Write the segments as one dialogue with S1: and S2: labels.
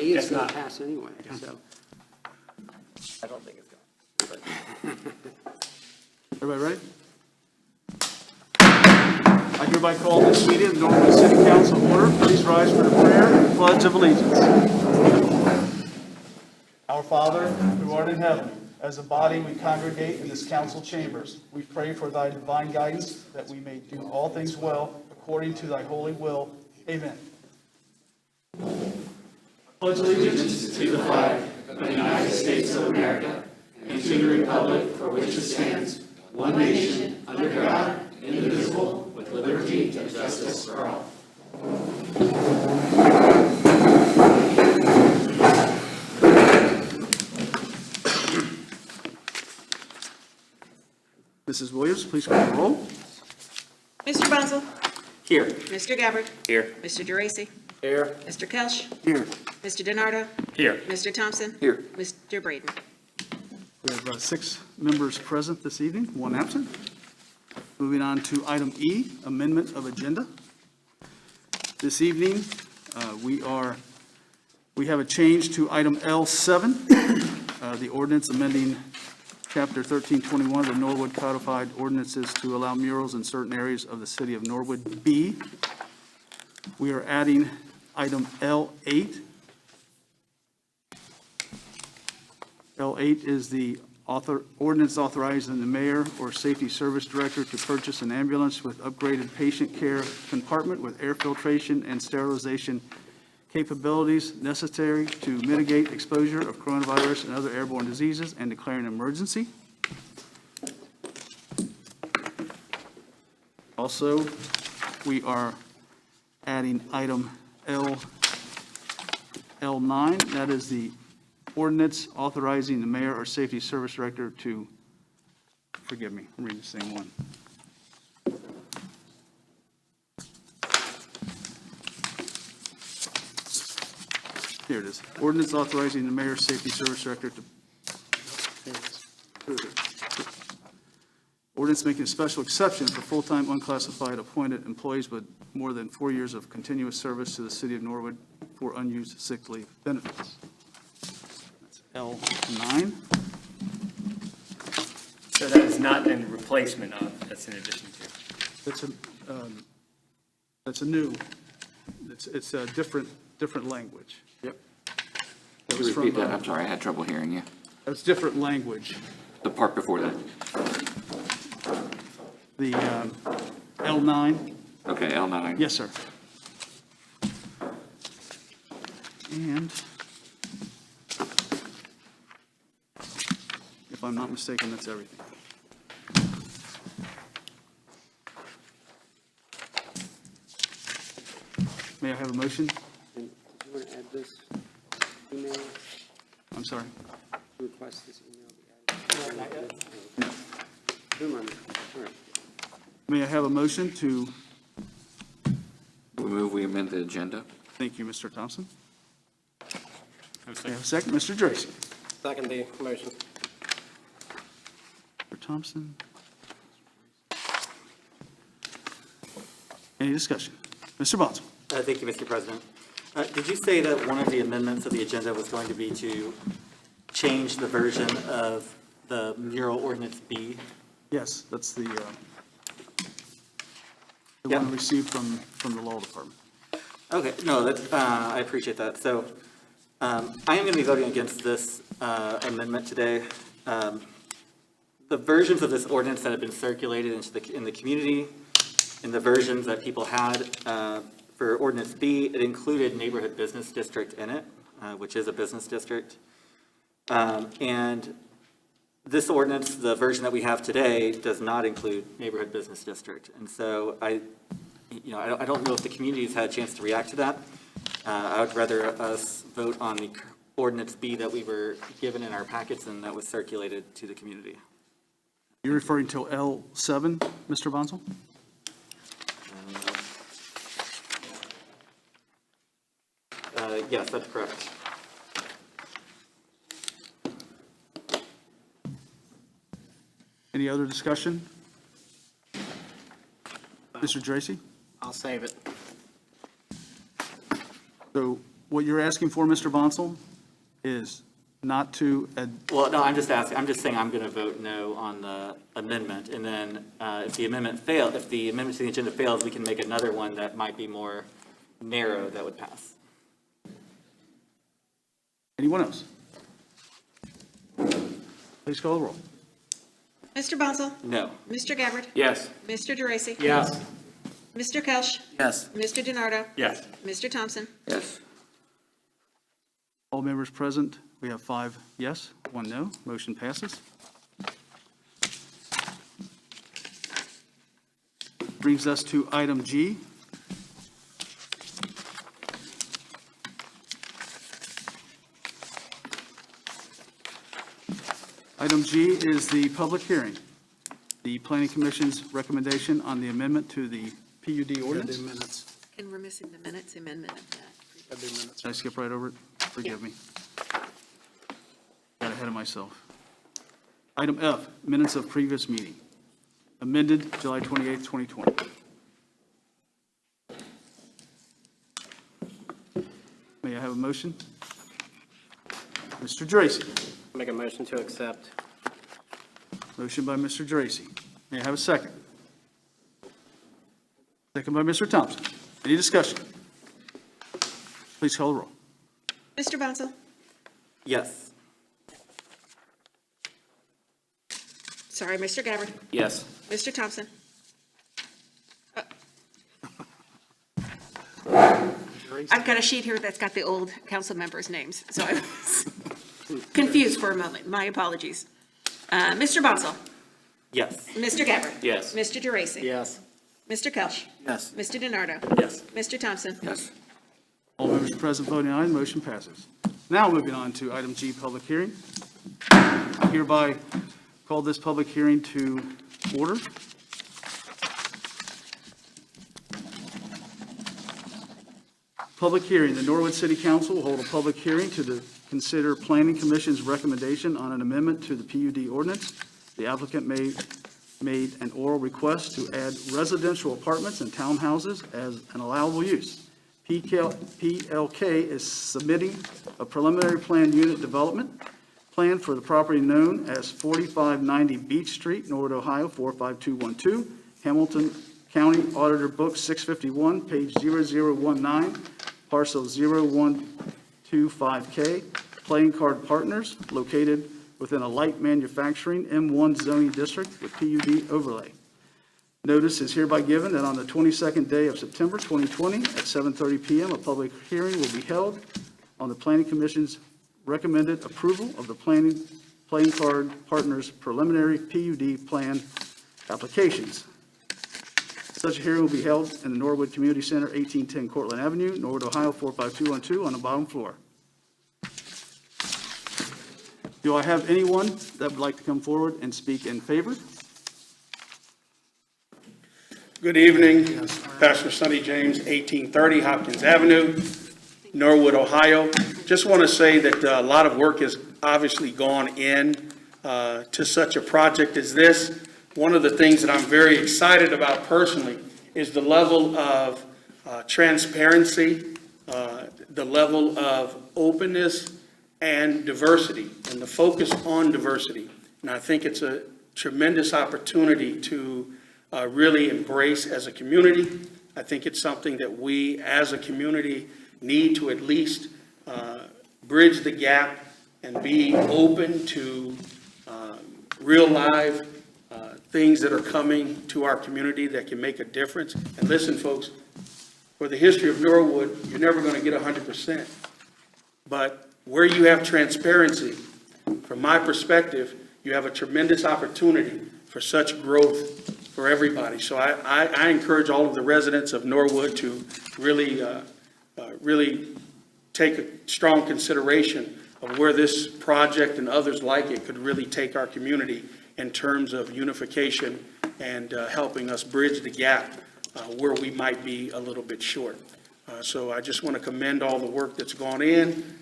S1: A
S2: Guess
S1: is going
S2: not.
S1: to pass anyway, so.
S3: I don't think it's going.
S4: Everybody ready? I hereby call this meeting of the Norwood City Council order. Please rise for the prayer and pledge of allegiance. Our Father, who art in heaven, as a body we congregate in this council chambers. We pray for thy divine guidance, that we may do all things well, according to thy holy will. Amen. Pledge allegiance
S5: to the flag of the United States of America and to the republic for which it stands, one nation, under God, indivisible, with liberty and justice for all.
S4: Mrs. Williams, please call the roll.
S6: Mr. Bunzel?
S3: Here.
S6: Mr. Gabbard?
S3: Here.
S6: Mr. Geraci?
S3: Here.
S6: Mr. Kelch?
S4: Here.
S6: Mr. DiNardo?
S2: Here.
S6: Mr. Thompson?
S3: Here.
S6: Mr. Braden?
S4: We have 6 members present this evening, 1 absent. Moving on to item E, amendment of agenda. This evening, we have a change to item L7, the ordinance amending Chapter 1321 of the Norwood Codified Ordinances to allow murals in certain areas of the city of Norwood B. We are adding item L8. L8 is the ordinance authorizing the mayor or safety service director to purchase an ambulance with upgraded patient care compartment with air filtration and sterilization capabilities necessary to mitigate exposure of coronavirus and other airborne diseases and declaring an emergency. Also, we are adding item L9, that is the ordinance authorizing the mayor or safety service director to, forgive me, I'm reading the same one. Here it is. Ordinance authorizing the mayor, safety service director to. Ordinance making a special exception for full-time unclassified appointed employees with more than 4 years of continuous service to the city of Norwood for unused sick leave benefits. That's L9.
S2: So that is not in replacement of, that's in addition to.
S4: That's a new, it's a different language.
S3: Yep.
S4: That
S3: Could
S4: was
S3: you repeat
S4: from,
S3: that? I'm sorry, I had trouble hearing you.
S4: That's different language.
S3: The part before that.
S4: The L9.
S3: Okay, L9.
S4: Yes, sir. And if I'm not mistaken, that's everything. May I have a motion?
S1: And did you want to add this email,
S4: I'm sorry.
S1: request this email be added? No. Never mind. All right.
S4: May I have a motion to,
S3: We move, we amend the agenda.
S4: thank you, Mr. Thompson. May I have a second? Mr. Dracy.
S7: Second the motion.
S4: Mr. Thompson. Any discussion? Mr. Bonzo.
S8: Thank you, Mr. President. Did you say that one of the amendments of the agenda was going to be to change the version of the mural ordinance B?
S4: Yes, that's the
S8: Yep.
S4: one received from the law department.
S8: Okay, no, that's, I appreciate that. So I am going to be voting against this amendment today. The versions of this ordinance that have been circulated in the community, in the versions that people had for Ordinance B, it included neighborhood business district in it, which is a business district. And this ordinance, the version that we have today, does not include neighborhood business district. And so I don't know if the community's had a chance to react to that. I would rather us vote on the Ordinance B that we were given in our packets and that was circulated to the community.
S4: You're referring to L7, Mr. Bonzo?
S8: Yes, that's correct.
S4: Any other discussion? Mr. Dracy?
S7: I'll save it.
S4: So what you're asking for, Mr. Bonsall, is not to,
S8: Well, no, I'm just saying I'm going to vote no on the amendment, and then if the amendment to the agenda fails, we can make another one that might be more narrow that would pass.
S4: anyone else? Please call the roll.
S6: Mr. Bonzel?
S8: No.
S6: Mr. Gabbard?
S2: Yes.
S6: Mr. Geraci?
S2: Yes.
S6: Mr. Kelch?
S3: Yes.
S6: Mr. DiNardo?
S2: Yes.
S6: Mr. Thompson?
S3: Yes.
S4: All members present, we have 5 yes, 1 no. Motion passes. Brings us to item G. Item G is the public hearing. The Planning Commission's recommendation on the amendment to the PUD ordinance.
S1: minutes.
S6: And we're missing the minutes amendment of that.
S4: Did I skip right over it? Forgive me. Got ahead of myself. Item F, minutes of previous meeting, amended July 28th, 2020. May I have a motion? Mr. Geraci.
S1: Make a motion to accept.
S4: Motion by Mr. Geraci. May I have a second? Second by Mr. Thompson. Any discussion? Please call the roll.
S6: Mr. Bonzel?
S8: Yes.
S6: Sorry, Mr. Gabbard?
S2: Yes.
S6: Mr. Thompson? I've got a sheet here that's got the old council members' names, so I was confused for a moment. My apologies. Mr. Bonzel?
S8: Yes.
S6: Mr. Gabbard?
S2: Yes.
S6: Mr. Geraci?
S1: Yes.
S6: Mr. Kelch?
S3: Yes.
S6: Mr. DiNardo?
S2: Yes.
S6: Mr. Thompson?
S3: Yes.
S4: All members present voting aye, the motion passes. Now moving on to item G, public hearing. I hereby call this public hearing to order. Public hearing, the Norwood City Council will hold a public hearing to consider Planning Commission's recommendation on an amendment to the PUD ordinance. The applicant made an oral request to add residential apartments and townhouses as an allowable use. PLK is submitting a preliminary plan unit development plan for the property known as 4590 Beach Street, Norwood, Ohio, 45212, Hamilton County Auditor Book 651, page 0019, parcel 0125K, Playing Card Partners, located within a light manufacturing M1 zoning district with PUD overlay. Notice is hereby given that on the 22nd day of September 2020 at 7:30 PM, a public hearing will be held on the Planning Commission's recommended approval of the Playing Card Partners preliminary PUD plan applications. Such a hearing will be held in the Norwood Community Center, 1810 Cortland Avenue, Norwood, Ohio, 45212, on the bottom floor. Do I have anyone that would like to come forward and speak in favor?
S7: Good evening, Pastor Sonny James, 1830 Hopkins Avenue, Norwood, Ohio. Just want to say that a lot of work has obviously gone in to such a project as this. One of the things that I'm very excited about personally is the level of transparency, the level of openness and diversity, and the focus on diversity. And I think it's a tremendous opportunity to really embrace as a community. I think it's something that we as a community need to at least bridge the gap and be open to real live things that are coming to our community that can make a difference. And listen, folks, for the history of Norwood, you're never going to get 100%. But where you have transparency, from my perspective, you have a tremendous opportunity for such growth for everybody. So I encourage all of the residents of Norwood to really take a strong consideration of where this project and others like it could really take our community in terms of unification and helping us bridge the gap where we might be a little bit short. So I just want to commend all the work that's gone in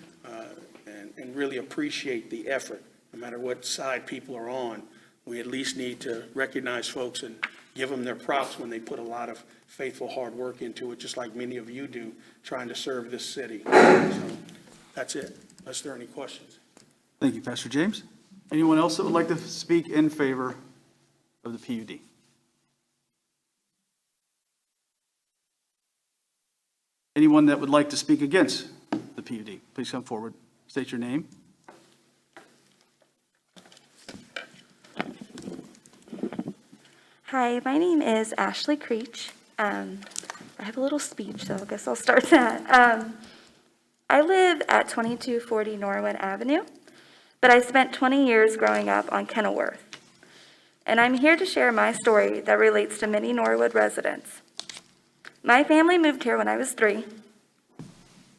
S7: and really appreciate the effort. No matter what side people are on, we at least need to recognize folks and give them their props when they put a lot of faithful, hard work into it, just like many of you do, trying to serve this city. So that's it, unless there are any questions.
S4: Thank you, Pastor James. Anyone else that would like to speak in favor of the PUD? Anyone that would like to speak against the PUD, please come forward, state your name.
S9: Hi, my name is Ashley Creech. I have a little speech, so I guess I'll start that. I live at 2240 Norwood Avenue, but I spent 20 years growing up on Kenilworth. And I'm here to share my story that relates to many Norwood residents. My family moved here when I was 3.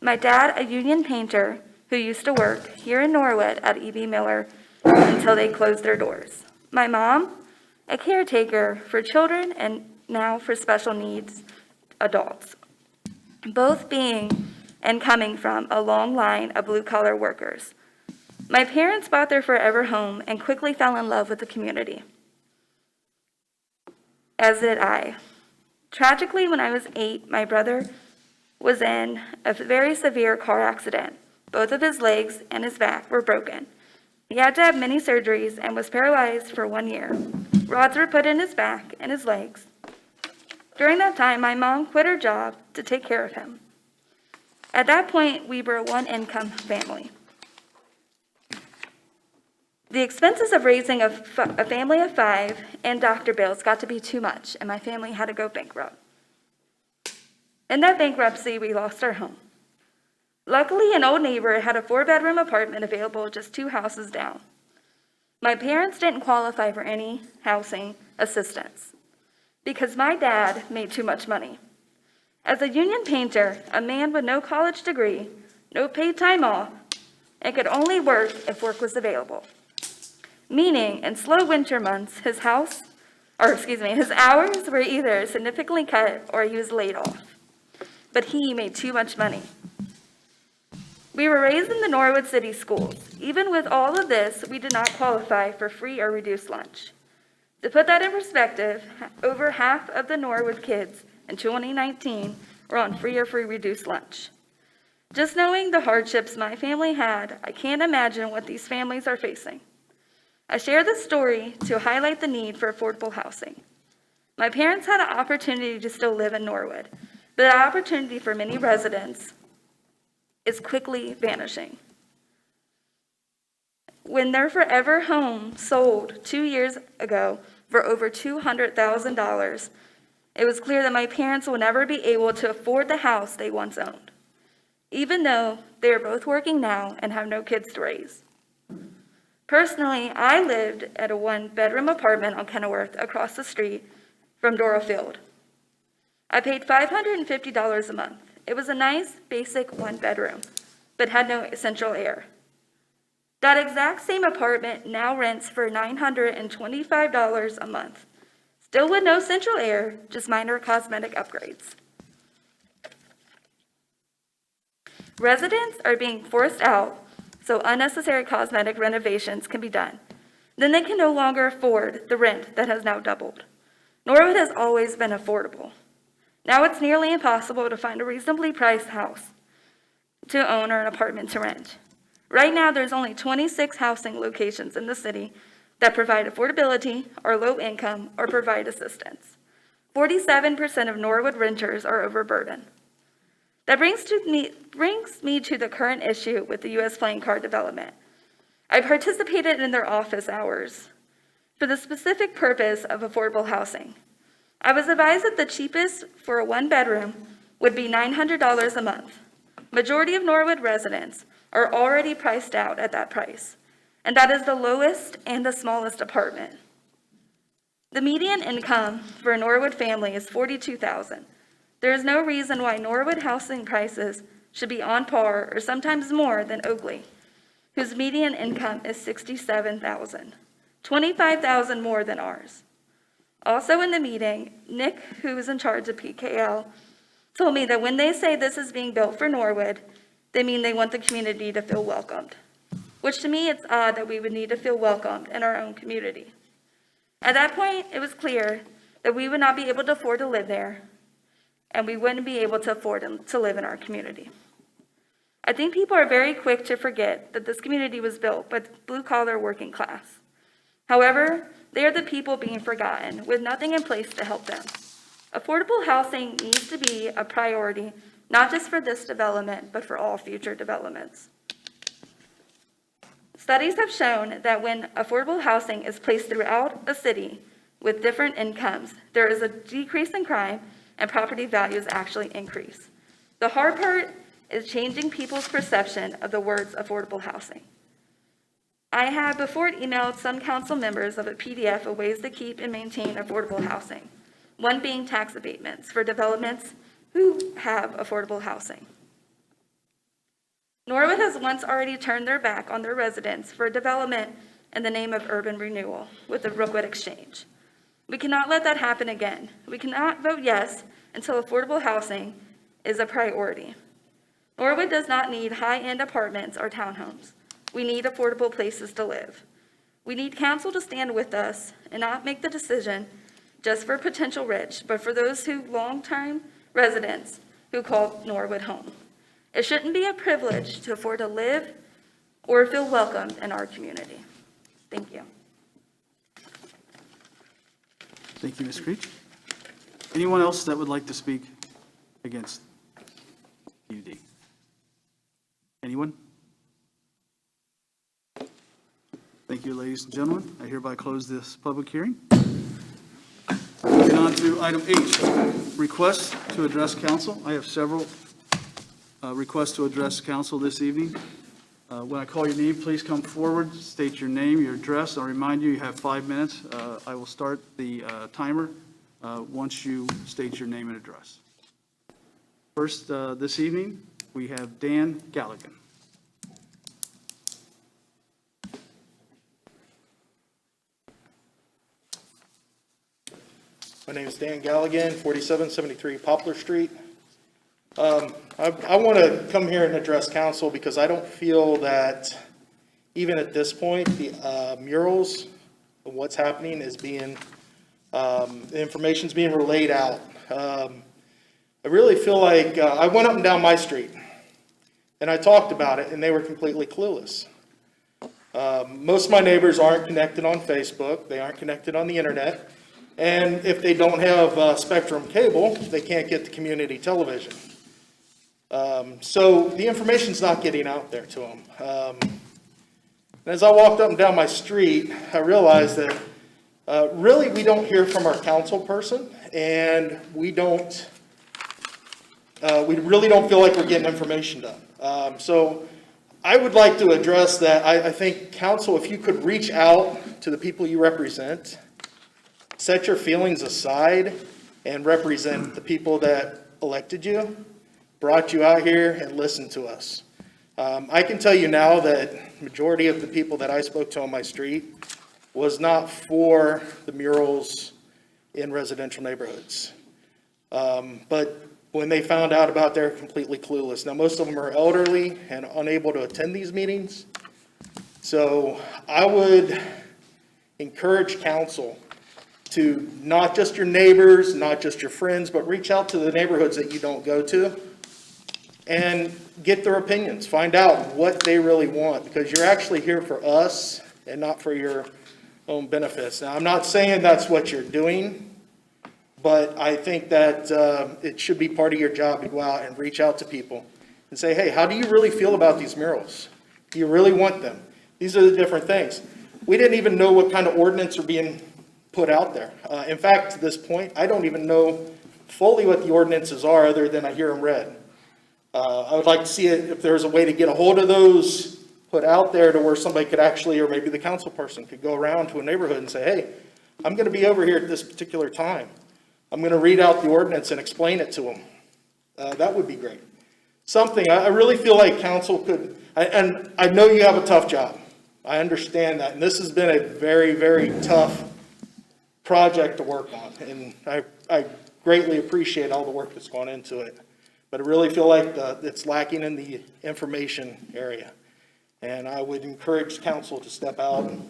S9: My dad, a union painter who used to work here in Norwood at E.B. Miller until they closed their doors. My mom, a caretaker for children and now for special needs adults, both being and coming from a long line of blue-collar workers. My parents bought their forever home and quickly fell in love with the community, as did I. Tragically, when I was 8, my brother was in a very severe car accident. Both of his legs and his back were broken. He had to have many surgeries and was paralyzed for 1 year. Rods were put in his back and his legs. During that time, my mom quit her job to take care of him. At that point, we were a one-income family. The expenses of raising a family of 5 and doctor bills got to be too much, and my family had to go bankrupt. In that bankruptcy, we lost our home. Luckily, an old neighbor had a 4-bedroom apartment available just 2 houses down. My parents didn't qualify for any housing assistance because my dad made too much money. As a union painter, a man with no college degree, no paid time off, and could only work if work was available. Meaning, in slow winter months, his hours were either significantly cut or he was laid off. But he made too much money. We were raised in the Norwood City Schools. Even with all of this, we did not qualify for free or reduced lunch. To put that in perspective, over half of the Norwood kids in 2019 were on free or free reduced lunch. Just knowing the hardships my family had, I can't imagine what these families are facing. I share this story to highlight the need for affordable housing. My parents had an opportunity to still live in Norwood, but the opportunity for many residents is quickly vanishing. When their forever home sold 2 years ago for over $200,000, it was clear that my parents will never be able to afford the house they once owned, even though they are both working now and have no kids to raise. Personally, I lived at a 1-bedroom apartment on Kenilworth across the street from Doral Field. I paid $550 a month. It was a nice, basic 1-bedroom, but had no central air. That exact same apartment now rents for $925 a month, still with no central air, just minor cosmetic upgrades. Residents are being forced out so unnecessary cosmetic renovations can be done. Then they can no longer afford the rent that has now doubled. Norwood has always been affordable. Now it's nearly impossible to find a reasonably priced house to own or an apartment to rent. Right now, there's only 26 housing locations in the city that provide affordability, are low income, or provide assistance. 47% of Norwood renters are overburdened. That brings me to the current issue with the U.S. playing card development. I participated in their office hours for the specific purpose of affordable housing. I was advised that the cheapest for a 1-bedroom would be $900 a month. Majority of Norwood residents are already priced out at that price, and that is the lowest and the smallest apartment. The median income for a Norwood family is $42,000. There is no reason why Norwood housing prices should be on par or sometimes more than Oakley, whose median income is $67,000, $25,000 more than ours. Also in the meeting, Nick, who is in charge of PKL, told me that when they say this is being built for Norwood, they mean they want the community to feel welcomed, which to me it's odd that we would need to feel welcomed in our own community. At that point, it was clear that we would not be able to afford to live there, and we wouldn't be able to afford to live in our community. I think people are very quick to forget that this community was built by the blue-collar working class. However, they are the people being forgotten with nothing in place to help them. Affordable housing needs to be a priority, not just for this development, but for all future developments. Studies have shown that when affordable housing is placed throughout a city with different incomes, there is a decrease in crime and property values actually increase. The hard part is changing people's perception of the words affordable housing. I have before emailed some council members of a PDF of ways to keep and maintain affordable housing, one being tax abatements for developments who have affordable housing. Norwood has once already turned their back on their residents for development in the name of urban renewal with the Rookwood Exchange. We cannot let that happen again. We cannot vote yes until affordable housing is a priority. Norwood does not need high-end apartments or townhomes. We need affordable places to live. We need council to stand with us and not make the decision just for potential rich, but for those who long-time residents who call Norwood home. It shouldn't be a privilege to afford to live or feel welcomed in our community. Thank you.
S4: Thank you, Ms. Creech. Anyone else that would like to speak against PUD? Anyone? Thank you, ladies and gentlemen. I hereby close this public hearing. Moving on to item H, requests to address council. I have several requests to address council this evening. When I call your name, please come forward, state your name, your address. I'll remind you, you have 5 minutes. I will start the timer once you state your name and address. First, this evening, we have Dan Galligan.
S10: My name is Dan Galligan, 4773 Poplar Street. I want to come here and address council because I don't feel that even at this point, the murals of what's happening is being, the information's being relayed out. I really feel like I went up and down my street and I talked about it and they were completely clueless. Most of my neighbors aren't connected on Facebook. They aren't connected on the internet. And if they don't have Spectrum cable, they can't get the community television. So the information's not getting out there to them. As I walked up and down my street, I realized that really we don't hear from our council person, and we really don't feel like we're getting information done. So I would like to address that. I think council, if you could reach out to the people you represent, set your feelings aside and represent the people that elected you, brought you out here, and listened to us. I can tell you now that majority of the people that I spoke to on my street was not for the murals in residential neighborhoods. But when they found out about, they're completely clueless. Now, most of them are elderly and unable to attend these meetings. So I would encourage council to not just your neighbors, not just your friends, but reach out to the neighborhoods that you don't go to and get their opinions. Find out what they really want, because you're actually here for us and not for your own benefits. Now, I'm not saying that's what you're doing, but I think that it should be part of your job to go out and reach out to people and say, hey, how do you really feel about these murals? Do you really want them? These are the different things. We didn't even know what kind of ordinance are being put out there. In fact, to this point, I don't even know fully what the ordinances are other than I hear them read. I would like to see it, if there's a way to get a hold of those, put out there to where somebody could actually, or maybe the council person could go around to a neighborhood and say, hey, I'm going to be over here at this particular time. I'm going to read out the ordinance and explain it to them. That would be great. Something, I really feel like council could, and I know you have a tough job. I understand that. And this has been a very, very tough project to work on. And I greatly appreciate all the work that's gone into it. But I really feel like it's lacking in the information area. And I would encourage council to step out and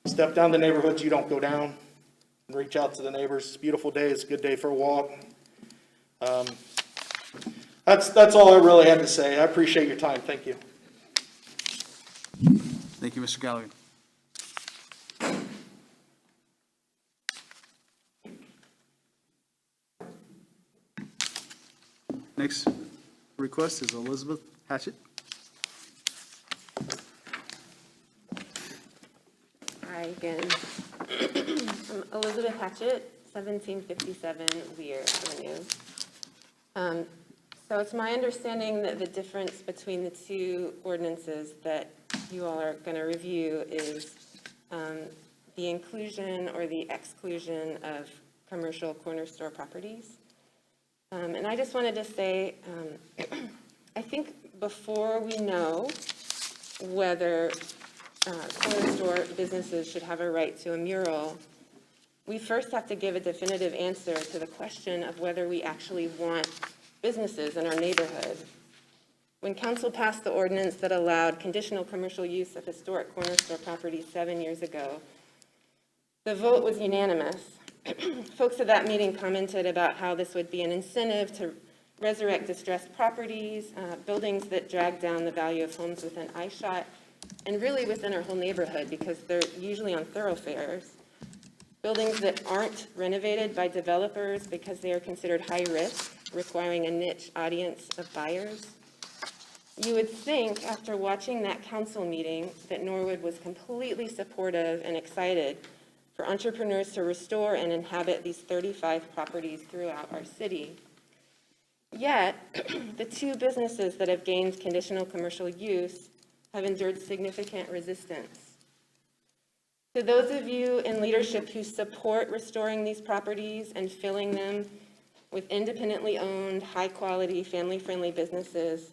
S10: step down the neighborhoods you don't go down. and reach out to the neighbors. It's a beautiful day. It's a good day for a walk. That's all I really had to say. I appreciate your time. Thank you.
S4: Thank you, Mr. Gallagher. Next request is Elizabeth Hatchett.
S11: Hi again. I'm Elizabeth Hatchett, 1757 Weir Avenue. So it's my understanding that the difference between the two ordinances that you all are going to review is the inclusion or the exclusion of commercial corner store properties. And I just wanted to say, I think before we know whether corner store businesses should have a right to a mural, we first have to give a definitive answer to the question of whether we actually want businesses in our neighborhood. When council passed the ordinance that allowed conditional commercial use of historic corner store properties 7 years ago, the vote was unanimous. Folks at that meeting commented about how this would be an incentive to resurrect distressed properties, buildings that drag down the value of homes within eyeshot, and really within our whole neighborhood because they're usually on thoroughfares. Buildings that aren't renovated by developers because they are considered high risk, requiring a niche audience of buyers. You would think, after watching that council meeting, that Norwood was completely supportive and excited for entrepreneurs to restore and inhabit these 35 properties throughout our city. Yet, the two businesses that have gained conditional commercial use have endured significant resistance. To those of you in leadership who support restoring these properties and filling them with independently owned, high-quality, family-friendly businesses,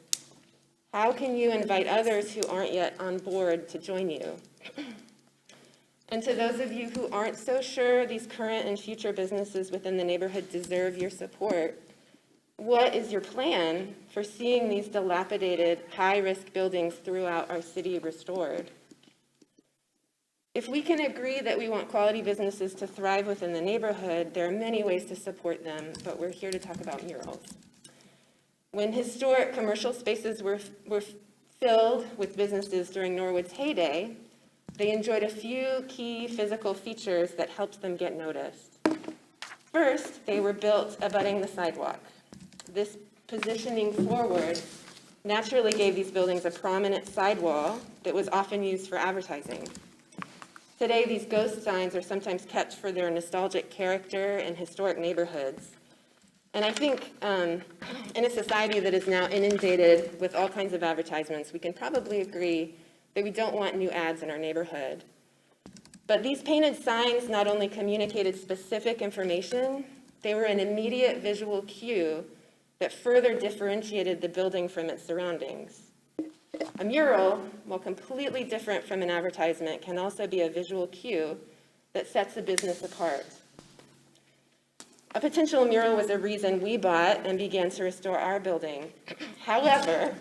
S11: how can you invite others who aren't yet on board to join you? And to those of you who aren't so sure these current and future businesses within the neighborhood deserve your support, what is your plan for seeing these dilapidated, high-risk buildings throughout our city restored? If we can agree that we want quality businesses to thrive within the neighborhood, there are many ways to support them, but we're here to talk about murals. When historic commercial spaces were filled with businesses during Norwood's heyday, they enjoyed a few key physical features that helped them get noticed. First, they were built abutting the sidewalk. This positioning forward naturally gave these buildings a prominent sidewall that was often used for advertising. Today, these ghost signs are sometimes kept for their nostalgic character in historic neighborhoods. And I think in a society that is now inundated with all kinds of advertisements, we can probably agree that we don't want new ads in our neighborhood. But these painted signs not only communicated specific information, they were an immediate visual cue that further differentiated the building from its surroundings. A mural, while completely different from an advertisement, can also be a visual cue that sets a business apart. A potential mural was a reason we bought and began to restore our building. However,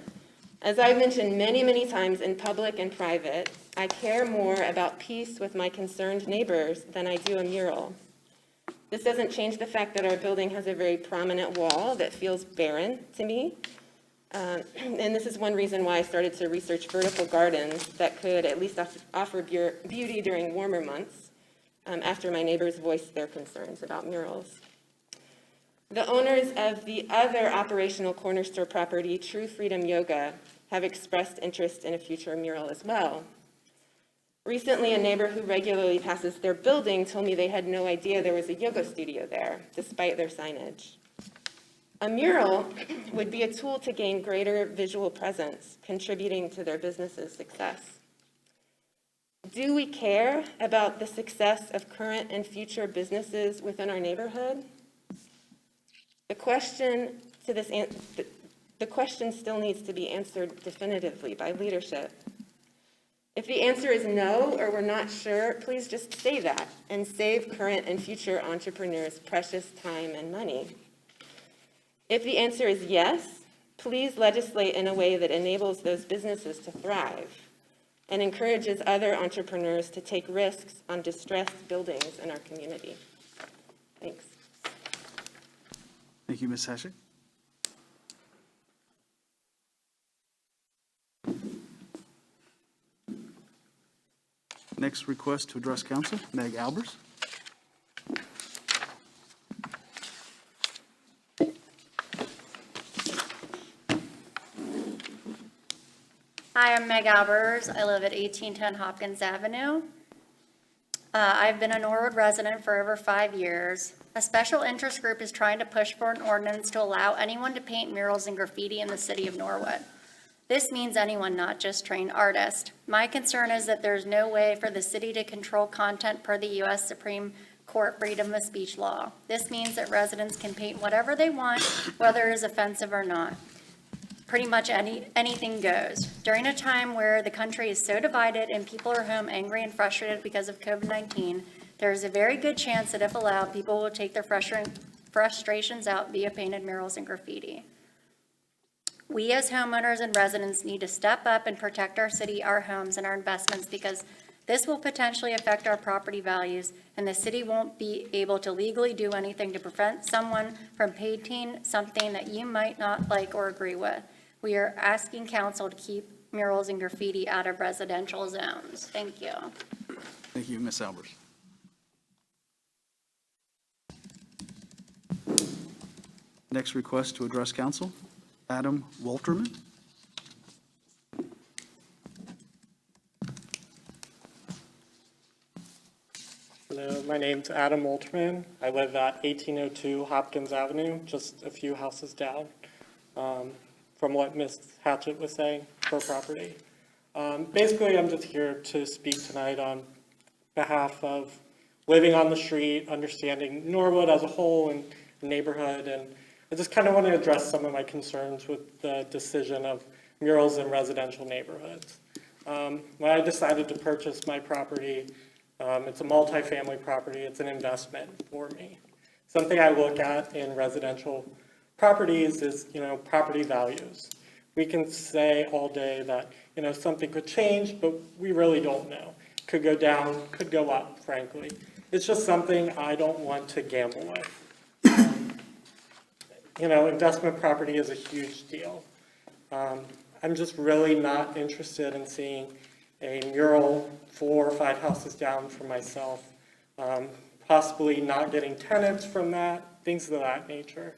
S11: as I've mentioned many, many times in public and private, I care more about peace with my concerned neighbors than I do a mural. This doesn't change the fact that our building has a very prominent wall that feels barren to me. And this is one reason why I started to research vertical gardens that could at least offer beauty during warmer months after my neighbors voiced their concerns about murals. The owners of the other operational corner store property, True Freedom Yoga, have expressed interest in a future mural as well. Recently, a neighbor who regularly passes their building told me they had no idea there was a yoga studio there, despite their signage. A mural would be a tool to gain greater visual presence, contributing to their business's success. Do we care about the success of current and future businesses within our neighborhood? The question still needs to be answered definitively by leadership. If the answer is no, or we're not sure, please just say that and save current and future entrepreneurs precious time and money. If the answer is yes, please legislate in a way that enables those businesses to thrive and encourages other entrepreneurs to take risks on distressed buildings in our community. Thanks.
S4: Thank you, Ms. Hashik. Next request to address council, Meg Albers.
S12: Hi, I'm Meg Albers. I live at 1810 Hopkins Avenue. I've been a Norwood resident for over 5 years. A special interest group is trying to push for an ordinance to allow anyone to paint murals and graffiti in the city of Norwood. This means anyone, not just trained artists. My concern is that there's no way for the city to control content per the U.S. Supreme Court freedom of speech law. This means that residents can paint whatever they want, whether it is offensive or not. Pretty much anything goes. During a time where the country is so divided and people are home angry and frustrated because of COVID-19, there is a very good chance that if allowed, people will take their frustrations out via painted murals and graffiti. We as homeowners and residents need to step up and protect our city, our homes, and our investments because this will potentially affect our property values, and the city won't be able to legally do anything to prevent someone from painting something that you might not like or agree with. We are asking council to keep murals and graffiti out of residential zones. Thank you.
S4: Thank you, Ms. Albers. Next request to address council, Adam Walterman.
S13: Hello, my name's Adam Walterman. I live at 1802 Hopkins Avenue, just a few houses down from what Ms. Hatchett was saying for property. Basically, I'm just here to speak tonight on behalf of living on the street, understanding Norwood as a whole and neighborhood, and I just kind of want to address some of my concerns with the decision of murals in residential neighborhoods. When I decided to purchase my property, it's a multifamily property, it's an investment for me. Something I look at in residential properties is, property values. We can say all day that, something could change, but we really don't know. Could go down, could go up, frankly. It's just something I don't want to gamble with. Investment property is a huge deal. I'm just really not interested in seeing a mural 4 or 5 houses down from myself, possibly not getting tenants from that, things of that nature.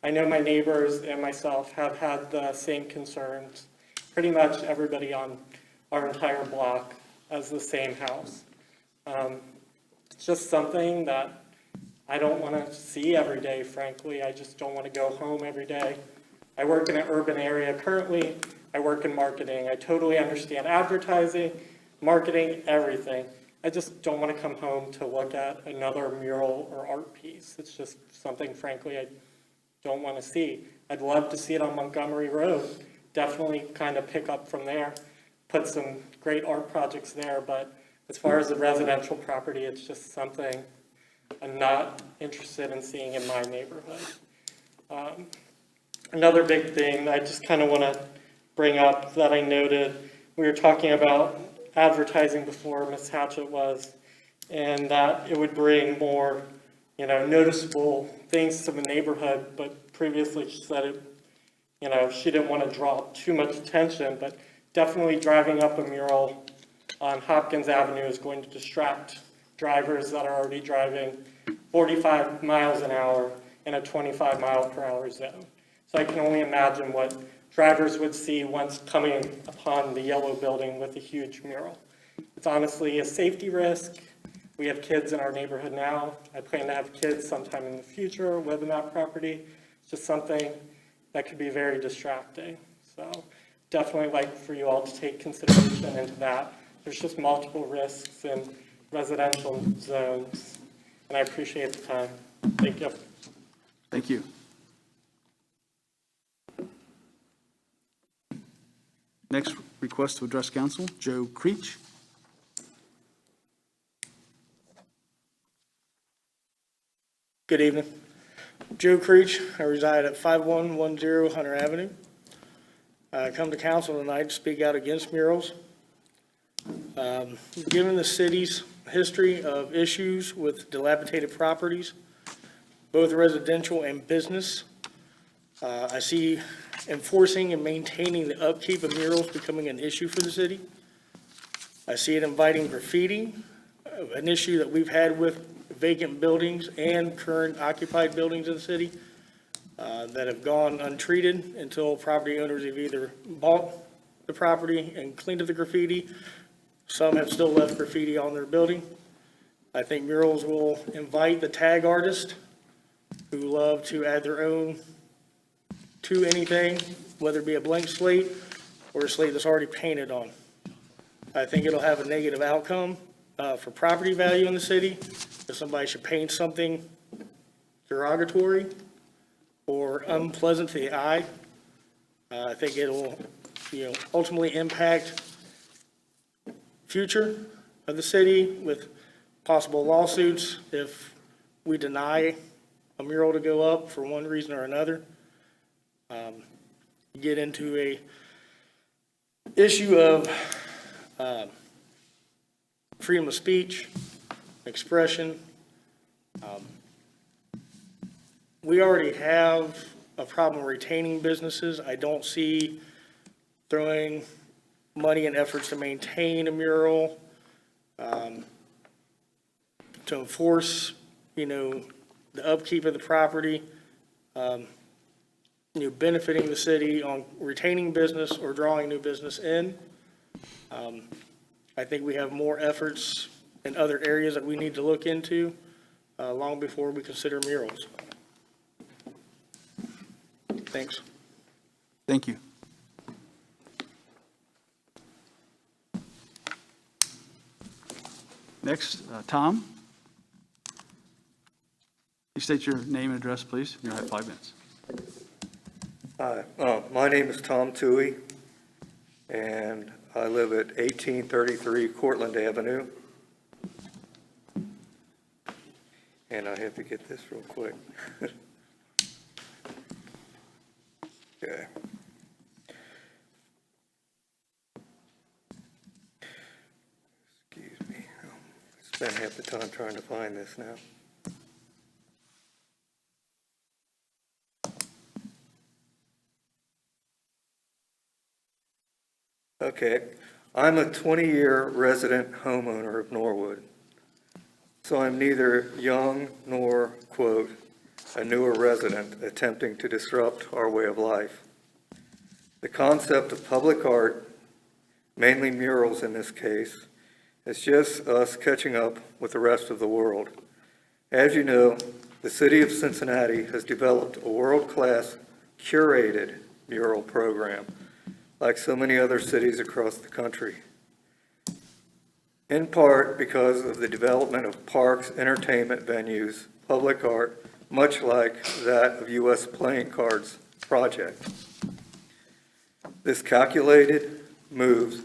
S13: I know my neighbors and myself have had the same concerns. Pretty much everybody on our entire block has the same house. It's just something that I don't want to see every day, frankly. I just don't want to go home every day. I work in an urban area currently. I work in marketing. I totally understand advertising, marketing, everything. I just don't want to come home to look at another mural or art piece. It's just something, frankly, I don't want to see. I'd love to see it on Montgomery Road. Definitely kind of pick up from there, put some great art projects there, but as far as the residential property, it's just something I'm not interested in seeing in my neighborhood. Another big thing I just kind of want to bring up that I noted, we were talking about advertising before, Ms. Hatchett was, and that it would bring more, noticeable things to the neighborhood, but previously she said it, she didn't want to draw too much attention, but definitely driving up a mural on Hopkins Avenue is going to distract drivers that are already driving 45 miles an hour in a 25 mile per hour zone. So I can only imagine what drivers would see once coming upon the yellow building with a huge mural. It's honestly a safety risk. We have kids in our neighborhood now. I plan to have kids sometime in the future, live in that property. It's just something that could be very distracting. So definitely like for you all to take consideration into that. There's just multiple risks in residential zones, and I appreciate the time. Thank you.
S4: Thank you. Next request to address council, Joe Creech.
S10: Good evening. Joe Creech. I reside at 5110 Hunter Avenue. I come to council tonight to speak out against murals. Given the city's history of issues with dilapidated properties,
S14: both residential and business. I see enforcing and maintaining the upkeep of murals becoming an issue for the city. I see it inviting graffiti, an issue that we've had with vacant buildings and current occupied buildings in the city that have gone untreated until property owners have either bought the property and cleaned up the graffiti. Some have still left graffiti on their building. I think murals will invite the tag artist who love to add their own to anything, whether it be a blank slate or a slate that's already painted on. I think it'll have a negative outcome for property value in the city. If somebody should paint something derogatory or unpleasant to the eye, I think it'll, ultimately impact future of the city with possible lawsuits if we deny a mural to go up for one reason or another. You get into a issue of freedom of speech, expression. We already have a problem retaining businesses. I don't see throwing money and efforts to maintain a mural, to enforce, the upkeep of the property, benefiting the city on retaining business or drawing new business in. I think we have more efforts in other areas that we need to look into long before we consider murals. Thanks.
S4: Thank you. Next, Tom. You state your name and address, please. You have 5 minutes.
S15: Hi, my name is Tom Toohey, and I live at 1833 Cortland Avenue. And I have to get this real quick. Okay. Excuse me. I spent half the time trying to find this now. Okay, I'm a 20-year resident homeowner of Norwood, so I'm neither young nor, quote, a newer resident attempting to disrupt our way of life. The concept of public art, mainly murals in this case, is just us catching up with the rest of the world. As you know, the city of Cincinnati has developed a world-class curated mural program, like so many other cities across the country. In part because of the development of parks, entertainment venues, public art, much like that of U.S. Playing Cards project. These calculated moves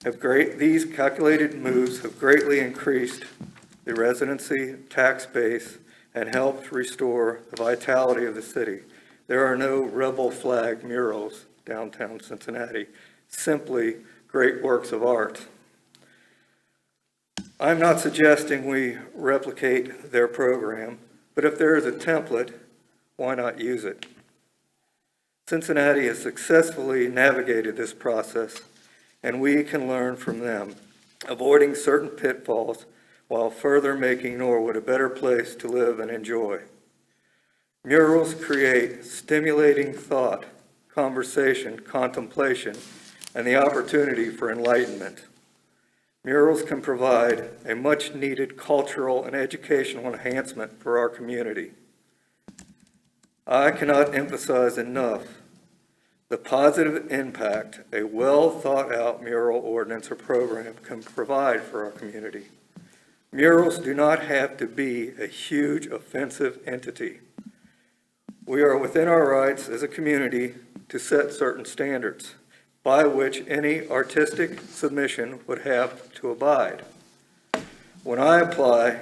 S15: have greatly increased the residency tax base and helped restore the vitality of the city. There are no rebel flag murals downtown Cincinnati, simply great works of art. I'm not suggesting we replicate their program, but if there is a template, why not use it? Cincinnati has successfully navigated this process, and we can learn from them, avoiding certain pitfalls while further making Norwood a better place to live and enjoy. Murals create stimulating thought, conversation, contemplation, and the opportunity for enlightenment. Murals can provide a much-needed cultural and educational enhancement for our community. I cannot emphasize enough the positive impact a well-thought-out mural ordinance or program can provide for our community. Murals do not have to be a huge offensive entity. We are within our rights as a community to set certain standards by which any artistic submission would have to abide. When I apply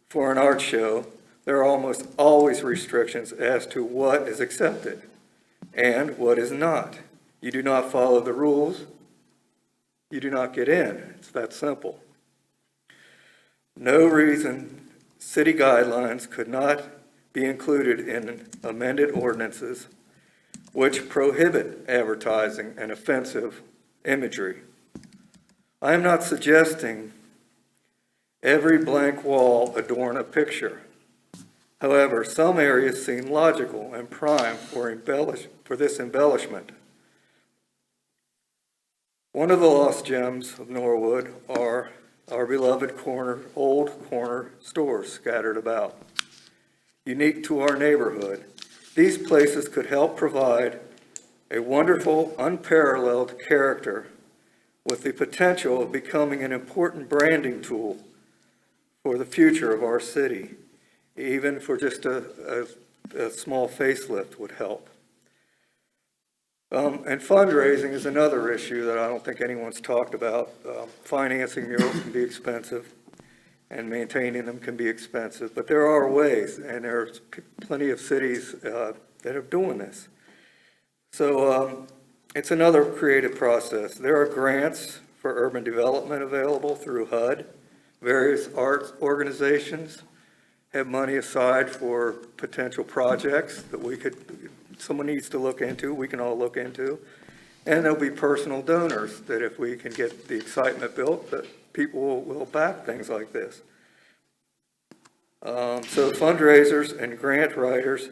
S15: for an art show, there are almost always restrictions as to what is accepted and what is not. You do not follow the rules, you do not get in. It's that simple. No reason city guidelines could not be included in amended ordinances which prohibit advertising and offensive imagery. I am not suggesting every blank wall adorn a picture. However, some areas seem logical and prime for this embellishment. One of the lost gems of Norwood are our beloved old corner stores scattered about. Unique to our neighborhood, these places could help provide a wonderful, unparalleled character with the potential of becoming an important branding tool for the future of our city. Even for just a small facelift would help. And fundraising is another issue that I don't think anyone's talked about. Financing murals can be expensive, and maintaining them can be expensive, but there are ways, and there's plenty of cities that are doing this. So it's another creative process. There are grants for urban development available through HUD. Various arts organizations have money aside for potential projects that someone needs to look into, we can all look into. And there'll be personal donors that if we can get the excitement built, that people will back things like this. So fundraisers and grant writers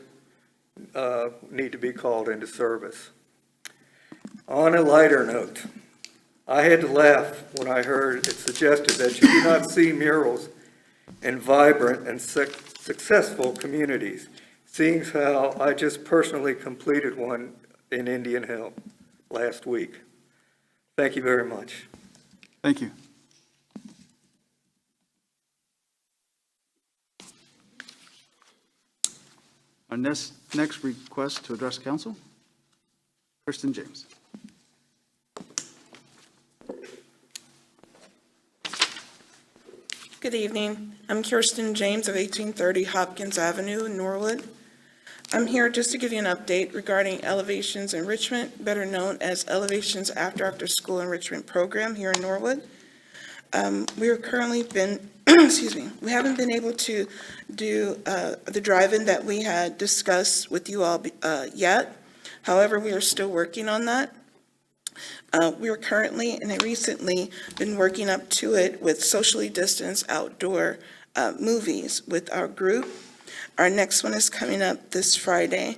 S15: need to be called into service. On a lighter note, I had to laugh when I heard it suggested that you do not see murals in vibrant and successful communities, seeing how I just personally completed one in Indian Hill last week. Thank you very much.
S4: Thank you. Our next request to address council, Kristen James.
S16: Good evening. I'm Kirsten James of 1830 Hopkins Avenue in Norwood. I'm here just to give you an update regarding Elevations Enrichment, better known as Elevations After School Enrichment Program here in Norwood. We are currently been, we haven't been able to do the drive-in that we had discussed with you all yet. However, we are still working on that. We are currently and recently been working up to it with socially distanced outdoor movies with our group. Our next one is coming up this Friday.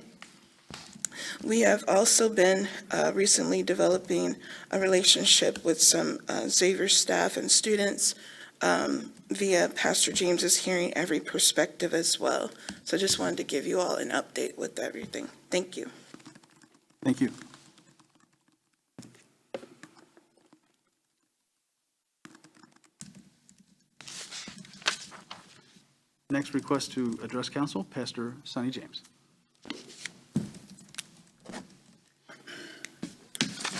S16: We have also been recently developing a relationship with some Xavier staff and students via Pastor James's Hearing Every Perspective as well. So I just wanted to give you all an update with everything. Thank you.
S4: Thank you. Next request to address council, Pastor Sonny James.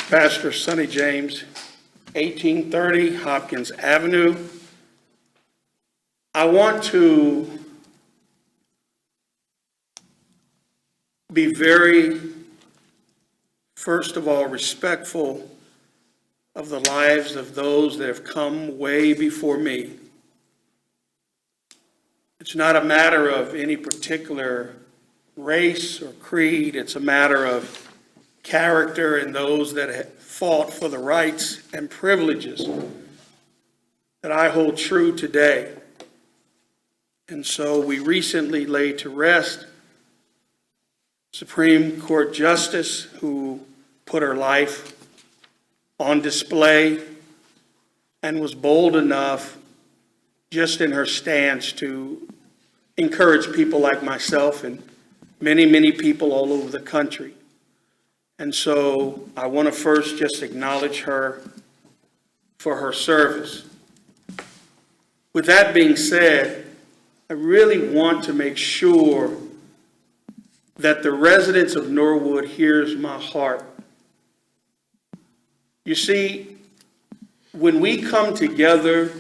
S7: Pastor Sonny James, 1830 Hopkins Avenue. I want to be very, first of all, respectful of the lives of those that have come way before me. It's not a matter of any particular race or creed. It's a matter of character and those that have fought for the rights and privileges that I hold true today. And so we recently laid to rest Supreme Court Justice who put her life on display and was bold enough just in her stance to encourage people like myself and many, many people all over the country. And so I want to first just acknowledge her for her service. With that being said, I really want to make sure that the residents of Norwood hears my heart. You see, when we come together,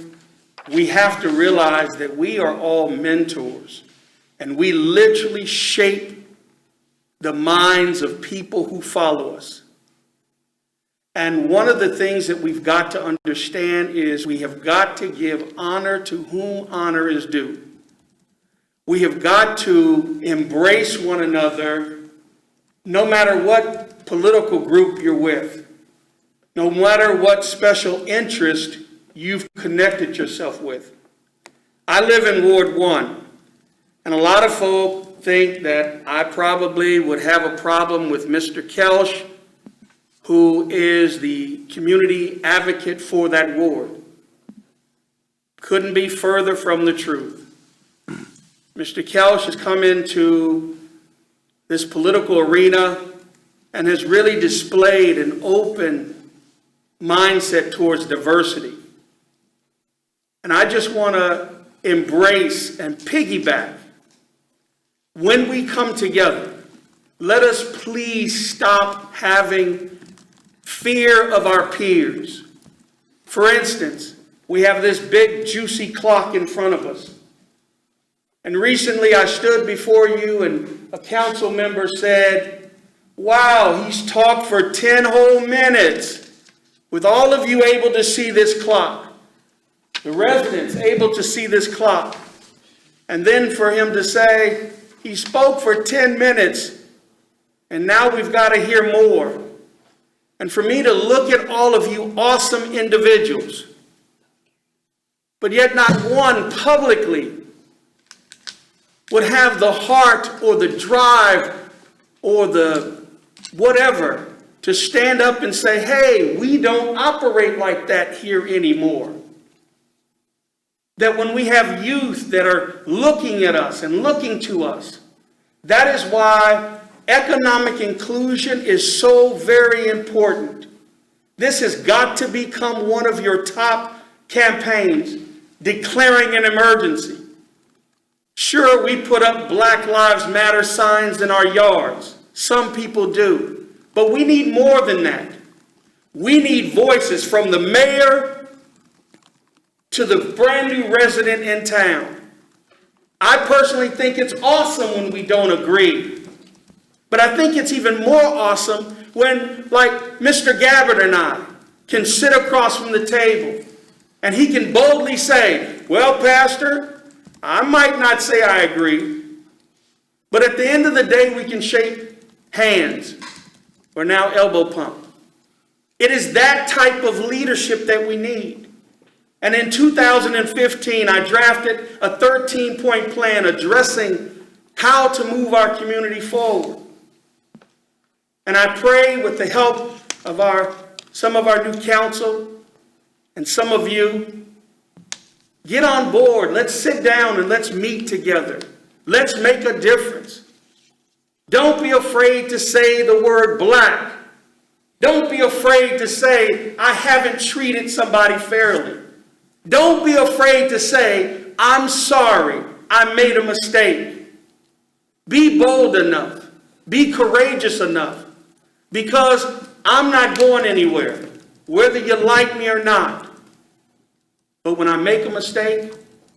S7: we have to realize that we are all mentors, and we literally shape the minds of people who follow us. And one of the things that we've got to understand is we have got to give honor to whom honor is due. We have got to embrace one another, no matter what political group you're with, no matter what special interest you've connected yourself with. I live in Ward 1, and a lot of folk think that I probably would have a problem with Mr. Kelsch, who is the community advocate for that ward. Couldn't be further from the truth. Mr. Kelsch has come into this political arena and has really displayed an open mindset towards diversity. And I just want to embrace and piggyback. When we come together, let us please stop having fear of our peers. For instance, we have this big juicy clock in front of us. And recently I stood before you and a council member said, wow, he's talked for 10 whole minutes. With all of you able to see this clock, the residents able to see this clock, and then for him to say, he spoke for 10 minutes, and now we've got to hear more. And for me to look at all of you awesome individuals, but yet not one publicly would have the heart or the drive or the whatever to stand up and say, hey, we don't operate like that here anymore. That when we have youth that are looking at us and looking to us, that is why economic inclusion is so very important. This has got to become one of your top campaigns, declaring an emergency. Sure, we put up Black Lives Matter signs in our yards. Some people do. But we need more than that. We need voices from the mayor to the brand new resident in town. I personally think it's awesome when we don't agree. But I think it's even more awesome when, like Mr. Gabbard and I, can sit across from the table and he can boldly say, well, Pastor, I might not say I agree, but at the end of the day, we can shake hands or now elbow pump. It is that type of leadership that we need. And in 2015, I drafted a 13-point plan addressing how to move our community forward. And I pray with the help of some of our new council and some of you, get on board. Let's sit down and let's meet together. Let's make a difference. Don't be afraid to say the word black. Don't be afraid to say, I haven't treated somebody fairly. Don't be afraid to say, I'm sorry, I made a mistake. Be bold enough. Be courageous enough. Because I'm not going anywhere, whether you like me or not. But when I make a mistake,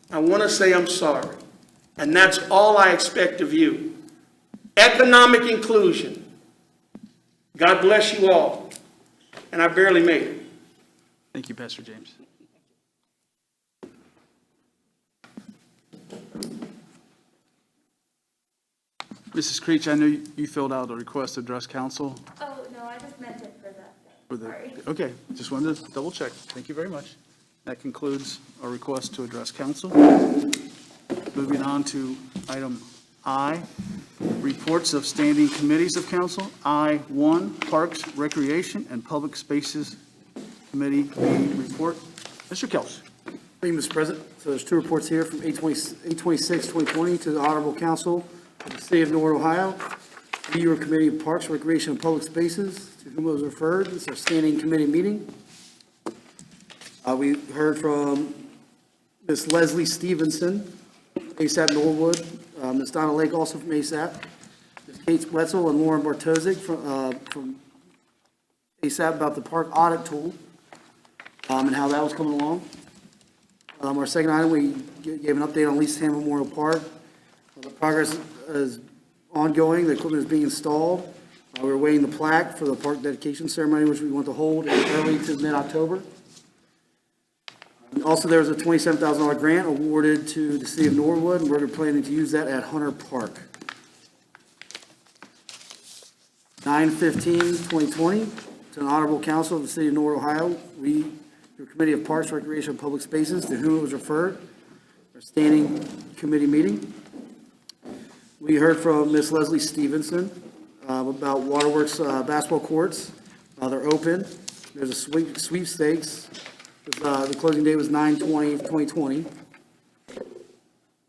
S7: I want to say I'm sorry. And that's all I expect of you. Economic inclusion. God bless you all. And I barely made it.
S4: Thank you, Pastor James. Mrs. Creech, I know you filled out a request to address council.
S9: Oh, no, I just meant it for that. Sorry.
S4: Okay, just wanted to double check. Thank you very much. That concludes our request to address council. Moving on to item I, reports of standing committees of council. I-1, Parks, Recreation, and Public Spaces Committee report. Mr. Kelsch.
S1: Thank you, Mr. President. So there's two reports here from 8/26/2020 to the Honorable Council of the City of Norwood, Ohio. The New York Committee of Parks, Recreation, and Public Spaces, to whom it was referred. This is our standing committee meeting. We heard from Ms. Leslie Stevenson, ASAP Norwood, Ms. Donna Lake, also from ASAP, Ms. Kate Wetzel and Lauren Bartosik from ASAP about the park audit tool and how that was coming along. Our second item, we gave an update on Leestown Memorial Park. The progress is ongoing. The equipment is being installed. We're waiting the plaque for the park dedication ceremony, which we want to hold in early to mid-October. Also, there was a $27,000 grant awarded to the city of Norwood, and we're planning to use that at Hunter Park. 9/15/2020, to an honorable council of the city of Norwood, Ohio, we, your Committee of Parks, Recreation, and Public Spaces, to whom it was referred, our standing committee meeting. We heard from Ms. Leslie Stevenson about Waterworks basketball courts. They're open. There's a sweepstakes. The closing date was 9/20/2020.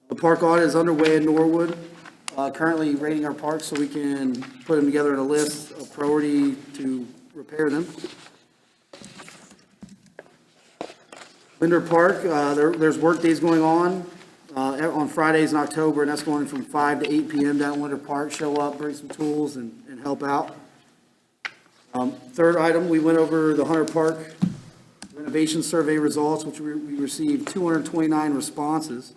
S1: The park audit is underway in Norwood, currently rating our parks so we can put them together in a list of priority to repair them. Linder Park, there's work days going on Fridays in October, and that's going from 5 to 8 p.m. down at Linder Park. Show up, bring some tools, and help out. Third item, we went over the Hunter Park renovation survey results, which we received 229 responses.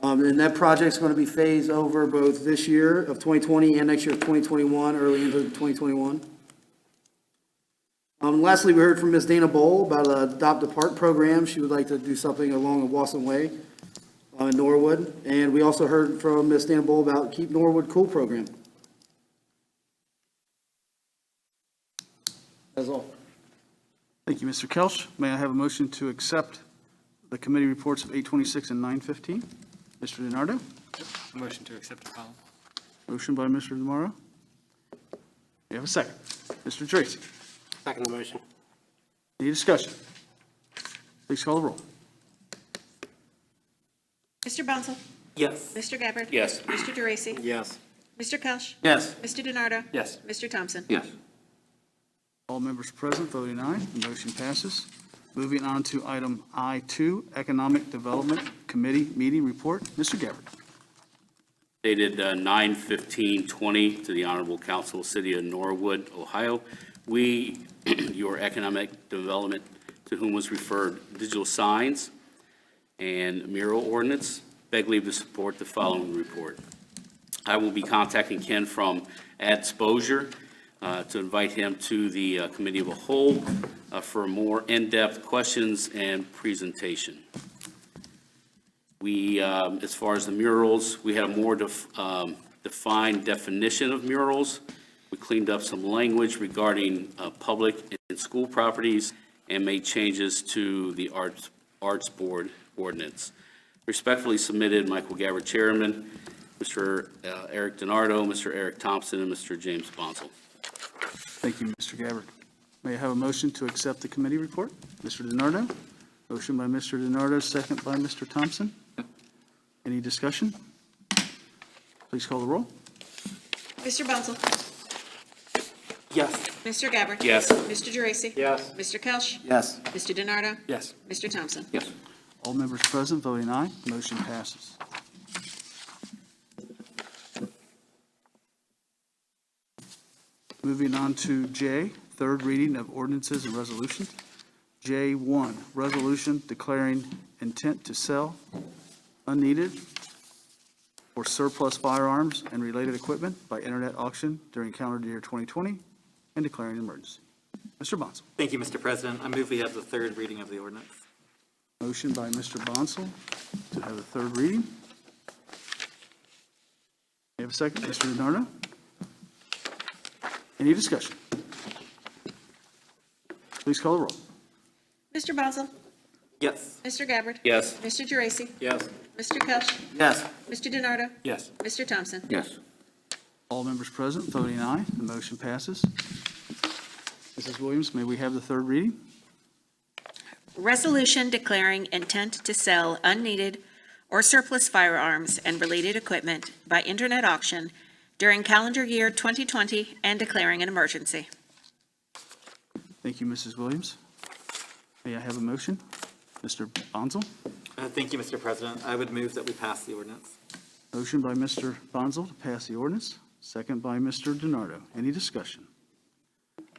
S1: And that project's going to be phased over both this year of 2020 and next year of 2021, early into 2021. Lastly, we heard from Ms. Dana Bowl about the Adopt a Park program. She would like to do something along the Wasson Way in Norwood. And we also heard from Ms. Dana Bowl about Keep Norwood Cool program. That's all.
S4: Thank you, Mr. Kelch. May I have a motion to accept the committee reports of 8:26 and 9:15? Mr. DiNardo?
S2: Motion to accept the column.
S4: Motion by Mr. DeMauro. You have a second. Mr. Tracy?
S14: Second the motion.
S4: Any discussion? Please call the roll.
S6: Mr. Bunzel?
S8: Yes.
S6: Mr. Gabbard?
S3: Yes.
S6: Mr. Geraci?
S14: Yes.
S6: Mr. Kelch?
S3: Yes.
S6: Mr. DiNardo?
S2: Yes.
S6: Mr. Thompson?
S3: Yes.
S4: All members present voting aye, the motion passes. Moving on to item I2, Economic Development Committee Meeting Report. Mr. Gabbard.
S17: Dated 9/15/20 to the Honorable Council, City of Norwood, Ohio. We, your economic development, to whom was referred digital signs and mural ordinance, beg leave to support the following report. I will be contacting Ken from Adspozure to invite him to the Committee of a Whole for more in-depth questions and presentation. We, as far as the murals, we had a more defined definition of murals. We cleaned up some language regarding public and school properties and made changes to the Arts Board ordinance. Respectfully submitted, Michael Gabbard, Chairman, Mr. Eric DiNardo, Mr. Eric Thompson, and Mr. James Bonsall.
S4: Thank you, Mr. Gabbard. May I have a motion to accept the committee report? Mr. DiNardo? Motion by Mr. DiNardo, second by Mr. Thompson. Any discussion? Please call the roll.
S6: Mr. Bunzel?
S8: Yes.
S6: Mr. Gabbard?
S17: Yes.
S6: Mr. Geraci?
S14: Yes.
S6: Mr. Kelch?
S1: Yes.
S6: Mr. DiNardo?
S2: Yes.
S6: Mr. Thompson?
S3: Yes.
S4: All members present voting aye, motion passes. Moving on to J, third reading of ordinances and resolutions. J1, resolution declaring intent to sell unneeded or surplus firearms and related equipment by internet auction during calendar year 2020 and declaring an emergency. Mr. Bonsall.
S8: Thank you, Mr. President. I move we have the third reading of the ordinance.
S4: Motion by Mr. Bonsall to have the third reading. You have a second, Mr. DiNardo? Any discussion? Please call the roll.
S6: Mr. Bunzel?
S8: Yes.
S6: Mr. Gabbard?
S17: Yes.
S6: Mr. Geraci?
S14: Yes.
S6: Mr. Kelch?
S1: Yes.
S6: Mr. DiNardo?
S2: Yes.
S6: Mr. Thompson?
S3: Yes.
S4: All members present voting aye, the motion passes. Mrs. Williams, may we have the third reading?
S6: Resolution declaring intent to sell unneeded or surplus firearms and related equipment by internet auction during calendar year 2020 and declaring an emergency.
S4: Thank you, Mrs. Williams. May I have a motion? Mr. Bonsall?
S8: Thank you, Mr. President. I would move that we pass the ordinance.
S4: Motion by Mr. Bonsall to pass the ordinance, second by Mr. DiNardo. Any discussion?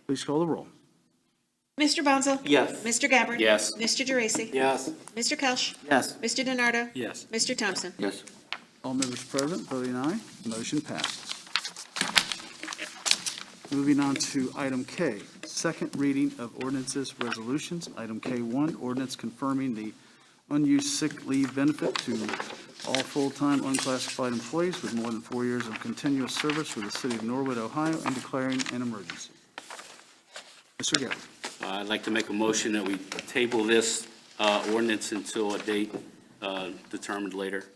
S4: Please call the roll.
S6: Mr. Bunzel?
S8: Yes.
S6: Mr. Gabbard?
S17: Yes.
S6: Mr. Geraci?
S14: Yes.
S6: Mr. Kelch?
S1: Yes.
S6: Mr. DiNardo?
S2: Yes.
S6: Mr. Thompson?
S3: Yes.
S4: All members present voting aye, motion passes. Moving on to item K, second reading of ordinances, resolutions. Item K1, ordinance confirming the unused sick leave benefit to all full-time unclassified employees with more than 4 years of continuous service for the city of Norwood, Ohio, and declaring an emergency. Mr. Gabbard.
S17: I'd like to make a motion that we table this ordinance until a date determined later.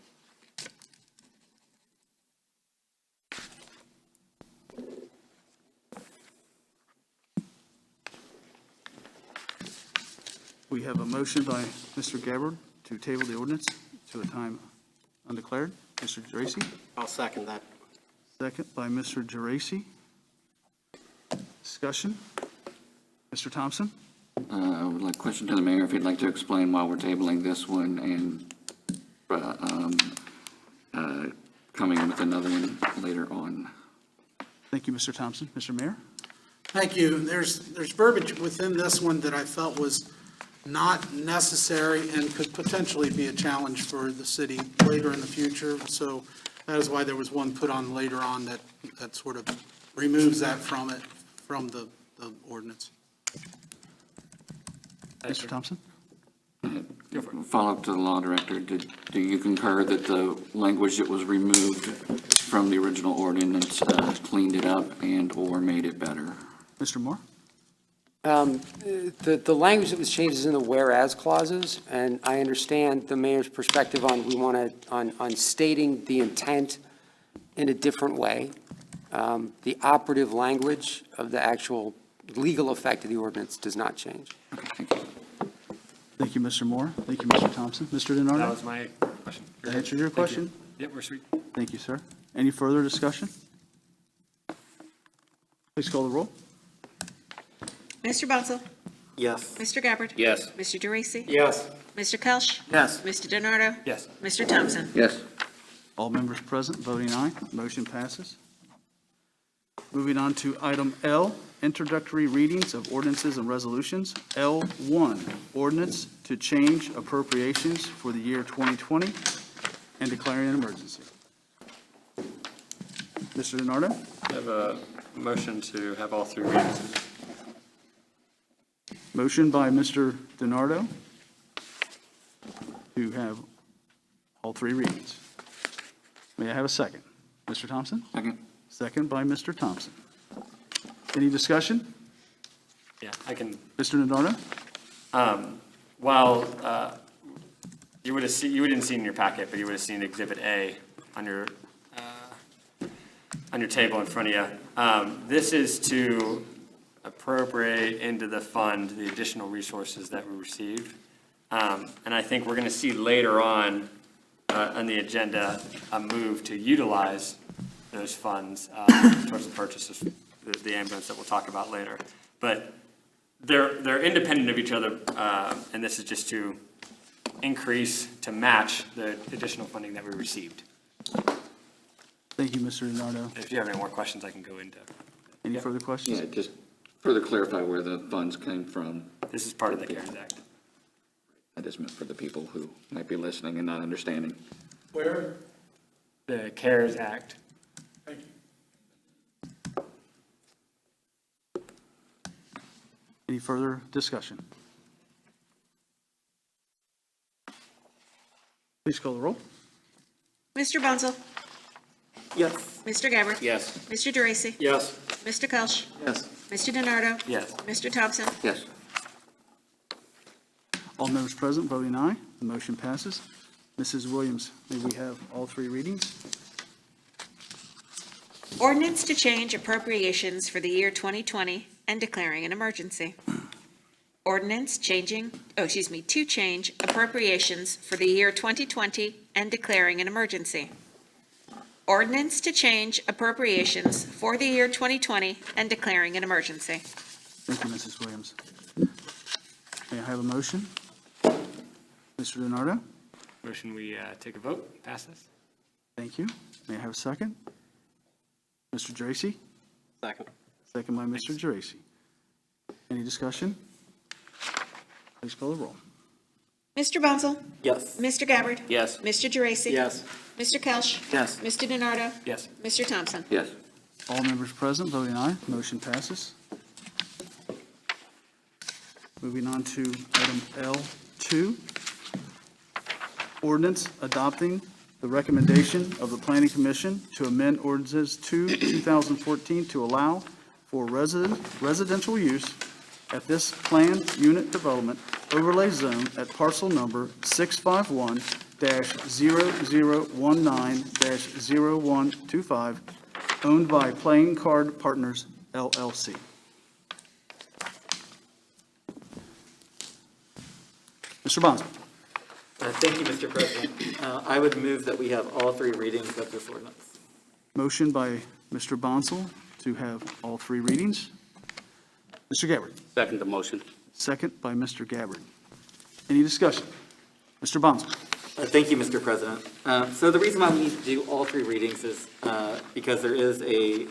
S4: We have a motion by Mr. Gabbard to table the ordinance to a time undeclared. Mr. Geraci?
S14: I'll second that.
S4: Second by Mr. Geraci. Discussion? Mr. Thompson?
S3: I would like a question to the mayor if he'd like to explain why we're tabling this one and coming with another one later on.
S4: Thank you, Mr. Thompson. Mr. Mayor?
S18: Thank you. There's verbiage within this one that I felt was not necessary and could potentially be a challenge for the city later in the future. So that is why there was one put on later on that sort of removes that from the ordinance.
S4: Mr. Thompson?
S3: Follow up to the law director. Do you concur that the language that was removed from the original ordinance cleaned it up and/or made it better?
S4: Mr. Moore?
S19: The language that was changed is in the whereas clauses, and I understand the mayor's perspective on stating the intent in a different way. The operative language of the actual legal effect of the ordinance does not change.
S4: Thank you, Mr. Moore. Thank you, Mr. Thompson. Mr. DiNardo?
S2: That was my question.
S4: That answered your question?
S2: Yep, we're sweet.
S4: Thank you, sir. Any further discussion? Please call the roll.
S6: Mr. Bunzel?
S8: Yes.
S6: Mr. Gabbard?
S17: Yes.
S6: Mr. Geraci?
S14: Yes.
S6: Mr. Kelch?
S14: Yes.
S6: Mr. DiNardo?
S2: Yes.
S6: Mr. Thompson?
S3: Yes.
S4: All members present, voting aye. Motion passes. Moving on to item L, introductory readings of ordinances and resolutions. L1, ordinance to change appropriations for the year 2020 and declaring an emergency. Mr. DiNardo?
S2: I have a motion to have all three readings.
S4: Motion by Mr. DiNardo to have all three readings. May I have a second? Mr. Thompson?
S3: Second.
S4: Second by Mr. Thompson. Any discussion?
S2: Yeah, I can.
S4: Mr. DiNardo?
S2: While you would have seen, you didn't see in your packet, but you would have seen Exhibit A on your table in front of you. This is to appropriate into the fund the additional resources that we received. And I think we're going to see later on the agenda a move to utilize those funds towards the purchase of the ambulance that we'll talk about later. But they're independent of each other, and this is just to increase, to match the additional funding that we received.
S4: Thank you, Mr. DiNardo.
S2: If you have any more questions, I can go into.
S4: Any further questions?
S3: Yeah, just further clarify where the funds came from.
S2: This is part of the CARES Act.
S3: I just meant for the people who might be listening and not understanding.
S14: Where?
S2: The CARES Act.
S14: Thank you.
S4: Any further discussion? Please call the roll.
S6: Mr. Bunzel?
S8: Yes.
S6: Mr. Gabbard?
S17: Yes.
S6: Mr. Geraci?
S14: Yes.
S6: Mr. Kelch?
S14: Yes.
S6: Mr. DiNardo?
S2: Yes.
S6: Mr. Thompson?
S3: Yes.
S4: All members present, voting aye. The motion passes. Mrs. Williams, may we have all three readings?
S6: Ordinance to change appropriations for the year 2020 and declaring an emergency. Ordinance to change appropriations for the year 2020 and declaring an emergency. Ordinance to change appropriations for the year 2020 and declaring an emergency.
S4: Thank you, Mrs. Williams. May I have a motion? Mr. DiNardo?
S2: Motion we take a vote, pass this.
S4: Thank you. May I have a second? Mr. Geraci?
S14: Second.
S4: Second by Mr. Geraci. Any discussion? Please call the roll.
S6: Mr. Bunzel?
S8: Yes.
S6: Mr. Gabbard?
S17: Yes.
S6: Mr. Geraci?
S14: Yes.
S6: Mr. Kelch?
S14: Yes.
S6: Mr. DiNardo?
S2: Yes.
S6: Mr. Thompson?
S3: Yes.
S4: All members present voting aye, motion passes. Moving on to item L2, ordinance adopting the recommendation of the Planning Commission to amend Ordinances 2, 2014 to allow for residential use at this planned unit development overlay zone at parcel number 651-0019-0125, owned by Playing Card Partners, LLC. Mr. Bonzo.
S8: Thank you, Mr. President. I would move that we have all three readings of this ordinance.
S4: Motion by Mr. Bonsall to have all three readings. Mr. Gabbard.
S17: Second the motion.
S4: Second by Mr. Gabbard. Any discussion? Mr. Bonsall.
S8: Thank you, Mr. President. So the reason why we need to do all three readings is because there is a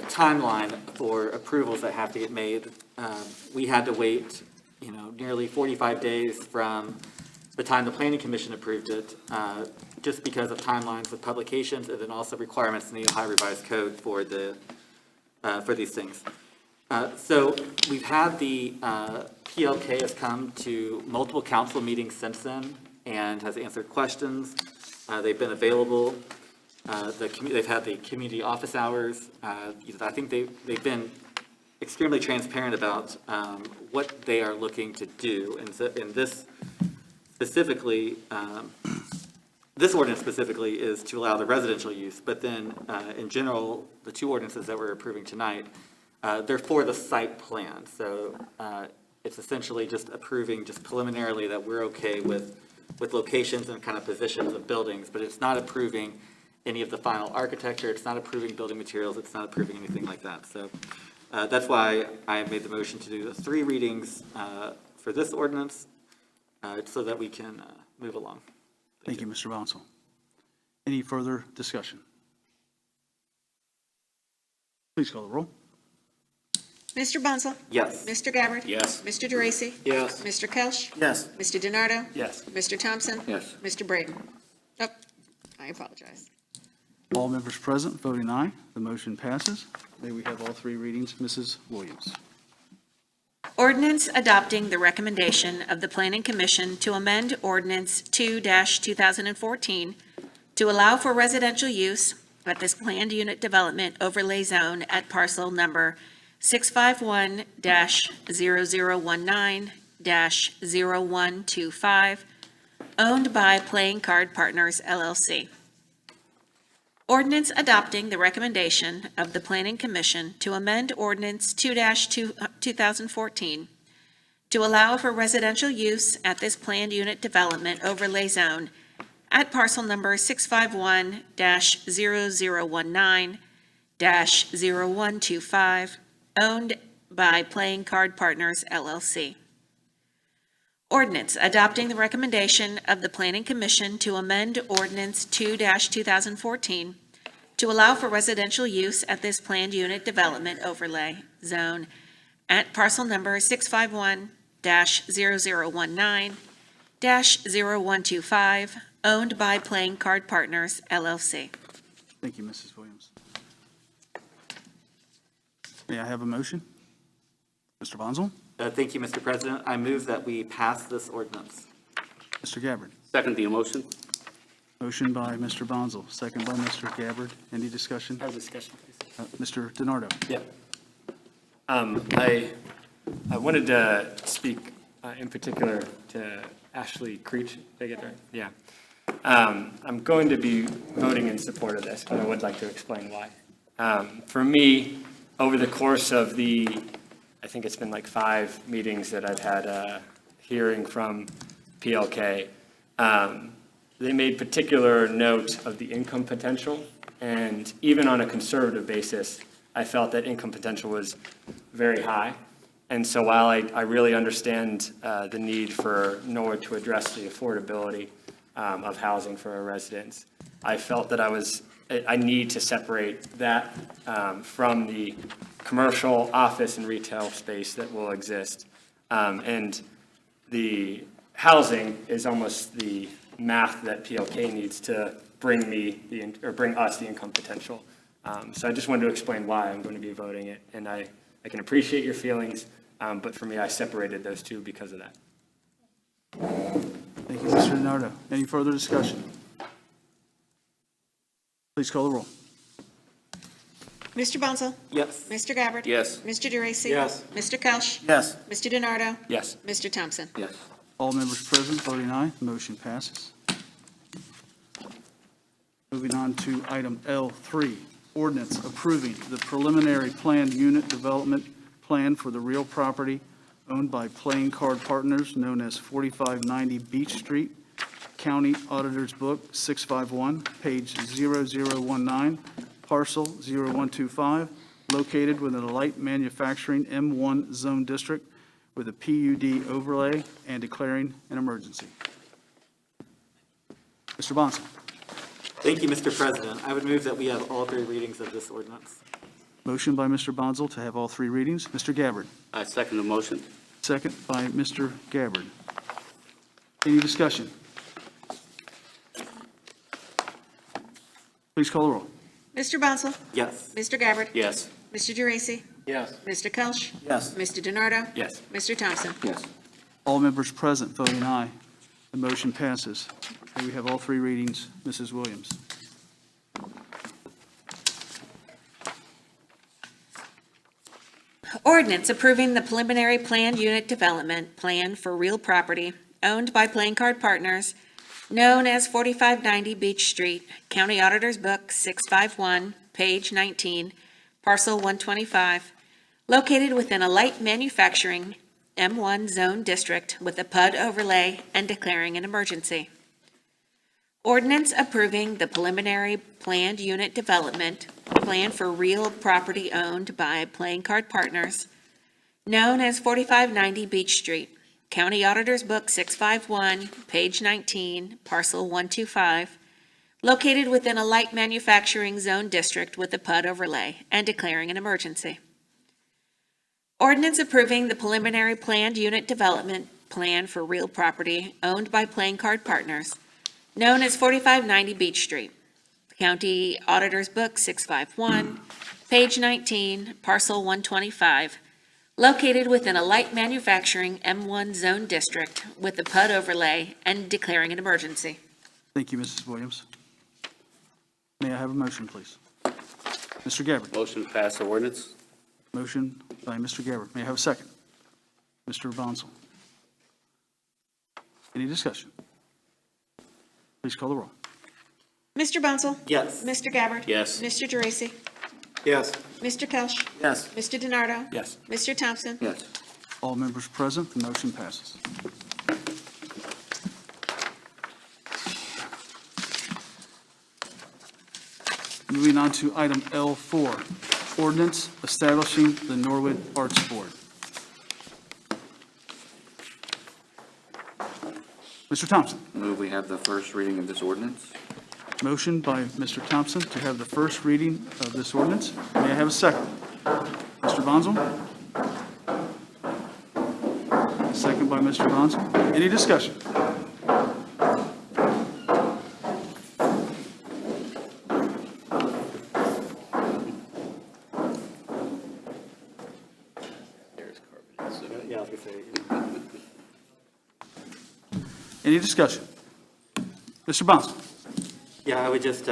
S8: timeline for approvals that have to get made. We had to wait, nearly 45 days from the time the Planning Commission approved it, just because of timelines with publications and then also requirements in the Ohio Revised Code for these things. So we've had the PLK has come to multiple council meetings since then and has answered questions. They've been available. They've had the community office hours. I think they've been extremely transparent about what they are looking to do. And this specifically, this ordinance specifically is to allow the residential use, but then in general, the two ordinances that we're approving tonight, they're for the site plan. So it's essentially just approving just preliminarily that we're okay with locations and kind of positions of buildings, but it's not approving any of the final architecture. It's not approving building materials. It's not approving anything like that. So that's why I made the motion to do the three readings for this ordinance so that we can move along.
S4: Thank you, Mr. Bonsall. Any further discussion? Please call the roll.
S6: Mr. Bunzel?
S8: Yes.
S6: Mr. Gabbard?
S17: Yes.
S6: Mr. DeRacy?
S17: Yes.
S6: Mr. Kelch?
S1: Yes.
S6: Mr. DiNardo?
S2: Yes.
S6: Mr. Thompson?
S3: Yes.
S6: Mr. Braden? Oh, I apologize.
S4: All members present voting aye, the motion passes. May we have all three readings? Mrs. Williams.
S6: Ordinance adopting the recommendation of the Planning Commission to amend Ordinance 2-2014 to allow for residential use at this planned unit development overlay zone at parcel number 651-0019-0125, owned by Playing Card Partners, LLC. Ordinance adopting the recommendation of the Planning Commission to amend Ordinance 2-2014 to allow for residential use at this planned unit development overlay zone at parcel number 651-0019-0125, owned by Playing Card Partners, LLC. Ordinance adopting the recommendation of the Planning Commission to amend Ordinance 2-2014 to allow for residential use at this planned unit development overlay zone at parcel number 651-0019-0125, owned by Playing Card Partners, LLC.
S4: Thank you, Mrs. Williams. May I have a motion? Mr. Bonzel?
S8: Thank you, Mr. President. I move that we pass this ordinance.
S4: Mr. Gabbard?
S17: Second the motion.
S4: Motion by Mr. Bonzel, second by Mr. Gabbard. Any discussion?
S2: Have a discussion, please.
S4: Mr. DiNardo?
S2: Yeah. I wanted to speak in particular to Ashley Creech. Did I get that right? Yeah. I'm going to be voting in support of this, but I would like to explain why. For me, over the course of I think it's been like 5 meetings that I've had hearing from PLK, they made particular note of the income potential, and even on a conservative basis, I felt that income potential was very high. And so while I really understand the need for Norwood to address the affordability of housing for our residents, I felt that I need to separate that from the commercial, office, and retail space that will exist. And the housing is almost the math that PLK needs to bring us the income potential. So I just wanted to explain why I'm going to be voting it, and I can appreciate your feelings, but for me, I separated those two because of that.
S4: Thank you, Mr. DiNardo. Any further discussion? Please call the roll.
S6: Mr. Bunzel?
S8: Yes.
S6: Mr. Gabbard?
S17: Yes.
S6: Mr. DeRacy?
S14: Yes.
S6: Mr. Kelch?
S1: Yes.
S6: Mr. DiNardo?
S2: Yes.
S6: Mr. Thompson?
S3: Yes.
S4: All members present voting aye, motion passes. Moving on to item L3, ordinance approving the preliminary planned unit development plan for the real property owned by Playing Card Partners known as 4590 Beach Street, County Auditor's Book 651, page 0019, parcel 0125, located within a light manufacturing M1 zone district with a PUD overlay and declaring an emergency. Mr. Bonson.
S8: Thank you, Mr. President. I would move that we have all three readings of this ordinance.
S4: Motion by Mr. Bonzel to have all three readings. Mr. Gabbard.
S17: I second the motion.
S4: Second by Mr. Gabbard. Any discussion? Please call the roll.
S6: Mr. Bunzel?
S8: Yes.
S6: Mr. Gabbard?
S17: Yes.
S6: Mr. DeRacy?
S14: Yes.
S6: Mr. Kelch?
S1: Yes.
S6: Mr. DiNardo?
S2: Yes.
S6: Mr. Thompson?
S3: Yes.
S4: All members present voting aye. The motion passes. May we have all three readings? Mrs. Williams.
S6: Ordinance approving the preliminary planned unit development plan for real property owned by Playing Card Partners, known as 4590 Beach Street, County Auditor's Book 651, page 19, parcel 125, located within a light manufacturing M1 zone district with a PUD overlay and declaring an emergency. Ordinance approving the preliminary planned unit development plan for real property owned by Playing Card Partners, known as 4590 Beach Street, County Auditor's Book 651, page 19, parcel 125, located within a light manufacturing zone district with a PUD overlay and declaring an emergency. Ordinance approving the preliminary planned unit development plan for real property owned by Playing Card Partners, known as 4590 Beach Street, County Auditor's Book 651, page 19, parcel 125, located within a light manufacturing M1 zone district with a PUD overlay and declaring an emergency.
S4: Thank you, Mrs. Williams. May I have a motion, please? Mr. Gabbard.
S17: Motion to pass the ordinance.
S4: Motion by Mr. Gabbard. May I have a second? Mr. Bonzel. Any discussion? Please call the roll.
S6: Mr. Bunzel?
S8: Yes.
S6: Mr. Gabbard?
S17: Yes.
S6: Mr. DeRacy?
S14: Yes.
S6: Mr. Kelch?
S1: Yes.
S6: Mr. DiNardo?
S2: Yes.
S6: Mr. Thompson?
S3: Yes.
S4: All members present, the motion passes. Moving on to item L4, ordinance establishing the Norwood Arts Board. Mr. Thompson.
S3: Move we have the first reading of this ordinance.
S4: Motion by Mr. Thompson to have the first reading of this ordinance. May I have a second? Mr. Bonzel? Second by Mr. Bonzel. Any discussion?
S8: Yeah, I was gonna say,
S4: Any discussion? Mr. Bonzel?
S8: yeah, I would just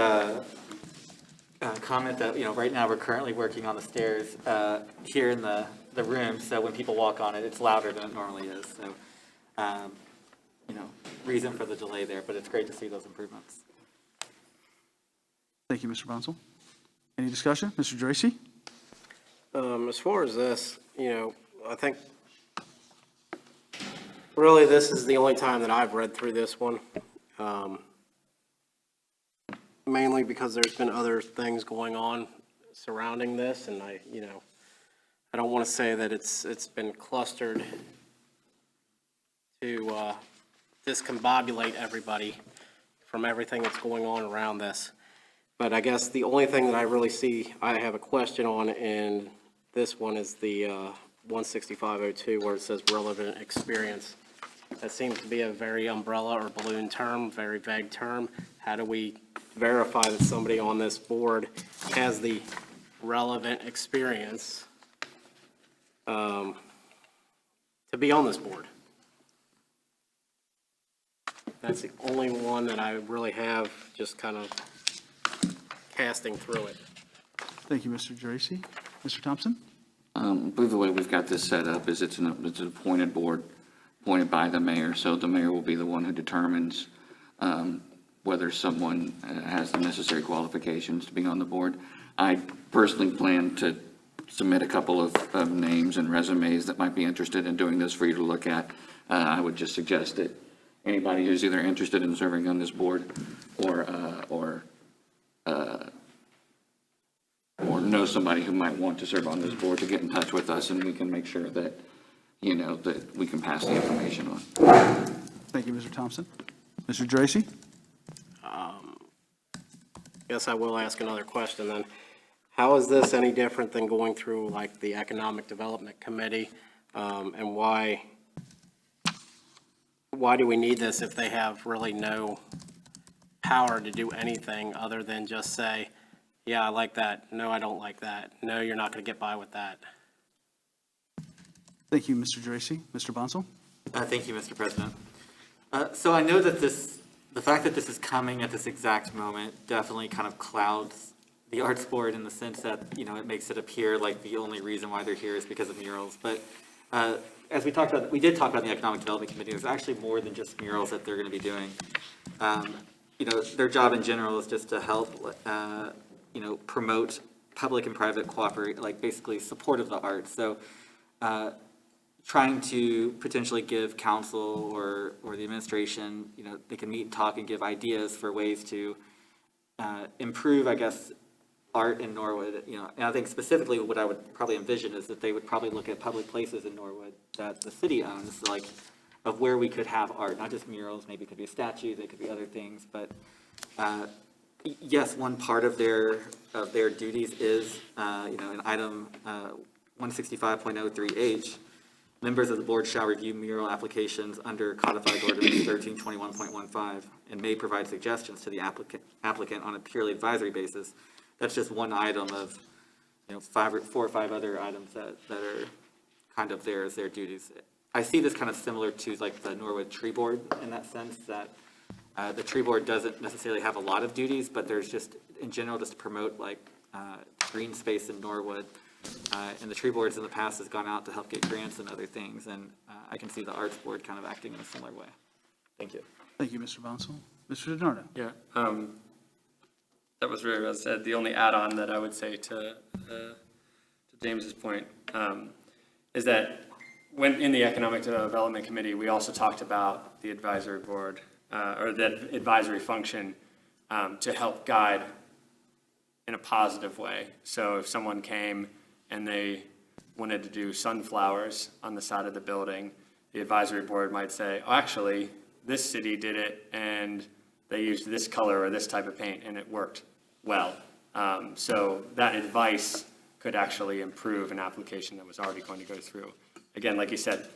S8: comment that, right now, we're currently working on the stairs here in the room, so when people walk on it, it's louder than it normally is, so, reason for the delay there, but it's great to see those improvements.
S4: Thank you, Mr. Bonzel. Any discussion? Mr. Dracy?
S14: As far as this, I think really this is the only time that I've read through this one. Mainly because there's been other things going on surrounding this, and I don't want to say that it's been clustered to discombobulate everybody from everything that's going on around this. But I guess the only thing that I really see I have a question on in this one is the 16502, where it says relevant experience. That seems to be a very umbrella or balloon term, very vague term. Do
S20: verify that somebody on this board has the relevant experience to be on this board. That's the only one that I really have, just kind of casting through it.
S4: Thank you, Mr. Tracy. Mr. Thompson?
S3: I believe the way we've got this set up is it's an appointed board, appointed by the mayor, so the mayor will be the one who determines whether someone has the necessary qualifications to be on the board. I personally plan to submit a couple of names and resumes that might be interested in doing this for you to look at. I would just suggest that anybody who's either interested in serving on this board or knows somebody who might want to serve on this board to get in touch with us, and we can make sure that, you know, that we can pass the information on.
S4: Thank you, Mr. Thompson. Mr. Tracy?
S20: Guess I will ask another question then. How is this any different than going through like the Economic Development Committee? And why do we need this if they have really no power to do anything other than just say, yeah, I like that. No, I don't like that. No, you're not going to get by with that.
S4: Thank you, Mr. Tracy. Mr. Bonsall?
S8: Thank you, Mr. President. So I know that the fact that this is coming at this exact moment definitely kind of clouds the arts board in the sense that, you know, it makes it appear like the only reason why they're here is because of murals. But as we talked about, we did talk about the Economic Development Committee, there's actually more than just murals that they're going to be doing. You know, their job in general is just to help, you know, promote public and private cooperate, like basically support of the arts. So trying to potentially give council or the administration, you know, they can meet and talk and give ideas for ways to improve, I guess, art in Norwood, you know. And I think specifically what I would probably envision is that they would probably look at public places in Norwood that the city owns, like of where we could have art, not just murals, maybe it could be a statue, they could be other things, but yes, one part of their duties is, you know, in item 165.03H, members of the board shall review mural applications under Codified Ordinance 1321.15 and may provide suggestions to the applicant on a purely advisory basis. That's just one item of, you know, 4 or 5 other items that are kind of their duties. I see this kind of similar to like the Norwood Tree Board in that sense that the tree board doesn't necessarily have a lot of duties, but there's just, in general, just to promote like green space in Norwood. And the tree boards in the past has gone out to help get grants and other things, and I can see the arts board kind of acting in a similar way. Thank you.
S4: Thank you, Mr. Bonsall. Mr. DiNardo?
S2: Yeah, that was very well said. The only add-on that I would say to James's point is that when in the Economic Development Committee, we also talked about the advisory board or the advisory function to help guide in a positive way. So if someone came and they wanted to do sunflowers on the side of the building, the advisory board might say, oh, actually, this city did it and they used this color or this type of paint and it worked well. So that advice could actually improve an application that was already going to go through. Again, like you said,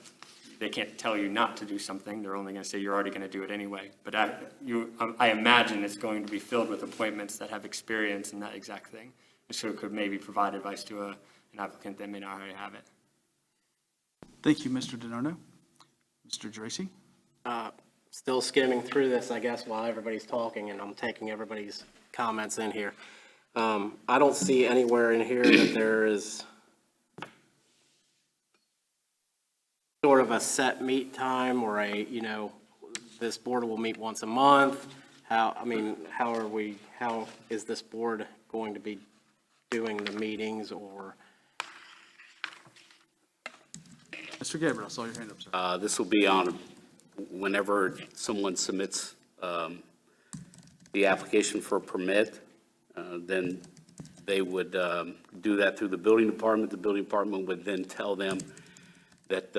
S2: they can't tell you not to do something. They're only going to say you're already going to do it anyway. But I imagine it's going to be filled with appointments that have experience in that exact thing. And so it could maybe provide advice to an applicant that may not already have it.
S4: Thank you, Mr. DiNardo. Mr. Tracy?
S20: Still skimming through this, I guess, while everybody's talking, and I'm taking everybody's comments in here. I don't see anywhere in here that there is sort of a set meet time or a, you know, this board will meet once a month. How is this board going to be doing the meetings or?
S4: Mr. Gabriel, I saw your hand up, sir.
S17: This will be on whenever someone submits the application for a permit, then they would do that through the building department. The building department would then tell them that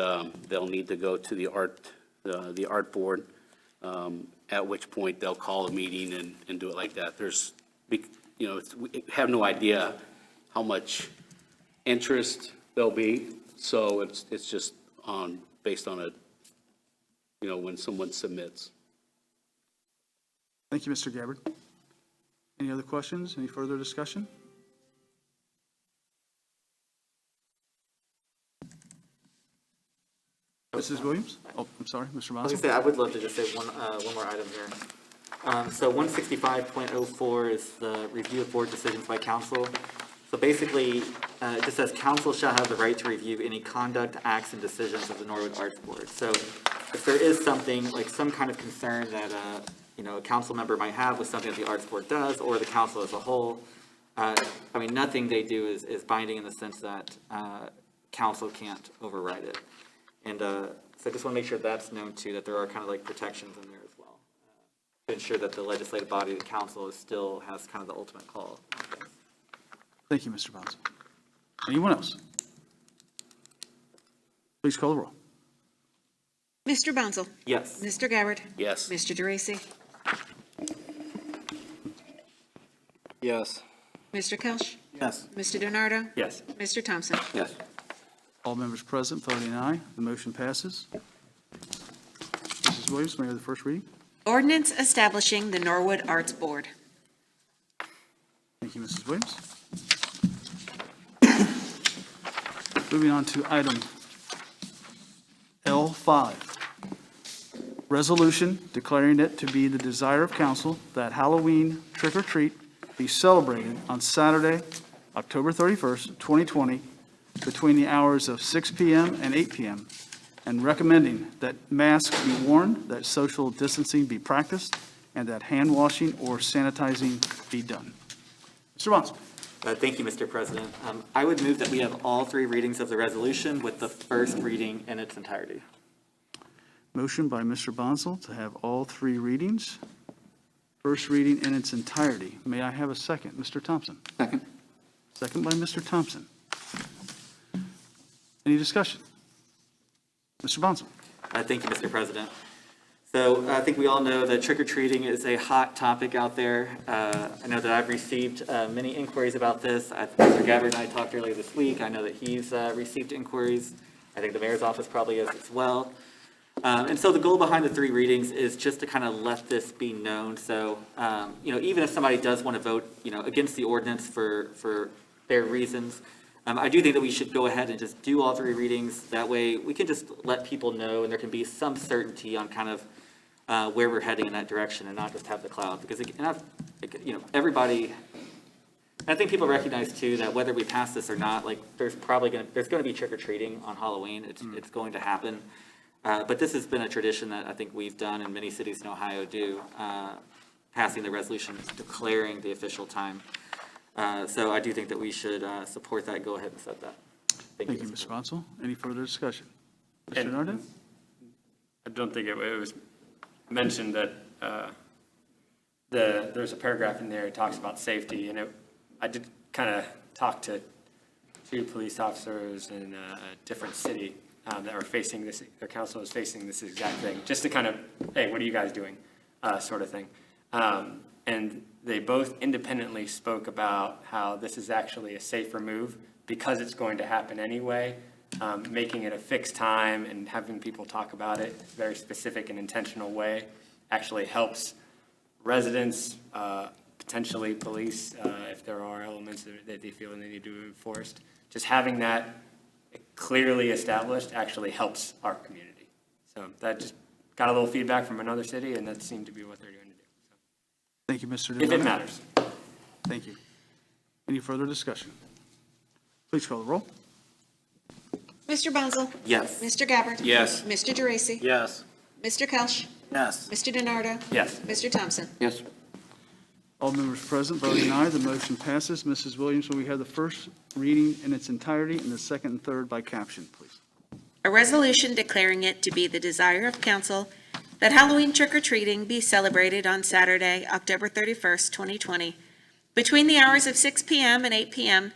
S17: they'll need to go to the art board, at which point they'll call a meeting and do it like that. We have no idea how much interest there'll be, so it's just based on when someone submits.
S4: Thank you, Mr. Gabbard. Any other questions? Any further discussion? Mrs. Williams? Oh, I'm sorry, Mr.
S8: I was
S4: Bonzo.
S8: gonna say, I would love to just say one more item here. So 165.04 is the review of board decisions by council. So basically, it just says council shall have the right to review any conduct, acts, and decisions of the Norwood Arts Board. So if there is something, like some kind of concern that, a council member might have with something that the Arts Board does, or the council as a whole, nothing they do is binding in the sense that council can't override it. And so I just want to make sure that's known too, that there are kind of like protections in there as well, to ensure that the legislative body, the council, still has kind of the ultimate call on things.
S4: Thank you, Mr. Bonzo. Anyone else? Please call the roll.
S6: Mr. Bunzel?
S8: Yes.
S6: Mr. Gabbard?
S17: Yes.
S6: Mr. Geraci?
S20: Yes.
S6: Mr. Kelch?
S8: Yes.
S6: Mr. DiNardo?
S2: Yes.
S6: Mr. Thompson?
S3: Yes.
S4: All members present voting aye. The motion passes. Mrs. Williams, may I have the first reading?
S6: Ordinance establishing the Norwood Arts Board.
S4: Thank you, Mrs. Williams. Moving on to item L5. Resolution declaring it to be the desire of council that Halloween trick-or-treat be celebrated on Saturday, October 31st, 2020, between the hours of 6 p.m. and 8 p.m., and recommending that masks be worn, that social distancing be practiced, and that hand washing or sanitizing be done. Mr. Bonzo.
S8: Thank you, Mr. President. I would move that we have all three readings of the resolution with the first reading in its entirety.
S4: Motion by Mr. Bonzo to have all three readings. First reading in its entirety. May I have a second? Mr. Thompson.
S3: Second.
S4: Second by Mr. Thompson. Any discussion? Mr. Bonzo.
S8: Thank you, Mr. President. So I think we all know that trick-or-treating is a hot topic out there. I know that I've received many inquiries about this. Mr. Gabbard and I talked earlier this week. I know that he's received inquiries. I think the mayor's office probably has as well. And so the goal behind the three readings is just to kind of let this be known. So, even if somebody does want to vote, against the ordinance for their reasons, I do think that we should go ahead and just do all three readings. That way we can just let people know and there can be some certainty on kind of where we're heading in that direction and not just have the cloud. Because, everybody, I think people recognize too that whether we pass this or not, like there's going to be trick-or-treating on Halloween. It's going to happen. But this has been a tradition that I think we've done and many cities in Ohio do, passing the resolution declaring the official time. So I do think that we should support that. Go ahead and set that.
S4: Thank you, Mr. Bonzo. Any further discussion? Mr.
S2: And-
S4: Nardo?
S2: I don't think it was mentioned that there's a paragraph in there that talks about safety, and I did kind of talk to two police officers in a different city that are facing this, their council is facing this exact thing, just to kind of, hey, what are you guys doing, sort of thing. And they both independently spoke about how this is actually a safer move because it's going to happen anyway. Making it a fixed time and having people talk about it in a very specific and intentional way actually helps residents, potentially police, if there are elements that they feel they need to be enforced. Just having that clearly established actually helps our community. So that just got a little feedback from another city, and that seemed to be what they're doing to do. So,
S4: Thank you, Mr.
S2: if
S4: DiNardo.
S2: it matters.
S4: Thank you. Any further discussion? Please call the roll.
S6: Mr. Bunzel?
S8: Yes.
S6: Mr. Gabbard?
S17: Yes.
S6: Mr. Geraci?
S20: Yes.
S6: Mr. Kelch?
S20: Yes.
S6: Mr. DiNardo?
S2: Yes.
S6: Mr. Thompson?
S3: Yes.
S4: All members present voting aye, the motion passes. Mrs. Williams, will we have the first reading in its entirety and the second and third by caption, please?
S6: A resolution declaring it to be the desire of council that Halloween trick-or-treating be celebrated on Saturday, October 31st, 2020, between the hours of 6 p.m. and 8 p.m.,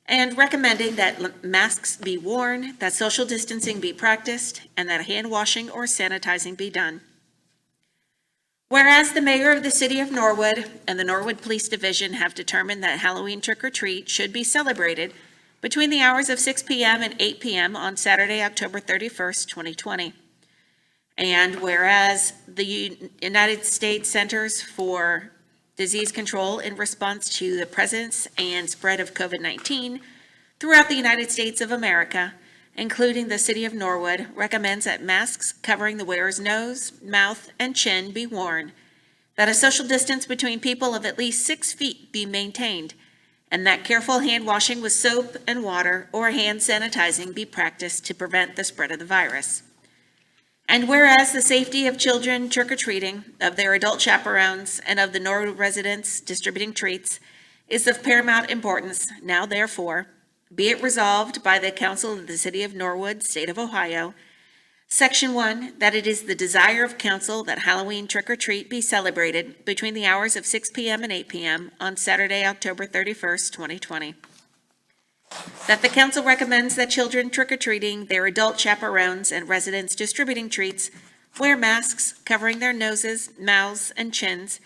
S6: and recommending that masks be worn, that social distancing be practiced, and that hand washing or sanitizing be done. Whereas the mayor of the city of Norwood and the Norwood Police Division have determined that Halloween trick-or-treat should be celebrated between the hours of 6 p.m. and 8 p.m. on Saturday, October 31st, 2020. And whereas the United States Centers for disease control in response to the presence and spread of COVID-19 throughout the United States of America, including the city of Norwood, recommends that masks covering the wearer's nose, mouth, and chin be worn, that a social distance between people of at least 6 feet be maintained, and that careful hand washing with soap and water or hand sanitizing be practiced to prevent the spread of the virus. And whereas the safety of children trick-or-treating, of their adult chaperones, and of the Norwood residents distributing treats is of paramount importance, now therefore, be it resolved by the Council of the City of Norwood, State of Ohio, Section 1, that it is the desire of council that Halloween trick-or-treat be celebrated between the hours of 6 p.m. and 8 p.m. on Saturday, October 31st, 2020. That the council recommends that children trick-or-treating, their adult chaperones, and residents distributing treats wear masks covering their noses, mouths, and chins,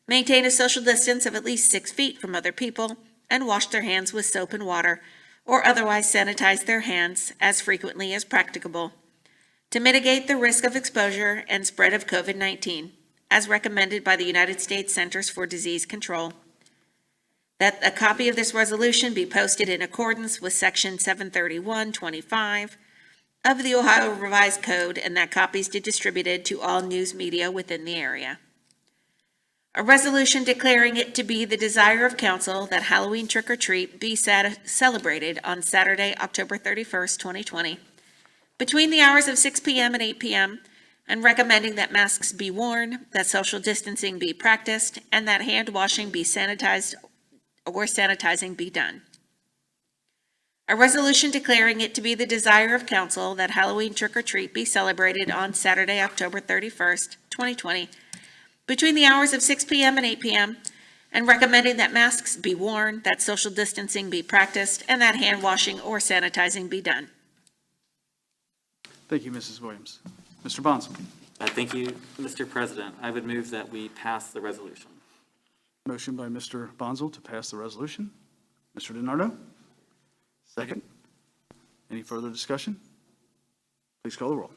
S6: maintain a social distance of at least 6 feet from other people, and wash their hands with soap and water, or otherwise sanitize their hands as frequently as practicable, to mitigate the risk of exposure and spread of COVID-19, as recommended by the United States Centers for Disease Control. That a copy of this resolution be posted in accordance with Section 731.25 of the Ohio Revised Code, and that copies be distributed to all news media within the area. A resolution declaring it to be the desire of council that Halloween trick-or-treat be celebrated on Saturday, October 31st, 2020, between the hours of 6 p.m. and 8 p.m., and recommending that masks be worn, that social distancing be practiced, and that hand washing be sanitized or sanitizing be done. A resolution declaring it to be the desire of council that Halloween trick-or-treat be celebrated on Saturday, October 31st, 2020, between the hours of 6 p.m. and 8 p.m., and recommending that masks be worn, that social distancing be practiced, and that hand washing or sanitizing be done.
S4: Thank you, Mrs. Williams. Mr. Bonson.
S8: Thank you, Mr. President. I would move that we pass the resolution.
S4: Motion by Mr. Bonzel to pass the resolution. Mr. DiNardo? Second. Any further discussion? Please call the roll.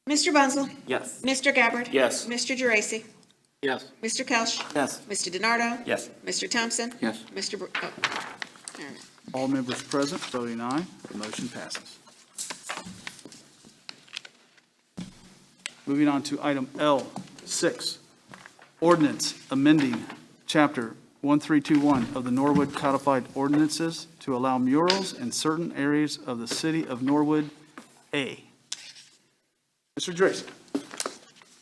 S6: Mr. Bunzel?
S8: Yes.
S6: Mr. Gabbard?
S17: Yes.
S6: Mr. Geraci?
S20: Yes.
S6: Mr. Kelch?
S4: Yes.
S6: Mr. DiNardo?
S2: Yes.
S6: Mr. Thompson?
S3: Yes.
S6: Mr. All right.
S4: All members present voting aye, the motion passes. Moving on to item L6, Ordinance Amending Chapter 1321 of the Norwood Codified Ordinances to allow murals in certain areas of the city of Norwood, A. Mr. Dracy.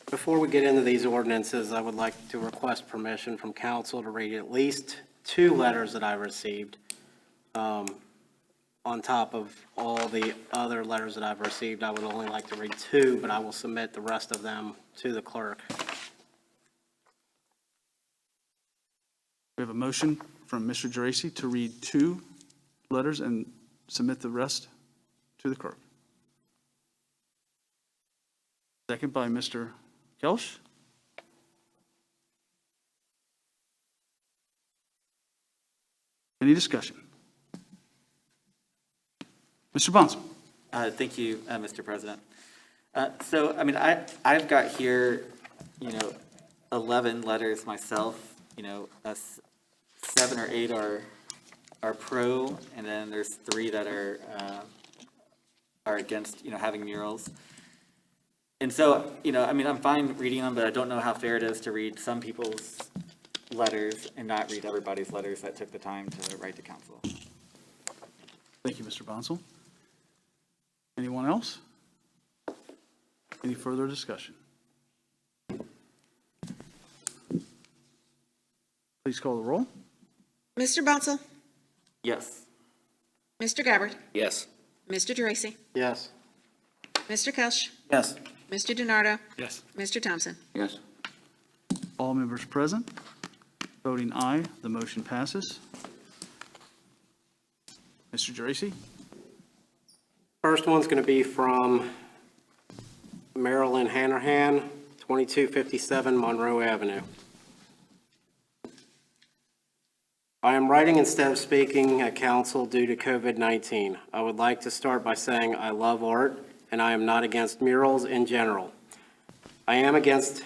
S20: Before we get into these ordinances, I would like to request permission from council to read at least 2 letters that I received, on top of all the other letters that I've received. I would only like to read 2, but I will submit the rest of them to the clerk.
S4: We have a motion from Mr. Geraci to read 2 letters and submit the rest to the clerk. Second by Mr. Kelch. Any discussion? Mr. Bonson.
S8: Thank you, Mr. President. So, I mean, I've got here, 11 letters myself, 7 or 8 are pro, and then there's 3 that are against, having murals. And so, I'm fine reading them, but I don't know how fair it is to read some people's letters and not read everybody's letters that took the time to write to council.
S4: Thank you, Mr. Bonzel. Anyone else? Any further discussion? Please call the roll.
S6: Mr. Bunzel?
S8: Yes.
S6: Mr. Gabbard?
S17: Yes.
S6: Mr. Geraci?
S20: Yes.
S6: Mr. Kelch?
S4: Yes.
S6: Mr. DiNardo?
S20: Yes.
S6: Mr. Thompson?
S3: Yes.
S4: All members present, voting aye, the motion passes. Mr. Geraci?
S20: First one's going to be from Marilyn Hanrahan, 2257 Monroe Avenue. I am writing instead of speaking at council due to COVID-19. I would like to start by saying I love art, and I am not against murals in general. I am against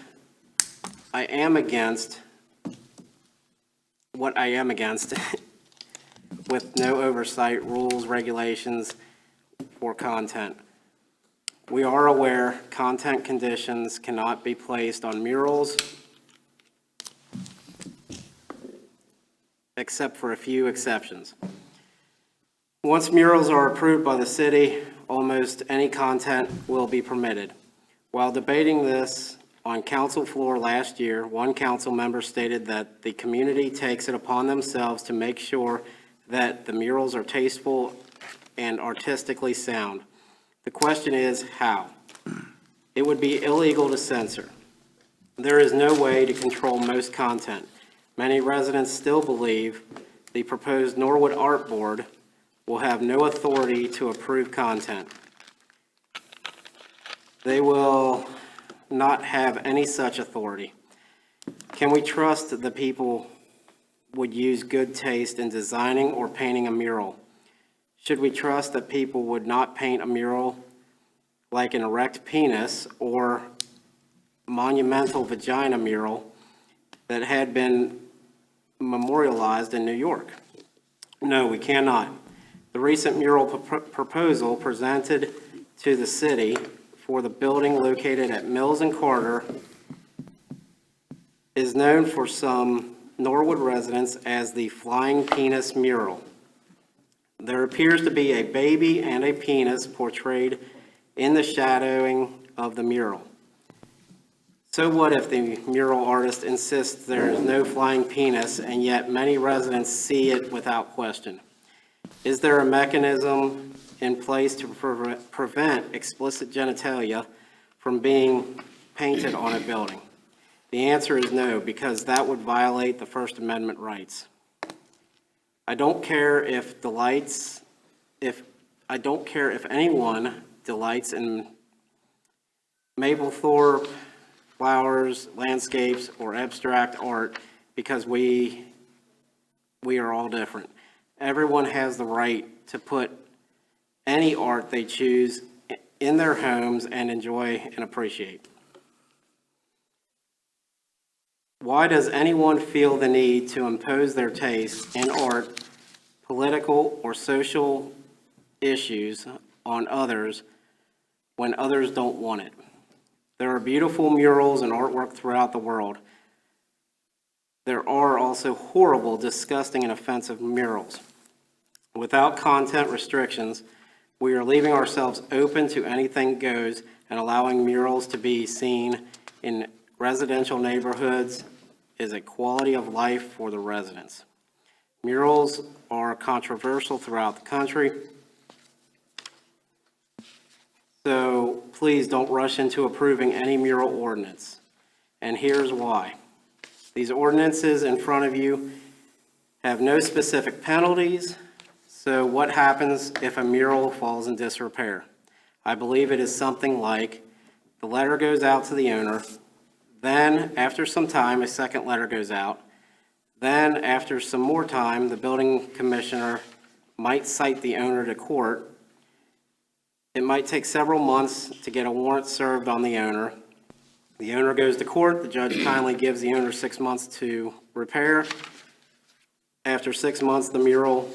S20: what I am against with no oversight, rules, regulations for content. We are aware content conditions cannot be placed on murals except for a few exceptions. Once murals are approved by the city, almost any content will be permitted. While debating this on council floor last year, one council member stated that the community takes it upon themselves to make sure that the murals are tasteful and artistically sound. The question is, how? It would be illegal to censor. There is no way to control most content. Many residents still believe the proposed Norwood Art Board will have no authority to approve content. They will not have any such authority. Can we trust that the people would use good taste in designing or painting a mural? Should we trust that people would not paint a mural like an erect penis or monumental vagina mural that had been memorialized in New York? No, we cannot. The recent mural proposal presented to the city for the building located at Mills and Carter is known for some Norwood residents as the Flying Penis Mural. There appears to be a baby and a penis portrayed in the shadowing of the mural. So what if the mural artist insists there is no flying penis and yet many residents see it without question? Is there a mechanism in place to prevent explicit genitalia from being painted on a building? The answer is no, because that would violate the First Amendment rights. I don't care if anyone delights in Mapplethorpe, flowers, landscapes, or abstract art, because we are all different. Everyone has the right to put any art they choose in their homes and enjoy and appreciate. Why does anyone feel the need to impose their taste in art, political, or social issues on others when others don't want it? There are beautiful murals and artwork throughout the world. There are also horrible, disgusting, and offensive murals. Without content restrictions, we are leaving ourselves open to anything goes and allowing murals to be seen in residential neighborhoods is a quality of life for the residents. Murals are controversial throughout the country, so please don't rush into approving any mural ordinance. And here's why. These ordinances in front of you have no specific penalties, so what happens if a mural falls in disrepair? I believe it is something like the letter goes out to the owner, then after some time, a second letter goes out, then after some more time, the building commissioner might cite the owner to court. It might take several months to get a warrant served on the owner. The owner goes to court, the judge kindly gives the owner 6 months to repair. After 6 months, the mural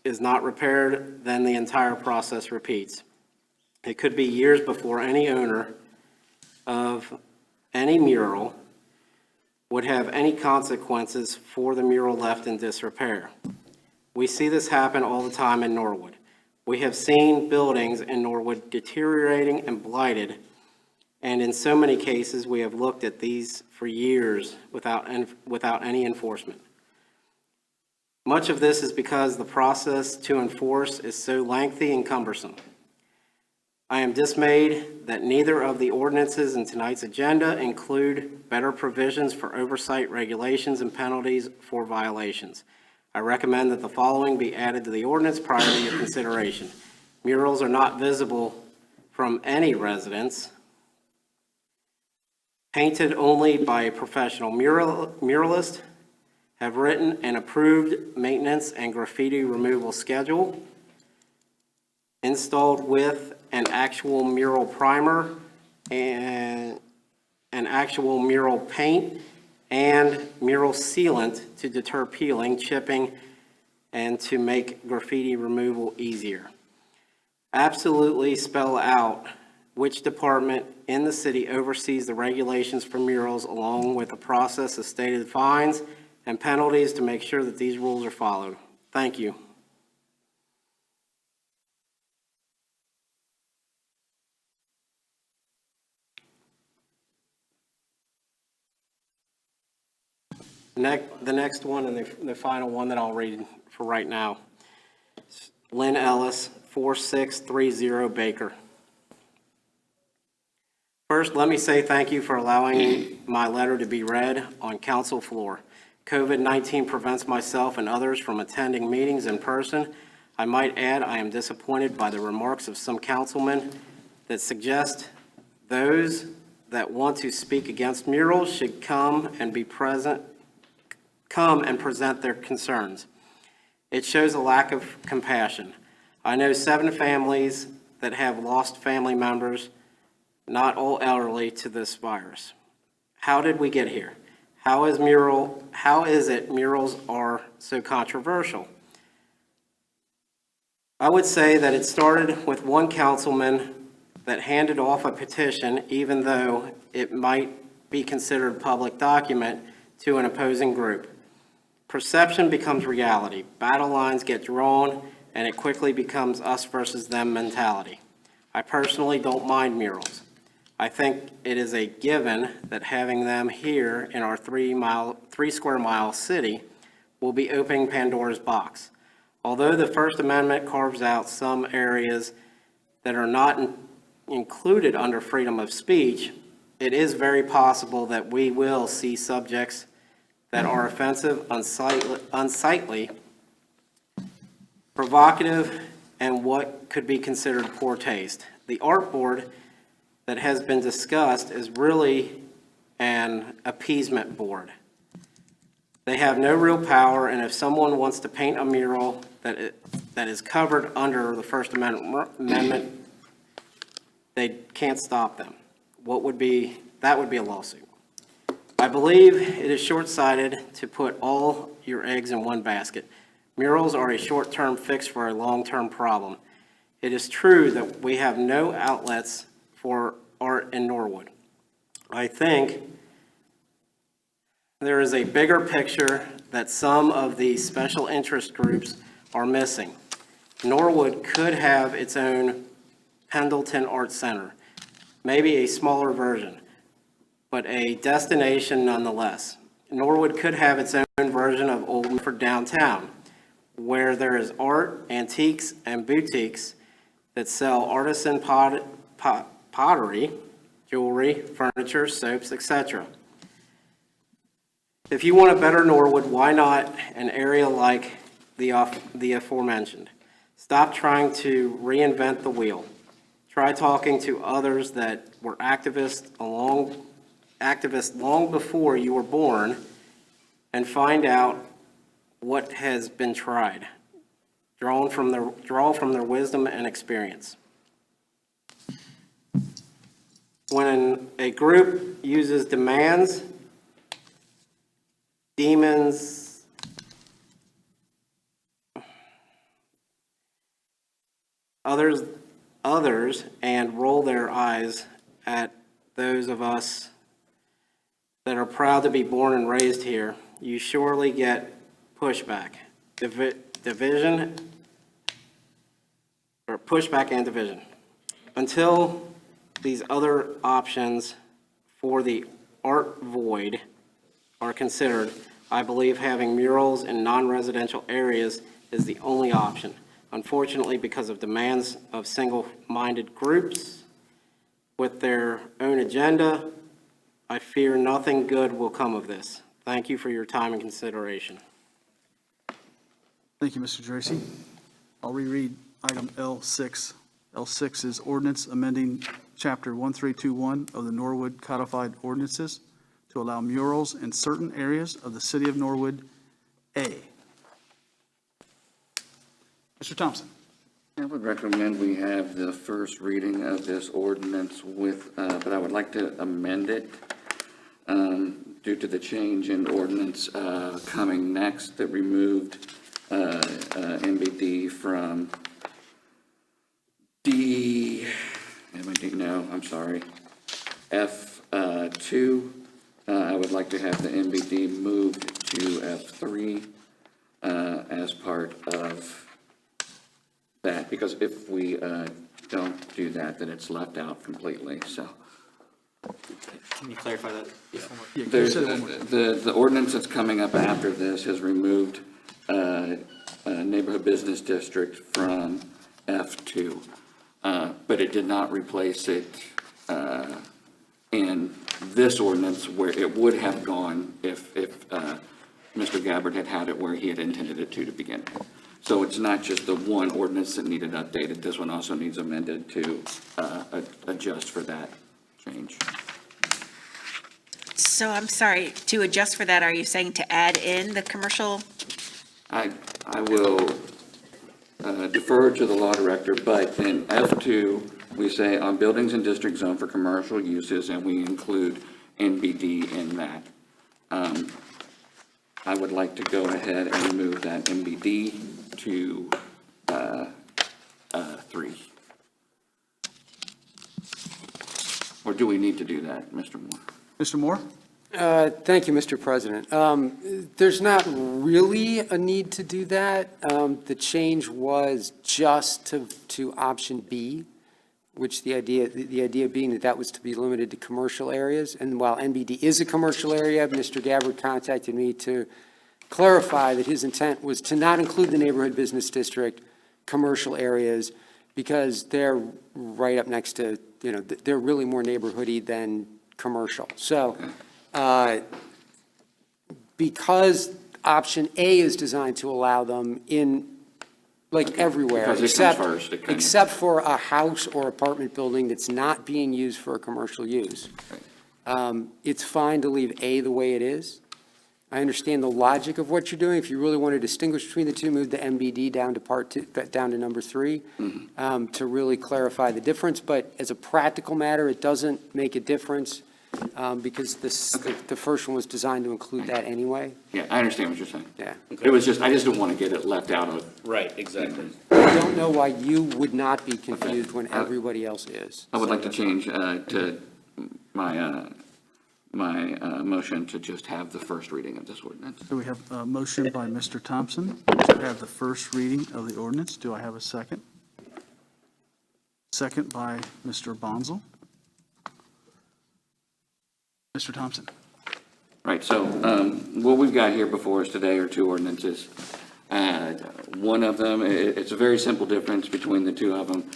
S20: is not repaired, then the entire process repeats. It could be years before any owner of any mural would have any consequences for the mural left in disrepair. We see this happen all the time in Norwood. We have seen buildings in Norwood deteriorating and blighted, and in so many cases, we have looked at these for years without any enforcement. Much of this is because the process to enforce is so lengthy and cumbersome. I am dismayed that neither of the ordinances in tonight's agenda include better provisions for oversight, regulations, and penalties for violations. I recommend that the following be added to the ordinance prior to your consideration. Murals are not visible from any residence, painted only by a professional muralist, have written and approved maintenance and graffiti removal schedule, installed with an actual mural primer and an actual mural paint and mural sealant to deter peeling, chipping, and to make graffiti removal easier. Absolutely spell out which department in the city oversees the regulations for murals, along with the process of stated fines and penalties to make sure that these rules are followed. Thank you. The next one and the final one that I'll read for right now. Lynn Ellis, 4630 Baker. First, let me say thank you for allowing my letter to be read on council floor. COVID-19 prevents myself and others from attending meetings in person. I might add, I am disappointed by the remarks of some councilmen that suggest those that want to speak against murals should come and present their concerns. It shows a lack of compassion. I know 7 families that have lost family members, not all elderly, to this virus. How did we get here? How is it murals are so controversial? I would say that it started with one councilman that handed off a petition, even though it might be considered public document, to an opposing group. Perception becomes reality. Battle lines get drawn, and it quickly becomes us versus them mentality. I personally don't mind murals. I think it is a given that having them here in our 3 square mile city will be opening Pandora's box. Although the First Amendment carves out some areas that are not included under freedom of speech, it is very possible that we will see subjects that are offensive, unsightly, provocative, and what could be considered poor taste. The art board that has been discussed is really an appeasement board. They have no real power, and if someone wants to paint a mural that is covered under the First Amendment, they can't stop them. That would be a lawsuit. I believe it is short-sighted to put all your eggs in one basket. Murals are a short-term fix for a long-term problem. It is true that we have no outlets for art in Norwood. I think there is a bigger picture that some of the special interest groups are missing. Norwood could have its own Pendleton Art Center, maybe a smaller version, but a destination nonetheless. Norwood could have its own version of Old Milford downtown, where there is art, antiques, and boutiques that sell artisan pottery, jewelry, furniture, soaps, etc. If you want a better Norwood, why not an area like the aforementioned? Stop trying to reinvent the wheel. Try talking to others that were activists long before you were born and find out what has been tried. Draw from their wisdom and experience. When a group uses demands, demons, others, and roll their eyes at those of us that are proud to be born and raised here, you surely get pushback, division, or pushback and division. Until these other options for the art void are considered, I believe having murals in non-residential areas is the only option. Unfortunately, because of demands of single-minded groups with their own agenda, I fear nothing good will come of this. Thank you for your time and consideration.
S4: Thank you, Mr. Tracy. I'll reread item L6. L6 is Ordinance Amending Chapter 1321 of the Norwood Codified Ordinances to allow murals in certain areas of the city of Norwood, A. Mr. Thompson.
S3: I would recommend we have the first reading of this ordinance with, but I would like to amend it. due to the change in ordinance coming next that removed MBD from F2. I would like to have the MBD moved to F3 as part of that, because if we don't do that, then it's left out completely, so.
S8: Can you clarify that?
S3: There's, the ordinance that's coming up after this has removed neighborhood business district from F2, but it did not replace it in this ordinance where it would have gone if Mr. Gabbard had it where he had intended it to begin with. So it's not just the one ordinance that needed updated, this one also needs amended to adjust for that change.
S6: So I'm sorry, to adjust for that, are you saying to add in the commercial?
S3: I will defer to the law director, but in F2, we say on buildings in district zone for commercial uses, and we include NBD in that. I would like to go ahead and move that NBD to 3. Or do we need to do that, Mr. Moore?
S4: Mr. Moore?
S19: Thank you, Mr. President. There's not really a need to do that. The change was just to option B, which the idea being that that was to be limited to commercial areas. And while NBD is a commercial area, Mr. Gabbard contacted me to clarify that his intent was to not include the neighborhood business district commercial areas because they're right up next to, they're really more neighborhoody than commercial. So because option A is designed to allow them in, like everywhere,
S3: Because it comes first,
S19: except for a house or apartment building that's not being used for a commercial use. It's fine to leave A the way it is. I understand the logic of what you're doing. If you really want to distinguish between the two, move the MBD down to part 2, down to number 3, to really clarify the difference. But as a practical matter, it doesn't make a difference because the first one was designed to include that anyway.
S3: Yeah, I understand what you're saying.
S19: Yeah.
S3: It was just, I just don't want to get it left out of.
S17: Right, exactly.
S19: I don't know why you would not be confused when everybody else is.
S3: I would like to change to my motion to just have the first reading of this ordinance.
S4: So we have a motion by Mr. Thompson to have the first reading of the ordinance. Do I have a second? Second by Mr. Bonzel. Mr. Thompson.
S3: Right, so what we've got here before us today are 2 ordinances. One of them, it's a very simple difference between the 2 of them.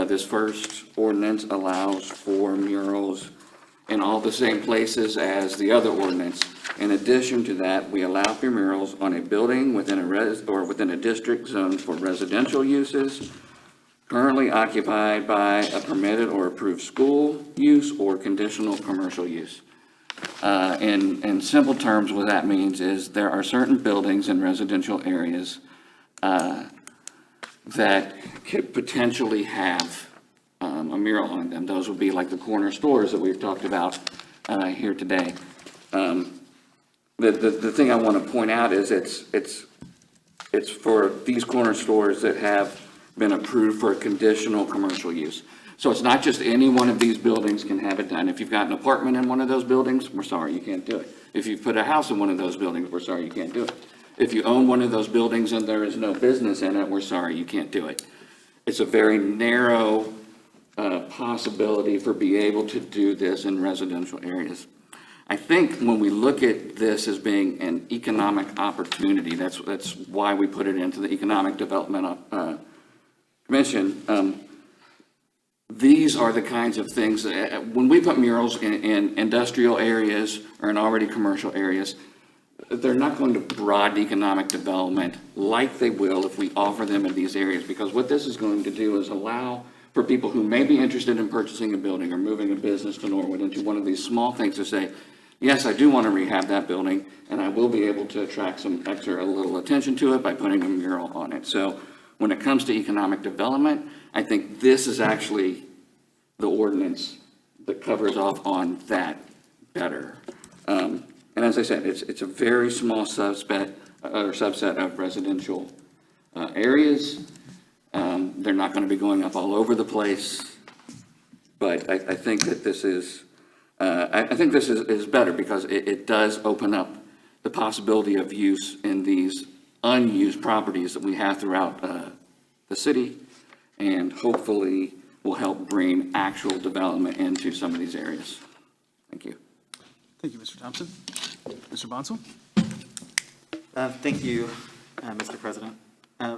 S3: This first ordinance allows for murals in all the same places as the other ordinance. In addition to that, we allow for murals on a building within a district zone for residential uses, currently occupied by a permitted or approved school use or conditional commercial use. In simple terms, what that means is there are certain buildings in residential areas that could potentially have a mural on them. Those would be like the corner stores that we've talked about here today. The thing I want to point out is it's for these corner stores that have been approved for a conditional commercial use. So it's not just any one of these buildings can have it done. If you've got an apartment in one of those buildings, we're sorry, you can't do it. If you put a house in one of those buildings, we're sorry, you can't do it. If you own one of those buildings and there is no business in it, we're sorry, you can't do it. It's a very narrow possibility for being able to do this in residential areas. I think when we look at this as being an economic opportunity, that's why we put it into the Economic Development Commission. These are the kinds of things that, when we put murals in industrial areas or in already commercial areas, they're not going to broaden economic development like they will if we offer them in these areas, because what this is going to do is allow for people who may be interested in purchasing a building or moving a business to Norwood into one of these small things to say, yes, I do want to rehab that building, and I will be able to attract some extra, a little attention to it by putting a mural on it. So when it comes to economic development, I think this is actually the ordinance that covers off on that better. And as I said, it's a very small subset of residential areas. They're not going to be going up all over the place. But I think that this is, I think this is better because it does open up the possibility of use in these unused properties that we have throughout the city, and hopefully will help bring actual development into some of these areas. Thank you.
S4: Thank you, Mr. Thompson. Mr. Bonsall?
S8: Thank you, Mr. President.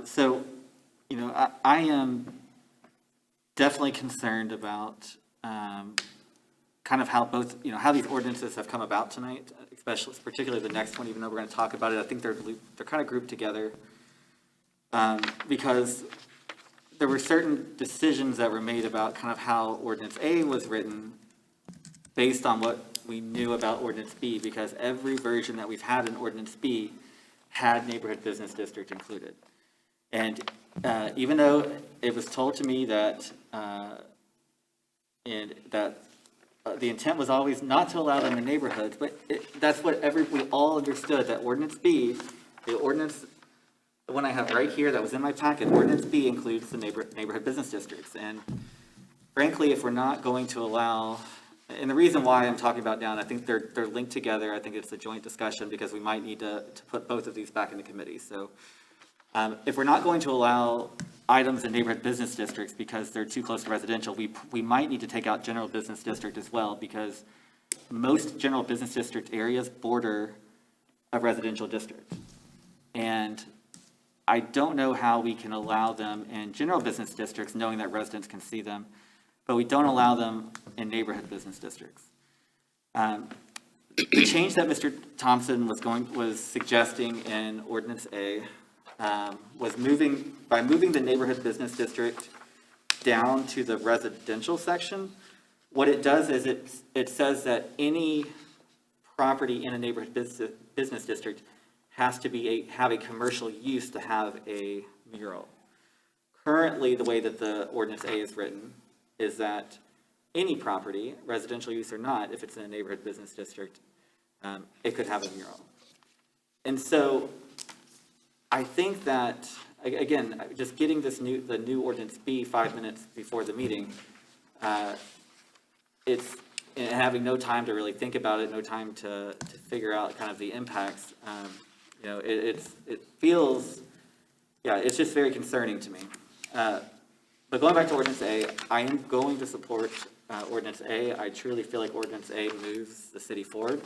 S8: So, you know, I am definitely concerned about kind of how both, you know, how these ordinances have come about tonight, especially, particularly the next one, even though we're going to talk about it. I think they're kind of grouped together because there were certain decisions that were made about kind of how Ordinance A was written based on what we knew about Ordinance B, because every version that we've had in Ordinance B had neighborhood business district included. And even though it was told to me that the intent was always not to allow them in neighborhoods, but that's what we all understood, that Ordinance B, the ordinance, the one I have right here that was in my packet, Ordinance B includes the neighborhood business districts. And frankly, if we're not going to allow, and the reason why I'm talking about down, I think they're linked together. I think it's a joint discussion because we might need to put both of these back into committee. So if we're not going to allow items in neighborhood business districts because they're too close to residential, we might need to take out general business district as well, because most general business district areas border a residential district. And I don't know how we can allow them in general business districts, knowing that residents can see them, but we don't allow them in neighborhood business districts. The change that Mr. Thompson was suggesting in Ordinance A was moving the neighborhood business district down to the residential section. What it does is it says that any property in a neighborhood business district has to have a commercial use to have a mural. Currently, the way that the Ordinance A is written is that any property, residential use or not, if it's in a neighborhood business district, it could have a mural. And so I think that, again, just getting the new Ordinance B 5 minutes before the meeting, and having no time to really think about it, no time to figure out kind of the impacts, you know, it feels, yeah, it's just very concerning to me. But going back to Ordinance A, I am going to support Ordinance A. I truly feel like Ordinance A moves the city forward.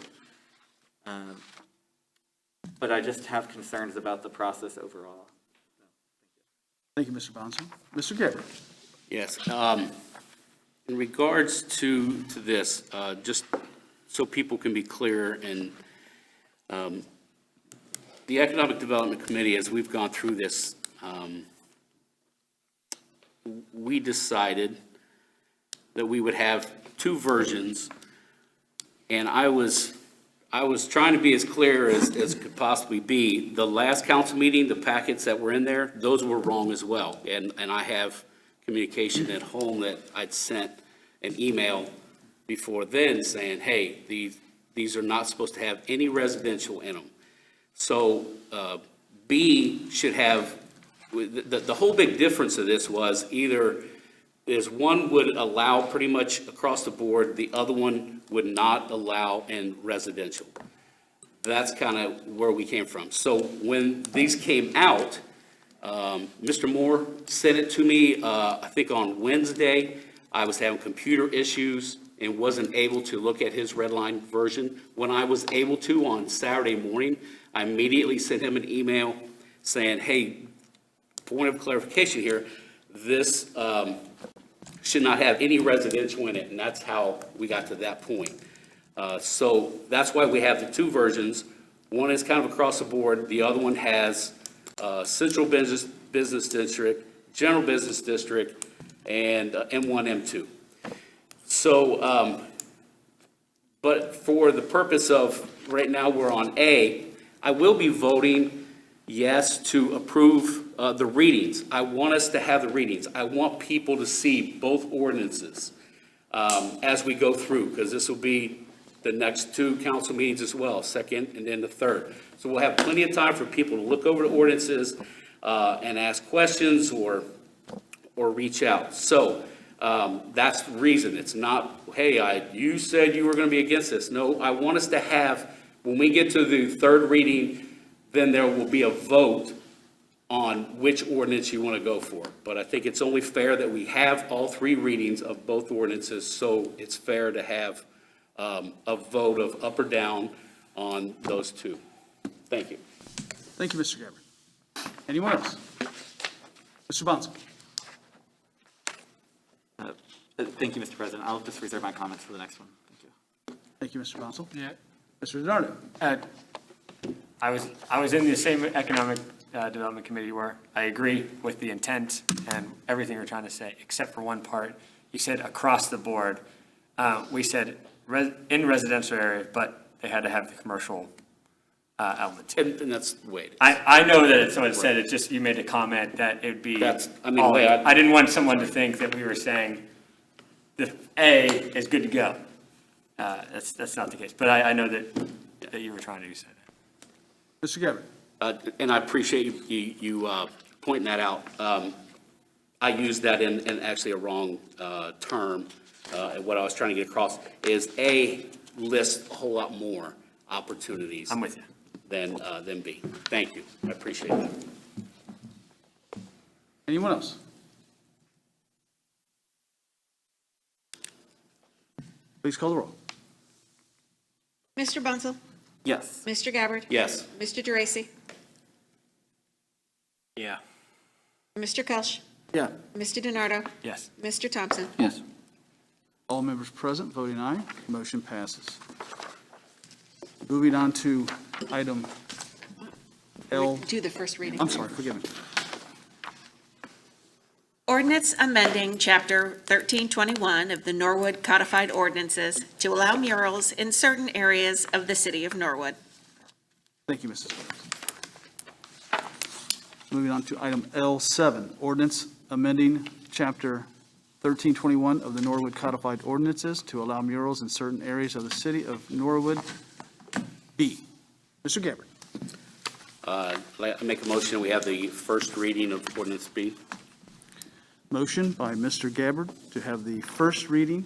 S8: But I just have concerns about the process overall.
S4: Thank you, Mr. Bonsall. Mr. Garrett?
S17: Yes. In regards to this, just so people can be clear, and the Economic Development Committee, as we've gone through this, we decided that we would have two versions, and I was trying to be as clear as could possibly be. The last council meeting, the packets that were in there, those were wrong as well. And I have communication at home that I'd sent an email before then saying, hey, these are not supposed to have any residential in them. So B should have, the whole big difference of this was either is one would allow pretty much across the board, the other one would not allow in residential. That's kind of where we came from. So when these came out, Mr. Moore sent it to me, I think on Wednesday. I was having computer issues and wasn't able to look at his red line version. When I was able to on Saturday morning, I immediately sent him an email saying, hey, point of clarification here, this should not have any residential in it, and that's how we got to that point. So that's why we have the two versions. One is kind of across the board. The other one has central business district, general business district, and M1, M2. So, but for the purpose of right now we're on A, I will be voting yes to approve the readings. I want us to have the readings. I want people to see both ordinances as we go through, because this will be the next two council meetings as well, second and then the third. So we'll have plenty of time for people to look over the ordinances and ask questions or reach out. So that's the reason. It's not, hey, you said you were going to be against this. No, I want us to have, when we get to the third reading, then there will be a vote on which ordinance you want to go for. But I think it's only fair that we have all three readings of both ordinances, so it's fair to have a vote of up or down on those two. Thank you.
S4: Thank you, Mr. Gabbard. Anyone else? Mr. Bonzo?
S8: Thank you, Mr. President. I'll just reserve my comments for the next one. Thank you.
S4: Thank you, Mr. Bonzo.
S2: Yeah.
S4: Mr. DiNardo?
S2: I was in the same Economic Development Committee you were. I agree with the intent and everything you're trying to say, except for one part. You said across the board. We said in residential area, but they had to have the commercial element.
S17: And that's the way it is.
S2: I know that it's what it said, it's just, you made a comment that it would be.
S17: the way
S2: I didn't want someone to think that we were saying the A is good to go. That's not the case, but I know that you were trying to say that.
S4: Mr. Gabbard?
S17: And I appreciate you pointing that out. I used that in actually a wrong term. And what I was trying to get across is A lists a whole lot more opportunities.
S2: I'm with you.
S17: Than B. Thank you. I appreciate that.
S4: Anyone else? Please call the roll.
S6: Mr. Bunzel?
S8: Yes.
S6: Mr. Gabbard?
S17: Yes.
S6: Mr. Geraci?
S20: Yeah.
S6: Mr. Kelch?
S1: Yeah.
S6: Mr. DiNardo?
S2: Yes.
S6: Mr. Thompson?
S3: Yes.
S4: All members present voting aye, motion passes. Moving on to item L.
S6: Do the first reading.
S4: I'm sorry, forgive me.
S6: Ordinance amending Chapter 1321 of the Norwood Codified Ordinances to allow murals in certain areas of the city of Norwood.
S4: Thank you, Mrs. Williams. Moving on to item L7, ordinance amending Chapter 1321 of the Norwood Codified Ordinances to allow murals in certain areas of the city of Norwood. B. Mr. Gabbard?
S17: I make a motion that we have the first reading of Ordinance B.
S4: Motion by Mr. Gabbard to have the first reading.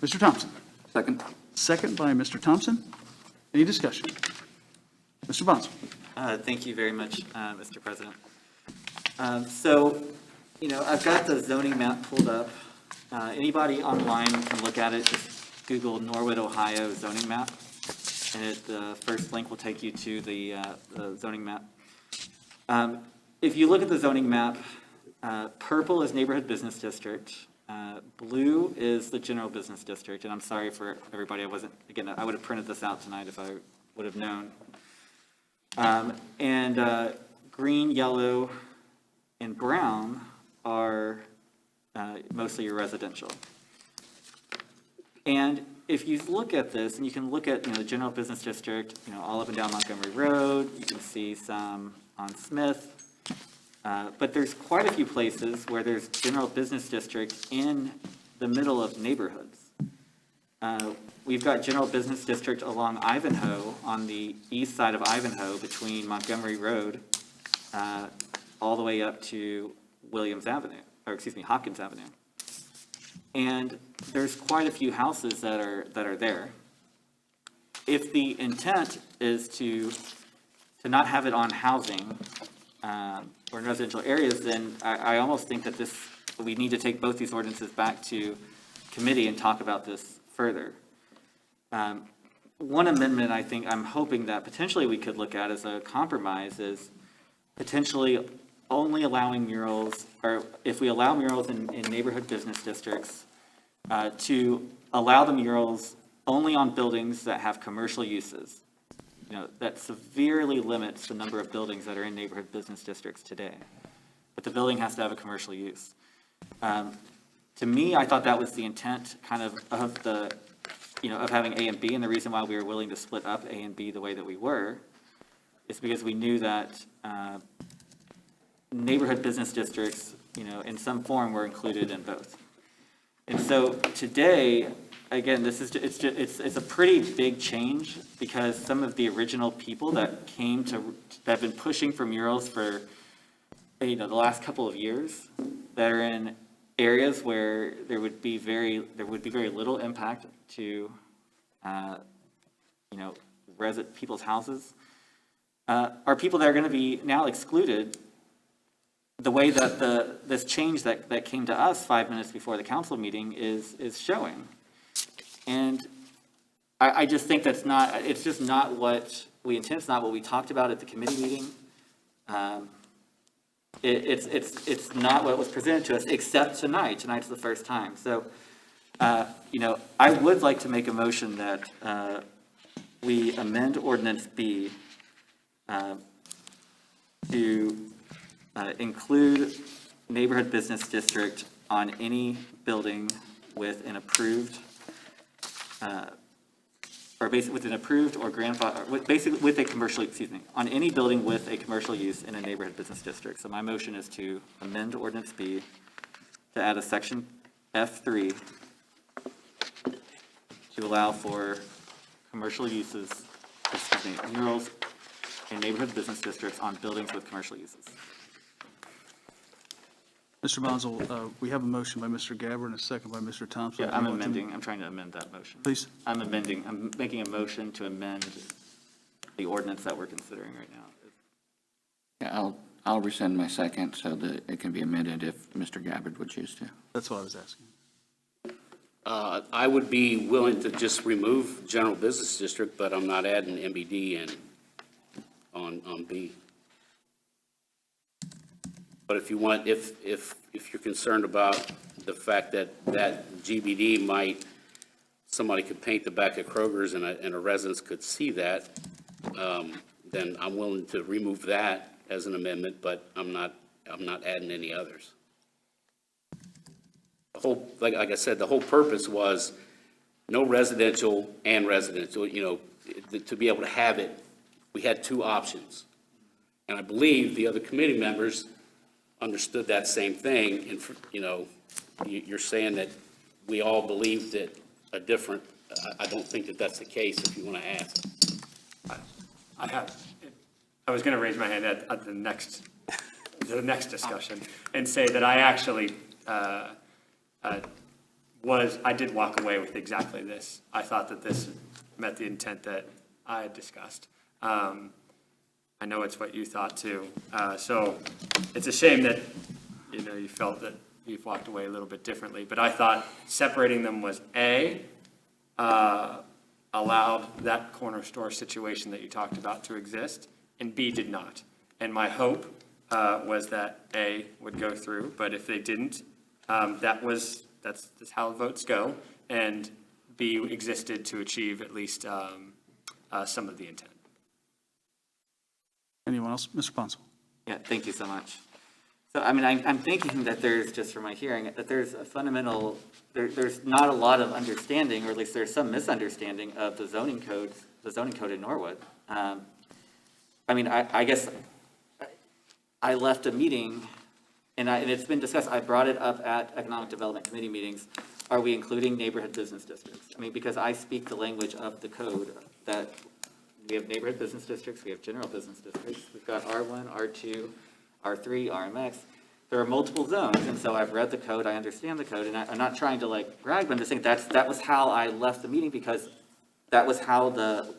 S4: Mr. Thompson?
S3: Second.
S4: Second by Mr. Thompson. Any discussion? Mr. Bonzo?
S8: Thank you very much, Mr. President. So, I've got the zoning map pulled up. Anybody online can look at it. Just Google Norwood, Ohio zoning map. And the first link will take you to the zoning map. If you look at the zoning map, purple is neighborhood business district. Blue is the general business district. And I'm sorry for everybody, I would have printed this out tonight if I would have known. And green, yellow, and brown are mostly your residential. And if you look at this, and you can look at, the general business district, all up and down Montgomery Road, you can see some on Smith, but there's quite a few places where there's general business district in the middle of neighborhoods. We've got general business district along Ivanhoe, on the east side of Ivanhoe, between Montgomery Road, all the way up to Hopkins Avenue. And there's quite a few houses that are there. If the intent is to not have it on housing or in residential areas, then I almost think that we need to take both these ordinances back to committee and talk about this further. One amendment I'm hoping that potentially we could look at as a compromise is potentially only allowing murals, or if we allow murals in neighborhood business districts, to allow the murals only on buildings that have commercial uses. That severely limits the number of buildings that are in neighborhood business districts today. But the building has to have a commercial use. To me, I thought that was the intent of having A and B, and the reason why we were willing to split up A and B the way that we were is because we knew that neighborhood business districts, in some form were included in both. And so today, again, this is, it's a pretty big change because some of the original people that have been pushing for murals for, the last couple of years, that are in areas where there would be very little impact to, people's houses, are people that are going to be now excluded the way that this change that came to us 5 minutes before the council meeting is showing. And I just think it's just not what we intend, it's not what we talked about at the committee meeting. It's not what was presented to us, except tonight. Tonight's the first time. So, I would like to make a motion that we amend Ordinance B to include neighborhood business district on any building with an approved, or basically with an approved or grandfather, with a commercial, on any building with a commercial use in a neighborhood business district. So my motion is to amend Ordinance B to add a section F3 to allow for commercial uses, murals in neighborhood business districts on buildings with commercial uses.
S4: Mr. Bonzo, we have a motion by Mr. Gabbard and a second by Mr. Thompson.
S8: Yeah, I'm trying to amend that motion.
S4: Please.
S8: I'm making a motion to amend the ordinance that we're considering right now.
S3: Yeah, I'll rescind my second so that it can be amended if Mr. Gabbard would choose to.
S4: That's what I was asking.
S17: I would be willing to just remove general business district, but I'm not adding MBD in on B. But if you want, if you're concerned about the fact that GBD somebody could paint the back of Kroger's and a residents could see that, then I'm willing to remove that as an amendment, but I'm not adding any others. The whole, like I said, the whole purpose was no residential and residential, to be able to have it, we had two options. And I believe the other committee members understood that same thing, and, you're saying that we all believed that a different, I don't think that that's the case if you want to ask.
S2: I was going to raise my hand at the next discussion and say that I actually I did walk away with exactly this. I thought that this met the intent that I had discussed. I know it's what you thought too. So it's a shame that, you felt that you've walked away a little bit differently, but I thought separating them was allowed that corner store situation that you talked about to exist, and B did not. And my hope was that A would go through, but if they didn't, that's how votes go, and B existed to achieve at least some of the intent.
S4: Anyone else? Mr. Ponsel.
S8: Yeah, thank you so much. So, I'm thinking that there's, just from my hearing, that there's a fundamental, there's not a lot of understanding, or at least there's some misunderstanding of the zoning code in Norwood. I guess I left a meeting, and it's been discussed, I brought it up at Economic Development Committee meetings, are we including neighborhood business districts? Because I speak the language of the code that we have neighborhood business districts, we have general business districts, we've got R1, R2, R3, RMX. There are multiple zones, and so I've read the code, I understand the code, and I'm not trying to brag, but I'm just saying that was how I left the meeting, because that was how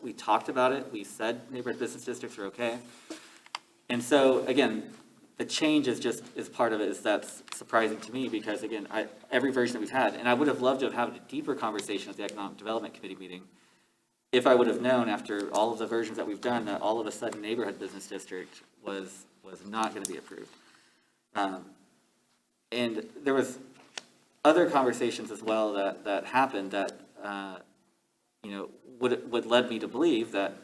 S8: we talked about it. We said neighborhood business districts are okay. And so, again, the change is part of it, that's surprising to me, because again, every version that we've had, and I would have loved to have had a deeper conversation at the Economic Development Committee meeting, if I would have known after all of the versions that we've done that all of a sudden neighborhood business district was not going to be approved. And there was other conversations as well that happened that, would led me to believe that,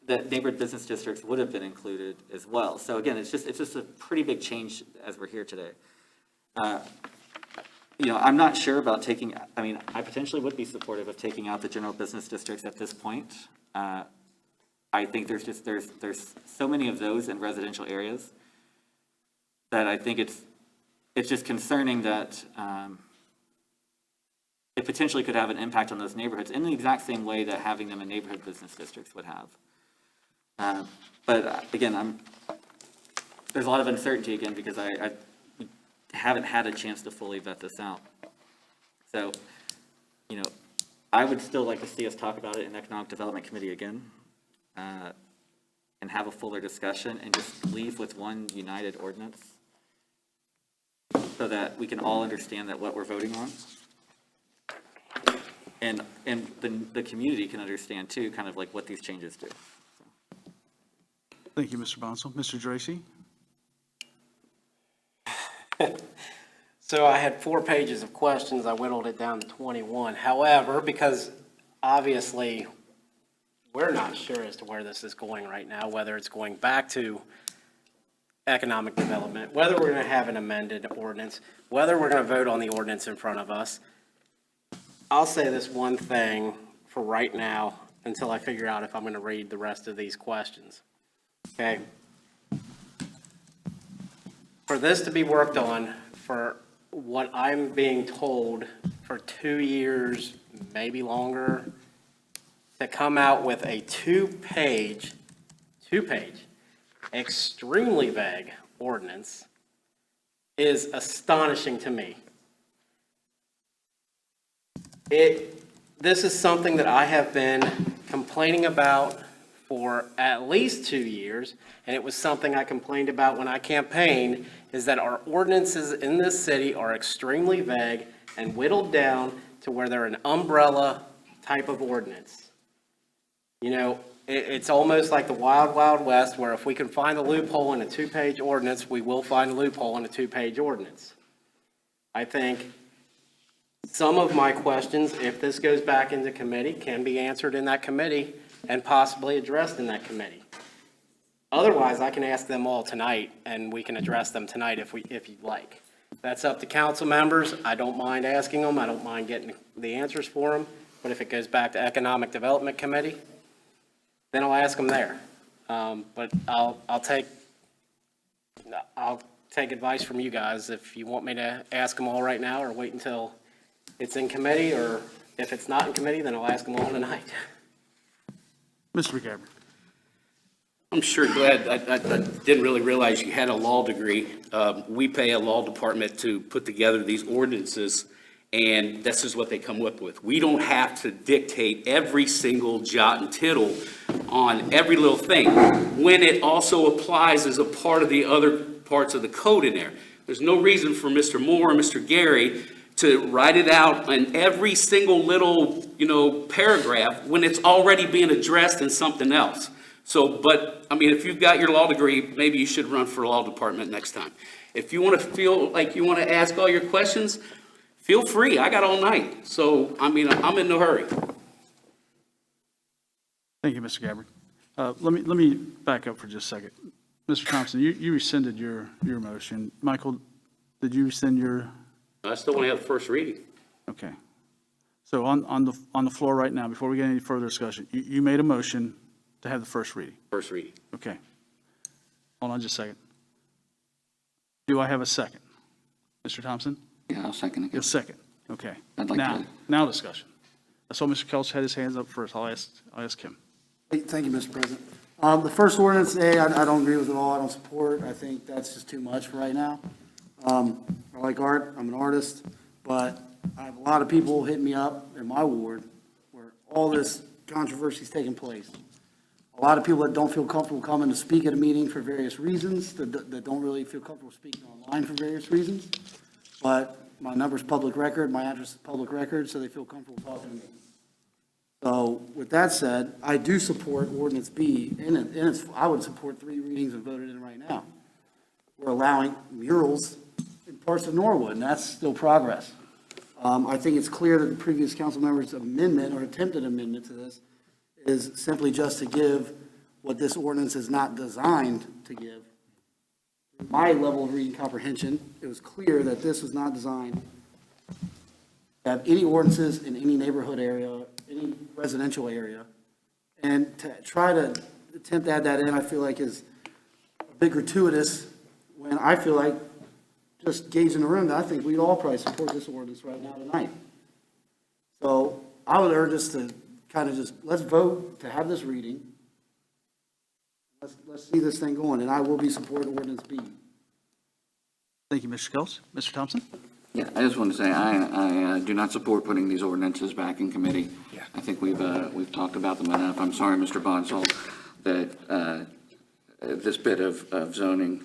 S8: that neighborhood business districts would have been included as well. So again, it's just a pretty big change as we're here today. I'm not sure about I potentially would be supportive of taking out the general business districts at this point. I think there's so many of those in residential areas that I think it's just concerning that it potentially could have an impact on those neighborhoods in the exact same way that having them in neighborhood business districts would have. But again, there's a lot of uncertainty again because I haven't had a chance to fully vet this out. So, you know, I would still like to see us talk about it in Economic Development Committee again, and have a fuller discussion and just leave with one united ordinance so that we can all understand that what we're voting on. And the community can understand too, kind of like what these changes do.
S4: Thank you, Mr. Bonsall. Mr. Dracy?
S20: So I had 4 pages of questions. I whittled it down to 21. However, because obviously we're not sure as to where this is going right now, whether it's going back to economic development, whether we're going to have an amended ordinance, whether we're going to vote on the ordinance in front of us. I'll say this one thing for right now until I figure out if I'm going to read the rest of these questions. Okay? For this to be worked on, for what I'm being told for 2 years, maybe longer, to come out with a two-page, extremely vague ordinance is astonishing to me. This is something that I have been complaining about for at least 2 years, and it was something I complained about when I campaigned, is that our ordinances in this city are extremely vague and whittled down to where they're an umbrella type of ordinance. You know, it's almost like the wild, wild west, where if we can find a loophole in a 2-page ordinance, we will find a loophole in a 2-page ordinance. I think some of my questions, if this goes back into committee, can be answered in that committee and possibly addressed in that committee. Otherwise, I can ask them all tonight, and we can address them tonight if you'd like. That's up to council members. I don't mind asking them. I don't mind getting the answers for them. But if it goes back to Economic Development Committee, then I'll ask them there. But I'll take advice from you guys if you want me to ask them all right now or wait until it's in committee, or if it's not in committee, then I'll ask them all tonight.
S4: Mr. McGabber?
S17: I'm sure glad, I didn't really realize you had a law degree. We pay a law department to put together these ordinances, and this is what they come up with. We don't have to dictate every single jot and tittle on every little thing, when it also applies as a part of the other parts of the code in there. There's no reason for Mr. Moore or Mr. Gary to write it out in every single little, paragraph when it's already being addressed in something else. So, but, I mean, if you've got your law degree, maybe you should run for a law department next time. If you want to feel like you want to ask all your questions, feel free. I got all night. So, I mean, I'm in no hurry.
S4: Thank you, Mr. Gabbard. Let me back up for just a second. Mr. Thompson, you rescinded your motion. Michael, did you rescind your?
S17: I still want to have the first reading.
S4: Okay. So on the floor right now, before we get any further discussion, you made a motion to have the first reading.
S17: First reading.
S4: Okay. Hold on just a second. Do I have a second? Mr. Thompson?
S3: Yeah, I'll second it.
S4: A second. Okay.
S3: I'd like
S4: Now discussion. I saw Mr. Kelch had his hands up first. I'll ask him.
S1: Thank you, Mr. President. The first ordinance, I don't agree with it all. I don't support. I think that's just too much for right now. I like art. I'm an artist, but I have a lot of people hitting me up in my ward where all this controversy is taking place. A lot of people that don't feel comfortable coming to speak at a meeting for various reasons, that don't really feel comfortable speaking online for various reasons. But my number's public record, my address is public record, so they feel comfortable talking to me. So with that said, I do support Ordinance B, and I would support 3 readings and vote it in right now. We're allowing murals in parts of Norwood, and that's still progress. I think it's clear that the previous council members' amendment or attempted amendment to this is simply just to give what this ordinance is not designed to give. My level of reading comprehension, it was clear that this was not designed to have any ordinances in any neighborhood area, any residential area. And to try to attempt to add that in, I feel like is a bit gratuitous, when I feel like, just gauging the room, I think we'd all probably support this ordinance right now tonight. I would urge us to kind of just, let's vote to have this reading. Let's see this thing going, and I will be supporting Ordinance B.
S4: Thank you, Mr. Schultz. Mr. Thompson?
S3: Yeah, I just want to say, I do not support putting these ordinances back in committee.
S1: Yeah.
S3: I think we've talked about them enough. I'm sorry, Mr. Bonsall, that this bit of zoning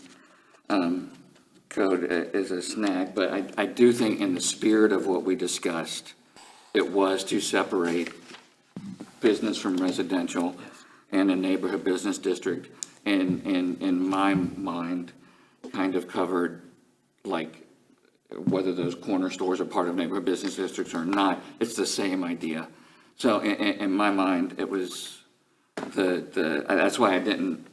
S3: code is a snag, but I do think in the spirit of what we discussed, it was to separate business from residential and a neighborhood business district, and in my mind, kind of covered, like, whether those corner stores are part of neighborhood business districts or not, it's the same idea. So in my mind, it was that's why I didn't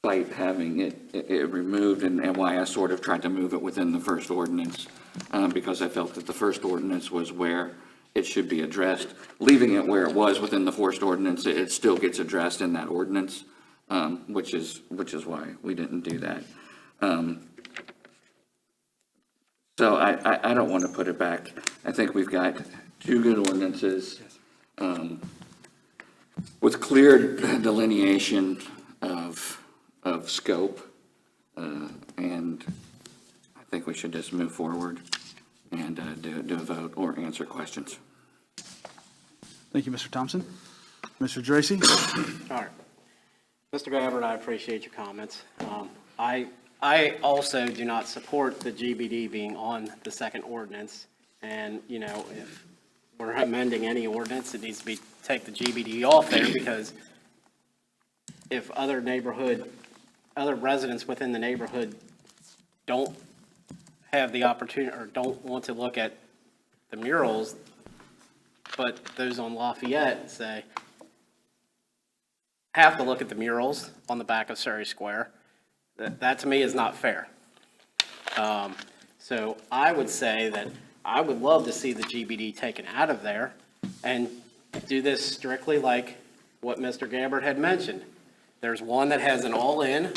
S3: fight having it removed, and why I sort of tried to move it within the first ordinance, because I felt that the first ordinance was where it should be addressed. Leaving it where it was within the first ordinance, it still gets addressed in that ordinance, which is why we didn't do that. So I don't want to put it back. I think we've got two good ordinances with clear delineation of scope, and I think we should just move forward and do a vote or answer questions.
S4: Thank you, Mr. Thompson. Mr. Dracy?
S20: All right. Mr. Gabbard, I appreciate your comments. I also do not support the GBD being on the second ordinance. And, you know, if we're amending any ordinance, it needs to be, take the GBD off there, because if other residents within the neighborhood don't have the opportunity or don't want to look at the murals, but those on Lafayette say have to look at the murals on the back of Surrey Square, that to me is not fair. So I would say that I would love to see the GBD taken out of there and do this strictly like what Mr. Gabbard had mentioned. There's one that has an all-in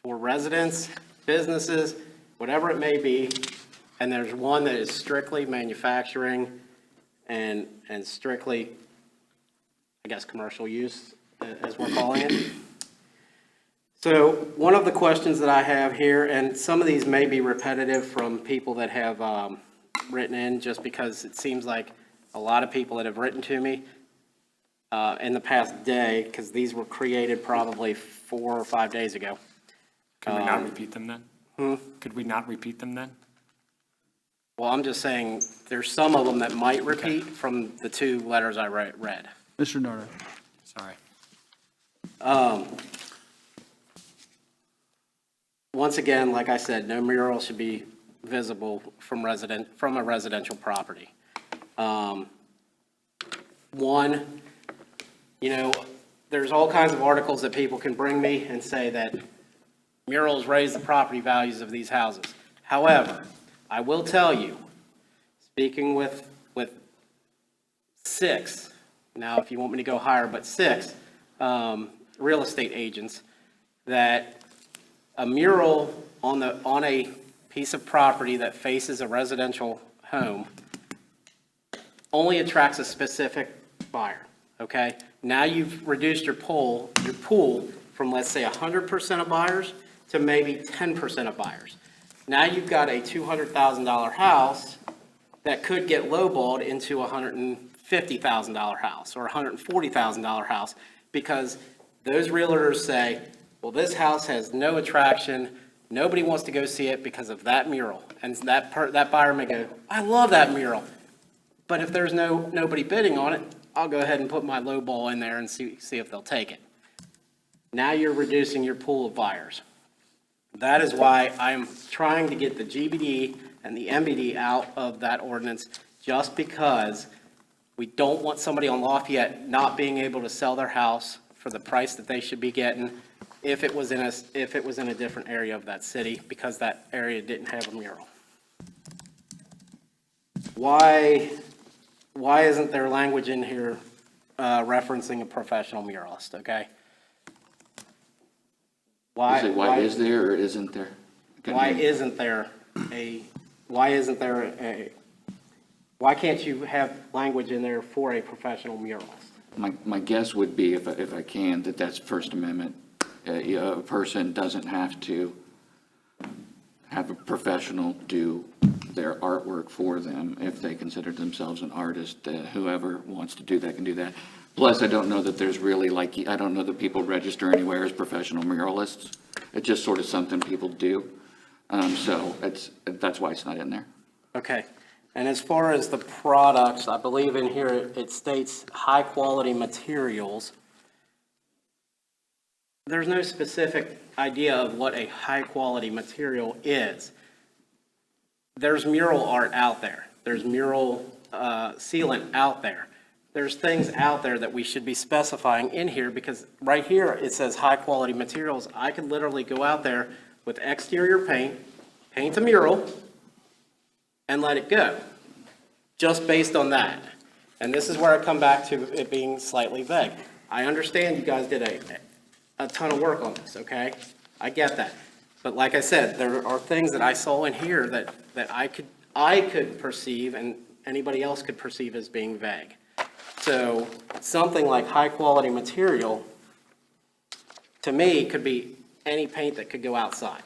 S20: for residents, businesses, whatever it may be, and there's one that is strictly manufacturing and strictly, I guess, commercial use, as we're calling it. So one of the questions that I have here, and some of these may be repetitive from people that have written in, just because it seems like a lot of people that have written to me in the past day, because these were created probably 4 or 5 days ago.
S2: Could we not repeat them then? Could we not repeat them then?
S20: Well, I'm just saying, there's some of them that might repeat from the 2 letters I read.
S4: Mr. Nardo?
S2: Sorry.
S20: Once again, like I said, no mural should be visible from a residential property. One, you know, there's all kinds of articles that people can bring me and say that murals raise the property values of these houses. However, I will tell you, speaking with 6, now if you want me to go higher, but 6 real estate agents, that a mural on a piece of property that faces a residential home only attracts a specific buyer, okay? Now you've reduced your pool from, let's say, 100% of buyers to maybe 10% of buyers. Now you've got a $200,000 house that could get lowballed into a $150,000 house or a $140,000 house, because those realtors say, well, this house has no attraction, nobody wants to go see it because of that mural. And that buyer may go, I love that mural, but if there's nobody bidding on it, I'll go ahead and put my low ball in there and see if they'll take it. Now you're reducing your pool of buyers. That is why I'm trying to get the GBD and the MBD out of that ordinance, just because we don't want somebody on Lafayette not being able to sell their house for the price that they should be getting if it was in a different area of that city, because that area didn't have a mural. Why isn't there language in here referencing a professional muralist, okay? Why
S3: Is there or isn't there?
S20: Why isn't there Why can't you have language in there for a professional muralist?
S3: My guess would be, if I can, that that's First Amendment. A person doesn't have to have a professional do their artwork for them if they consider themselves an artist. Whoever wants to do that can do that. Plus, I don't know that there's really, like, I don't know that people register anywhere as professional muralists. It's just sort of something people do. So that's why it's not in there.
S20: Okay. And as far as the products, I believe in here it states high-quality materials. There's no specific idea of what a high-quality material is. There's mural art out there. There's mural sealant out there. There's things out there that we should be specifying in here, because right here it says high-quality materials. I could literally go out there with exterior paint, paint a mural, and let it go, just based on that. And this is where I come back to it being slightly vague. I understand you guys did a ton of work on this, okay? I get that. But like I said, there are things that I saw in here that I could perceive and anybody else could perceive as being vague. So something like high-quality material, to me, could be any paint that could go outside.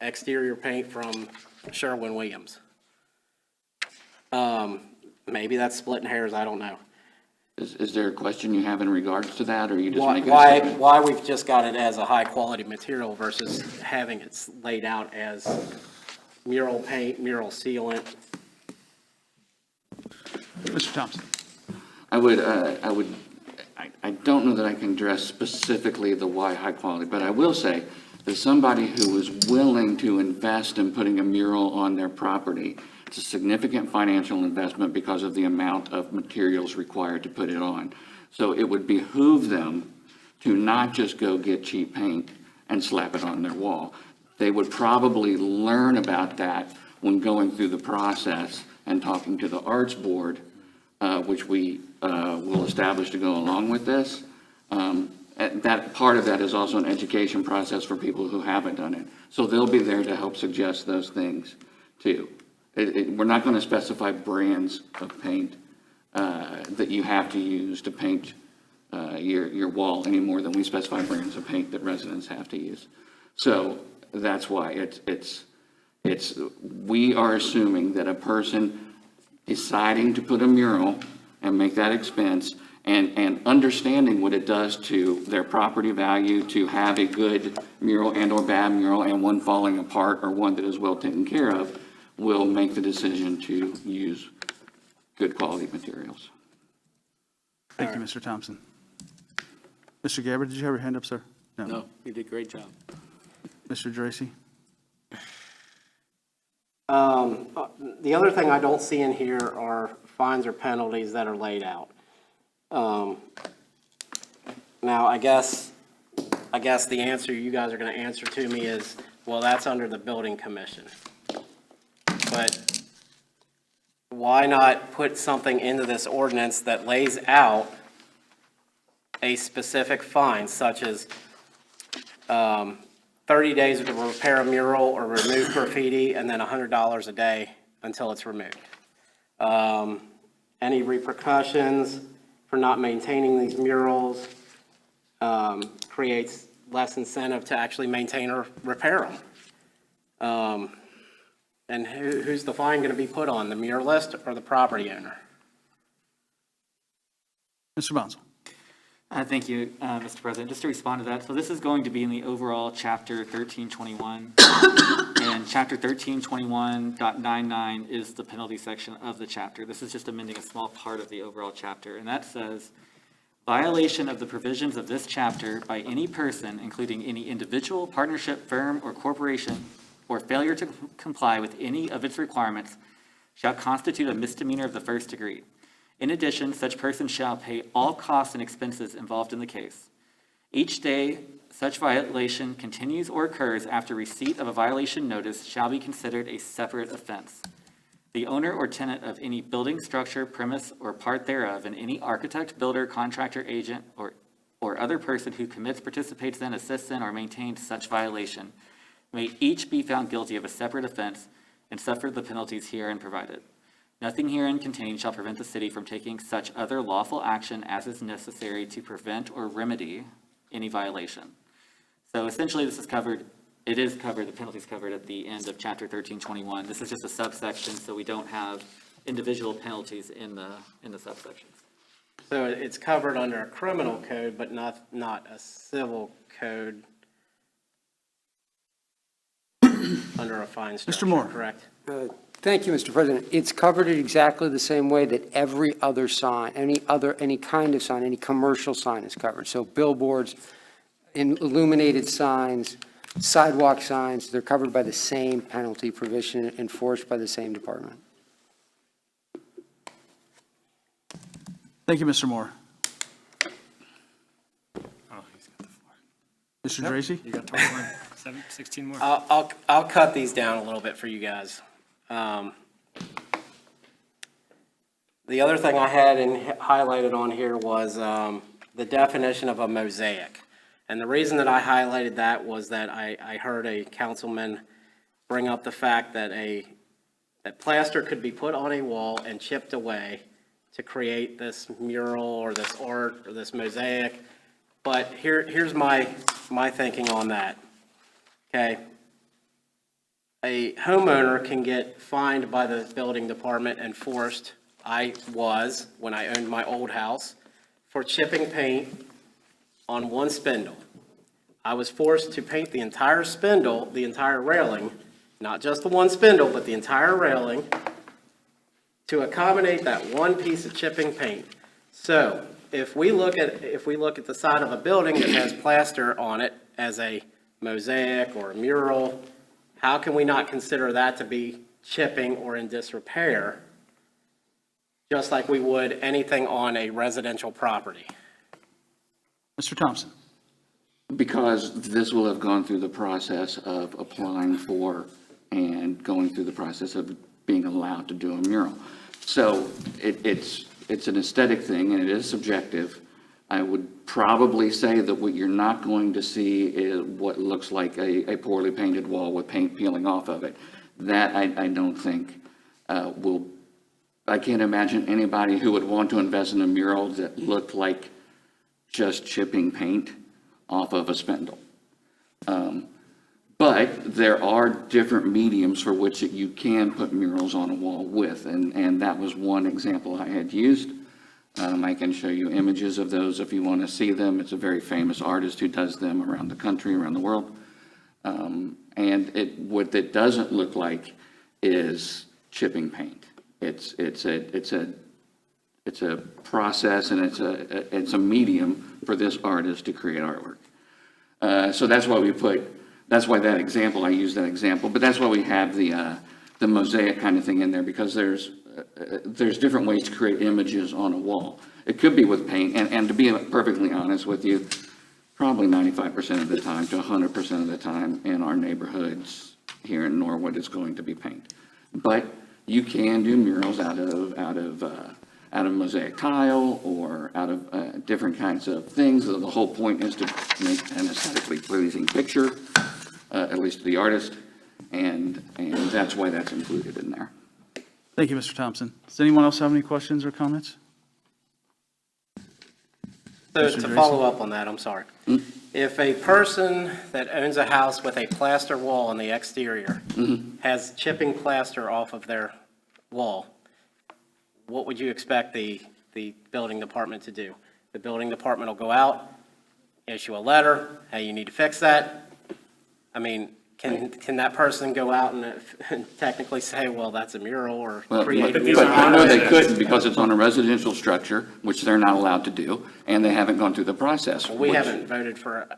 S20: Exterior paint from Sherwin-Williams. Maybe that's splitting hairs, I don't know.
S3: Is there a question you have in regards to that, or you just make it?
S20: Why we've just got it as a high-quality material versus having it laid out as mural paint, mural sealant?
S4: Mr. Thompson.
S3: I don't know that I can address specifically the why high quality, but I will say that somebody who is willing to invest in putting a mural on their property, it's a significant financial investment because of the amount of materials required to put it on. So it would behoove them to not just go get cheap paint and slap it on their wall. They would probably learn about that when going through the process and talking to the arts board, which we will establish to go along with this. That part of that is also an education process for people who haven't done it. So they'll be there to help suggest those things too. We're not going to specify brands of paint that you have to use to paint your wall any more than we specify brands of paint that residents have to use. So that's why we are assuming that a person deciding to put a mural and make that expense and understanding what it does to their property value to have a good mural and or bad mural and one falling apart or one that is well taken care of will make the decision to use good quality materials.
S4: Thank you, Mr. Thompson. Mr. Gabbard, did you have your hand up, sir?
S17: No, you did a great job.
S4: Mr. Dracy?
S20: The other thing I don't see in here are fines or penalties that are laid out. Now, I guess the answer you guys are going to answer to me is, well, that's under the building commission. But why not put something into this ordinance that lays out a specific fine, such as 30 days to repair a mural or remove graffiti, and then $100 a day until it's removed? Any repercussions for not maintaining these murals creates less incentive to actually maintain or repair them. And who's the fine going to be put on, the muralist or the property owner?
S4: Mr. Bonsall.
S21: Thank you, Mr. President. Just to respond to that, so this is going to be in the overall Chapter 1321. And Chapter 1321.99 is the penalty section of the chapter. This is just amending a small part of the overall chapter. And that says, violation of the provisions of this chapter by any person, including any individual, partnership, firm, or corporation, or failure to comply with any of its requirements, shall constitute a misdemeanor of the first degree. In addition, such person shall pay all costs and expenses involved in the case. Each day such violation continues or occurs after receipt of a violation notice shall be considered a separate offense. The owner or tenant of any building, structure, premise, or part thereof, and any architect, builder, contractor, agent, or other person who commits, participates in, assists in, or maintains such violation may each be found guilty of a separate offense and suffer the penalties herein provided. Nothing herein contained shall prevent the city from taking such other lawful action as is necessary to prevent or remedy any violation. So essentially, this is covered, it is covered, the penalty is covered at the end of chapter 1321. This is just a subsection, so we don't have individual penalties in the subsections.
S20: So it's covered under a criminal code, but not a civil code under a fine structure,
S4: Moore.
S20: correct?
S19: Thank you, Mr. President. It's covered in exactly the same way that every other sign, any kind of sign, any commercial sign is covered. So billboards, illuminated signs, sidewalk signs, they're covered by the same penalty provision enforced by the same department.
S4: Thank you, Mr. Moore.
S2: Oh, he's got the floor.
S4: Mr. Tracy?
S2: You got 21, 16 more.
S20: I'll cut these down a little bit for you guys. The other thing I had highlighted on here was the definition of a mosaic. And the reason that I highlighted that was that I heard a councilman bring up the fact that that plaster could be put on a wall and chipped away to create this mural or this art or this mosaic. But here's my thinking on that, okay? A homeowner can get fined by the building department and forced, I was, when I owned my old house, for chipping paint on one spindle. I was forced to paint the entire spindle, the entire railing, not just the one spindle, but the entire railing, to accommodate that one piece of chipping paint. So if we look at the side of a building that has plaster on it as a mosaic or a mural, how can we not consider that to be chipping or in disrepair, just like we would anything on a residential property?
S4: Mr. Thompson?
S3: Because this will have gone through the process of applying for and going through the process of being allowed to do a mural. So it's an aesthetic thing, and it is subjective. I would probably say that what you're not going to see is what looks like a poorly painted wall with paint peeling off of it. That I don't think I can't imagine anybody who would want to invest in a mural that looked like just chipping paint off of a spindle. But there are different mediums for which you can put murals on a wall with, and that was one example I had used. I can show you images of those if you want to see them. It's a very famous artist who does them around the country, around the world. And what it doesn't look like is chipping paint. It's a process, and it's a medium for this artist to create artwork. So that's why that example, I use that example, but that's why we have the mosaic kind of thing in there, because there's different ways to create images on a wall. It could be with paint, and to be perfectly honest with you, probably 95% of the time to 100% of the time in our neighborhoods here in Norwood is going to be paint. But you can do murals out of mosaic tile or out of different kinds of things. The whole point is to make an aesthetically pleasing picture, at least to the artist, and that's why that's included in there.
S4: Thank you, Mr. Thompson. Does anyone else have any questions or comments?
S20: So to follow up on that, I'm sorry. If a person that owns a house with a plaster wall on the exterior has chipping plaster off of their wall, what would you expect the building department to do? The building department will go out, issue a letter, hey, you need to fix that. I mean, can that person go out and technically say, well, that's a mural or create a mural?
S3: But no, they couldn't, because it's on a residential structure, which they're not allowed to do, and they haven't gone through the process.
S20: Well, we haven't voted for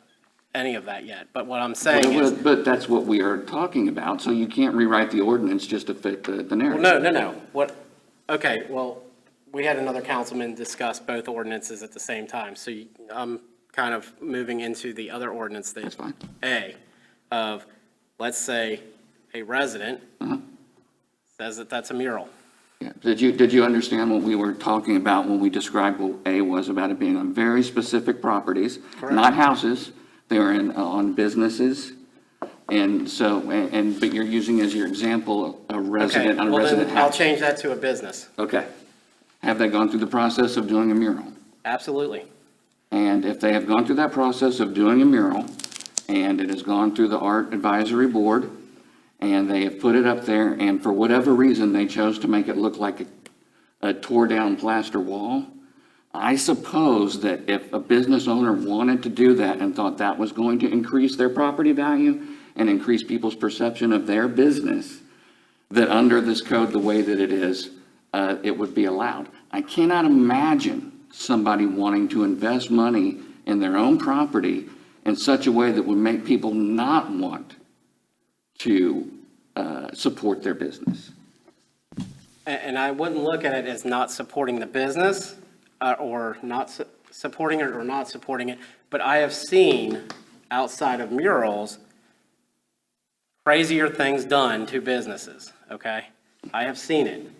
S20: any of that yet, but what I'm saying is.
S3: But that's what we are talking about, so you can't rewrite the ordinance just to fit the narrative.
S20: Well, no. Okay, well, we had another councilman discuss both ordinances at the same time, so I'm kind of moving into the other ordinance that.
S3: That's fine.
S20: A, of, let's say, a resident says that that's a mural.
S3: Yeah. Did you understand what we were talking about when we described what A was about it being on very specific properties,
S20: Correct.
S3: not houses? They are on businesses And so, but you're using as your example a
S20: Okay,
S3: resident,
S20: well
S3: unresident
S20: then I'll
S3: house.
S20: change that to a business.
S3: Okay. Have they gone through the process of doing a mural?
S20: Absolutely.
S3: And if they have gone through that process of doing a mural, and it has gone through the Art Advisory Board, and they have put it up there, and for whatever reason, they chose to make it look like a tore-down plaster wall, I suppose that if a business owner wanted to do that and thought that was going to increase their property value and increase people's perception of their business, that under this code, the way that it is, it would be allowed. I cannot imagine somebody wanting to invest money in their own property in such a way that would make people not want to support their business.
S20: And I wouldn't look at it as not supporting the business, or not supporting it or not supporting it, but I have seen outside of murals, crazier things done to businesses, okay? I have seen it.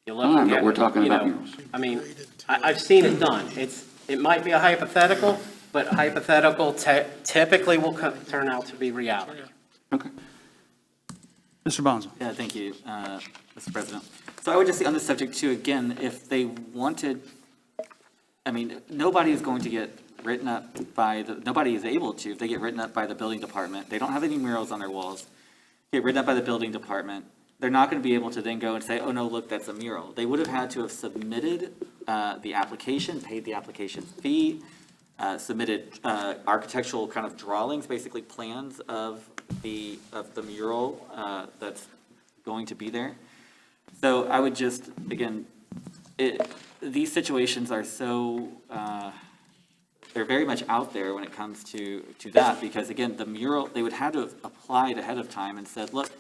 S20: You look
S3: Fine, but
S20: at,
S3: we're talking
S20: you
S3: about
S20: know,
S3: murals.
S20: I mean, I've seen it done. It might be a hypothetical, but hypothetical typically will turn out to be reality.
S4: Mr. Bonzo.
S21: Yeah, thank you, Mr. President. So I would just say on this subject too, again, if they wanted, I mean, nobody is going to get written up by nobody is able to, if they get written up by the building department, they don't have any murals on their walls, get written up by the building department, they're not going to be able to then go and say, oh no, look, that's a mural. They would have had to have submitted the application, paid the application fee, submitted architectural kind of drawings, basically plans of the mural that's going to be there. So I would just, again, these situations are so, they're very much out there when it comes to that, because again, the mural, they would have to have applied ahead of time and said, look,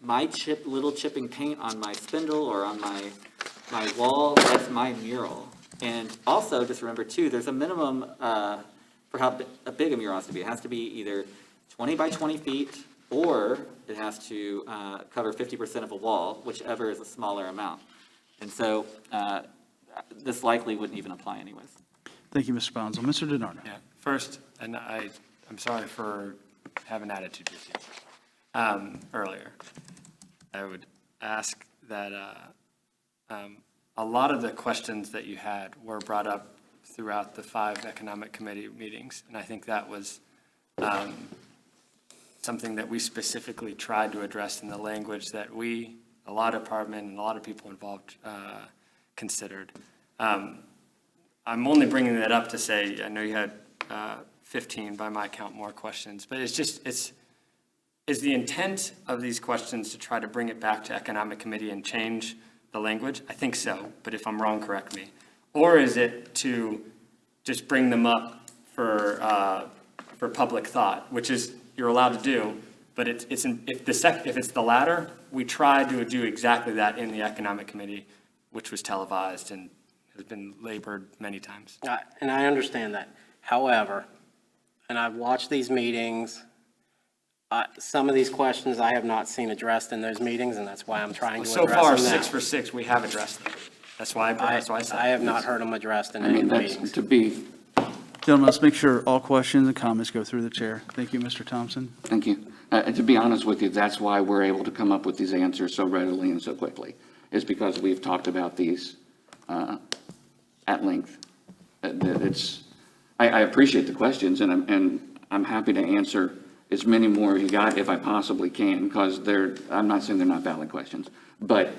S21: my little chipping paint on my spindle or on my wall, that's my mural. And also, just remember too, there's a minimum for how big a mural has to be. It has to be either 20 by 20 feet, or it has to cover 50% of a wall, whichever is a smaller amount. And so this likely wouldn't even apply anyways.
S4: Thank you, Mr. Bonzo. Mr. DiNardo.
S2: Yeah, first, and I'm sorry for having attitude with you earlier. I would ask that a lot of the questions that you had were brought up throughout the 5 economic committee meetings, and I think that was something that we specifically tried to address in the language that a law department and a lot of people involved considered. I'm only bringing that up to say, I know you had 15 by my count more questions, but is the intent of these questions to try to bring it back to economic committee and change the language? I think so, but if I'm wrong, correct me. Or is it to just bring them up for public thought, which is you're allowed to do, but if it's the latter, we tried to do exactly that in the economic committee, which was televised and has been labored many times.
S20: And I understand that. However, and I've watched these meetings, some of these questions I have not seen addressed in those meetings, and that's why I'm trying to address them now.
S2: So far, 6 for 6, we have addressed them. That's why I said.
S20: I have not heard them addressed in any of the meetings.
S4: Gentlemen, let's make sure all questions and comments go through the chair. Thank you, Mr. Thompson.
S3: Thank you. To be honest with you, that's why we're able to come up with these answers so readily and so quickly, is because we've talked about these at length. I appreciate the questions, and I'm happy to answer as many more as you got if I possibly can, because I'm not saying they're not valid questions, but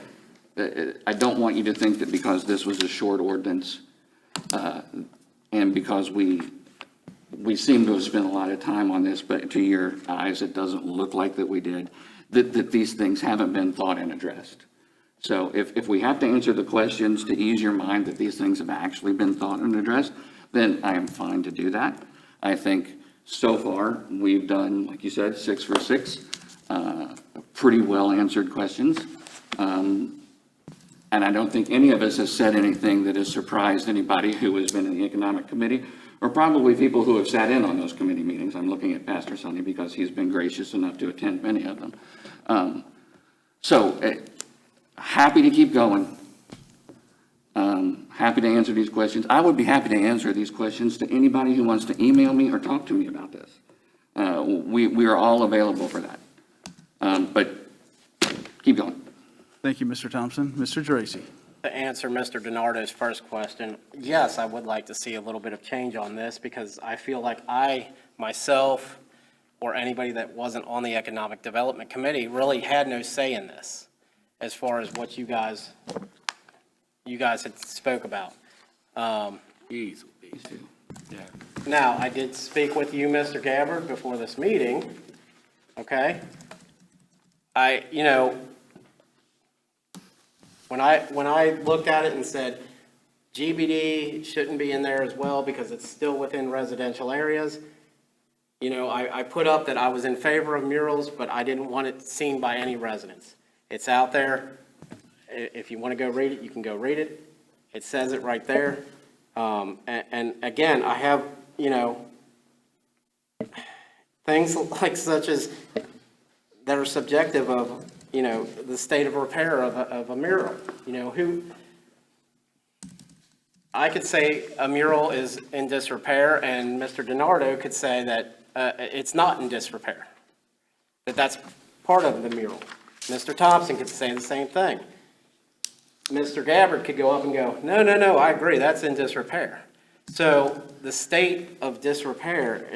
S3: I don't want you to think that because this was a short ordinance, and because we seem to have spent a lot of time on this, but to your eyes, it doesn't look like that we did, that these things haven't been thought and addressed. So if we have to answer the questions to ease your mind that these things have actually been thought and addressed, then I am fine to do that. I think so far, we've done, like you said, 6 for 6, pretty well answered questions. And I don't think any of us has said anything that has surprised anybody who has been in the economic committee, or probably people who have sat in on those committee meetings. I'm looking at Pastor Sonny because he's been gracious enough to attend many of them. Happy to keep going. Happy to answer these questions. I would be happy to answer these questions to anybody who wants to email me or talk to me about this. we are all available for that. But keep going.
S4: Thank you, Mr. Thompson. Mr. Dracy.
S20: To answer Mr. DiNardo's first question, yes, I would like to see a little bit of change on this because I feel like I, myself, or anybody that wasn't on the Economic Development Committee really had no say in this as far as what you guys had spoke about.
S17: Jeez.
S2: Yeah.
S20: Now, I did speak with you, Mr. Gabbard, before this meeting, okay? When I looked at it and said, GBD shouldn't be in there as well because it's still within residential areas, I put up that I was in favor of murals, but I didn't want it seen by any residents. It's out there. If you want to go read it, you can go read it. It says it right there. And again, I have, things like such as that are subjective of, the state of repair of a mural. I could say a mural is in disrepair, and Mr. DiNardo could say that it's not in disrepair, that that's part of the mural. Mr. Thompson could say the same thing. Mr. Gabbard could go up and go, no, I agree, that's in disrepair. So the state of disrepair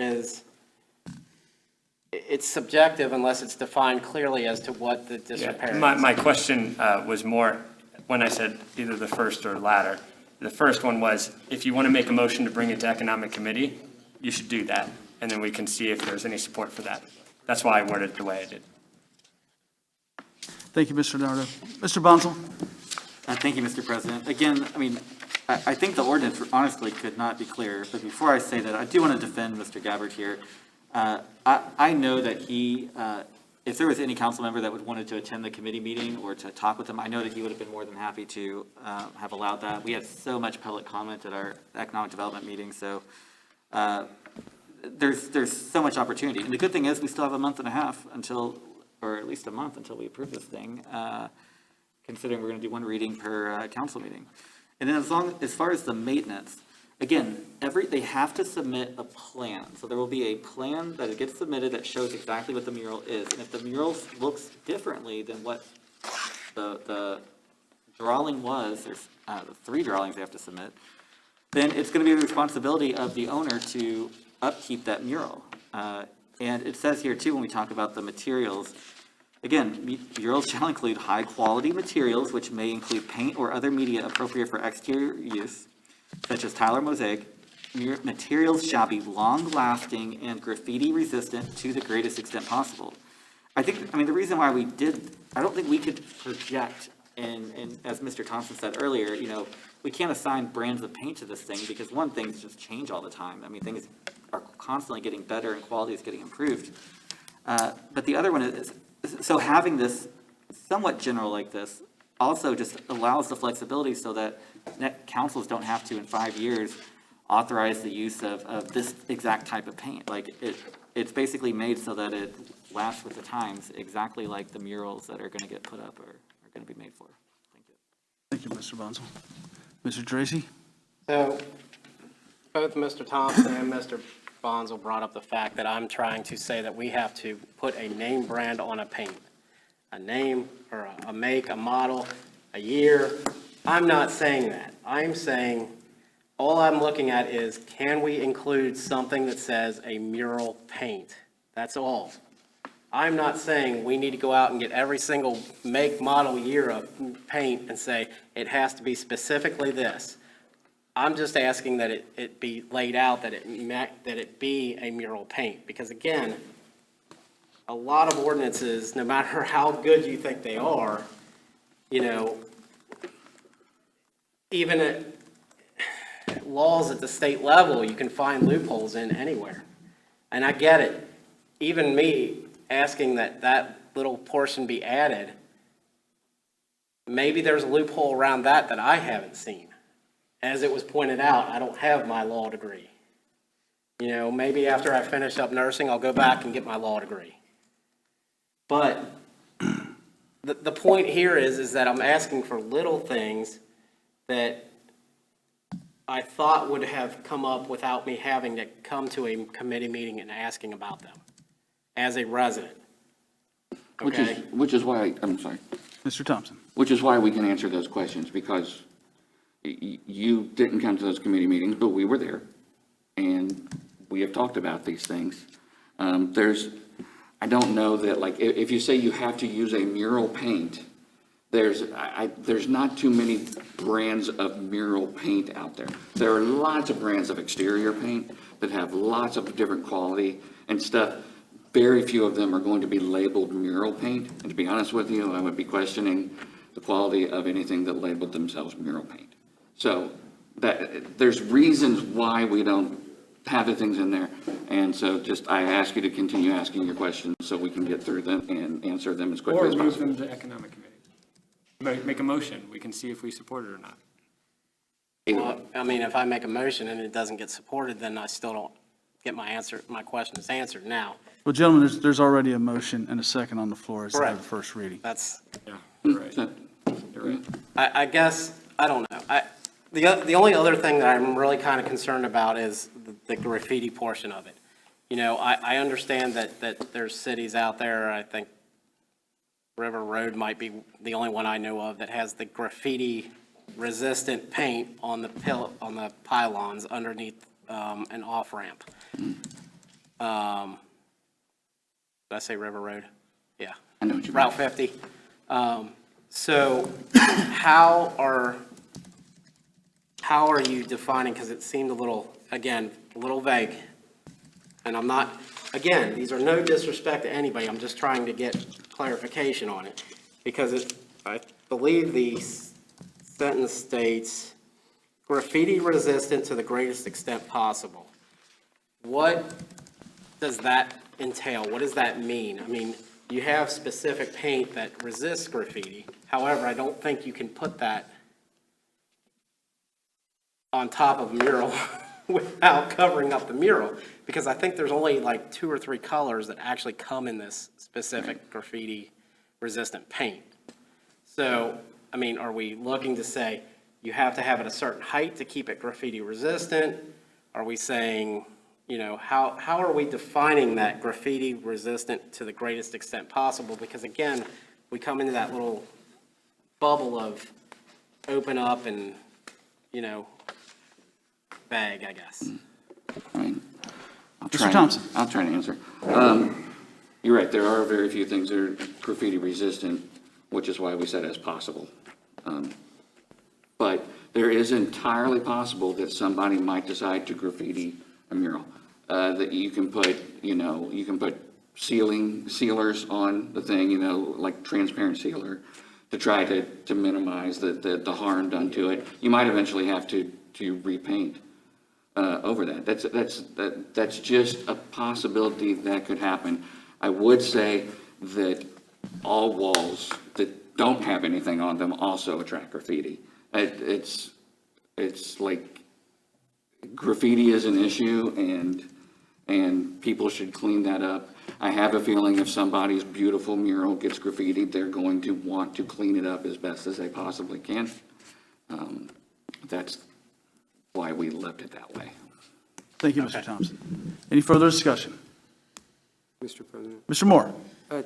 S20: it's subjective unless it's defined clearly as to what the disrepair is.
S2: My question was more, when I said either the first or latter, the first one was, if you want to make a motion to bring it to Economic Committee, you should do that, and then we can see if there's any support for that. That's why I worded it the way I did.
S4: Thank you, Mr. DiNardo. Mr. Bonzel?
S21: Thank you, Mr. President. Again, I think the ordinance honestly could not be clearer, but before I say that, I do want to defend Mr. Gabbard here. I know that he, if there was any council member that would wanted to attend the committee meeting or to talk with him, I know that he would have been more than happy to have allowed that. We had so much public comment at our economic development meeting, so there's so much opportunity. And the good thing is we still have a month and a half until, or at least a month until we approve this thing, considering we're going to do one reading per council meeting. And then as far as the maintenance, again, they have to submit a plan. So there will be a plan that gets submitted that shows exactly what the mural is. And if the mural looks differently than what the drawing was, there's 3 drawings they have to submit, then it's going to be the responsibility of the owner to upkeep that mural. And it says here too, when we talk about the materials, again, murals shall include high-quality materials, which may include paint or other media appropriate for exterior use, such as tile or mosaic. Materials shall be long-lasting and graffiti-resistant to the greatest extent possible. The reason why we did, I don't think we could project, and as Mr. Thompson said earlier, we can't assign brands of paint to this thing because one, things just change all the time. Things are constantly getting better and quality is getting improved. But the other one is, so having this somewhat general like this also just allows the flexibility so that councils don't have to, in 5 years, authorize the use of this exact type of paint. It's basically made so that it lasts with the times, exactly like the murals that are going to get put up are going to be made for. Thank you.
S4: Thank you, Mr. Bonzel. Mr. Tracy?
S20: So both Mr. Thompson and Mr. Bonzel brought up the fact that I'm trying to say that we have to put a name brand on a paint. A name or a make, a model, a year. I'm not saying that. I'm saying all I'm looking at is, can we include something that says a mural paint? That's all. I'm not saying we need to go out and get every single make, model, year of paint and say it has to be specifically this. I'm just asking that it be laid out, that it be a mural paint. Because again, a lot of ordinances, no matter how good you think they are, even at laws at the state level, you can find loopholes in anywhere. And I get it. Even me asking that little portion be added, maybe there's a loophole around that I haven't seen. As it was pointed out, I don't have my law degree. Maybe after I finish up nursing, I'll go back and get my law degree. But the point here is that I'm asking for little things that I thought would have come up without me having to come to a committee meeting and asking about them. as a resident.
S3: Which
S20: Okay?
S3: is why, I'm sorry.
S4: Mr. Thompson.
S3: Which is why we can answer those questions, because you didn't come to those committee meetings, but we were there, and we have talked about these things. I don't know that, like, if you say you have to use a mural paint, there's not too many brands of mural paint out there. There are lots of brands of exterior paint that have lots of different quality and stuff. Very few of them are going to be labeled mural paint. And to be honest with you, I would be questioning the quality of anything that labeled themselves mural paint. So there's reasons why we don't have the things in there. And so I ask you to continue asking your questions so we can get through them and answer them as quickly as
S2: Or move
S3: possible.
S2: them to Economic Committee. Make a motion. We can see if we support it or not.
S20: Well, I mean, if I make a motion and it doesn't get supported, then I still don't get my questions answered now.
S4: Well, gentlemen, there's already a motion and a second on the floor as
S20: Correct.
S4: the first reading.
S20: That's,
S2: Yeah, you're right. You're right.
S20: I guess, I don't know. The only other thing that I'm really kind of concerned about is the graffiti portion of it. You know, I understand that there's cities out there, I think River Road might be the only one I know of that has the graffiti-resistant paint on the pylons underneath an off-ramp. Did I say River Road? Yeah.
S3: I know what you mean.
S20: Route 50. So how are you defining, because it seemed a little vague. And I'm not, again, these are no disrespect to anybody, I'm just trying to get clarification on it. Because I believe the sentence states, graffiti resistant to the greatest extent possible. What does that entail? What does that mean? I mean, you have specific paint that resists graffiti. However, I don't think you can put that on top of a mural without covering up the mural, because I think there's only like 2 or 3 colors that actually come in this specific graffiti resistant paint. So, I mean, are we looking to say you have to have it a certain height to keep it graffiti resistant? Are we saying, you know, how are we defining that graffiti resistant to the greatest extent possible? Because again, we come into that little bubble of open up and, you know, bag, I guess.
S3: I mean,
S4: Mr. Thompson.
S3: I'll try to answer. You're right, there are very few things that are graffiti resistant, which is why we said as possible. But there is entirely possible that somebody might decide to graffiti a mural. That you can put, sealers on the thing, like transparent sealer, to try to minimize the harm done to it. You might eventually have to repaint over that. That's just a possibility that could happen. I would say that all walls that don't have anything on them also attract graffiti. It's like graffiti is an issue, and people should clean that up. I have a feeling if somebody's beautiful mural gets graffitied, they're going to want to clean it up as best as they possibly can. That's why we left it that way.
S4: Thank you, Mr. Thompson. Any further discussion?
S19: Mr. President.
S4: Mr. Moore?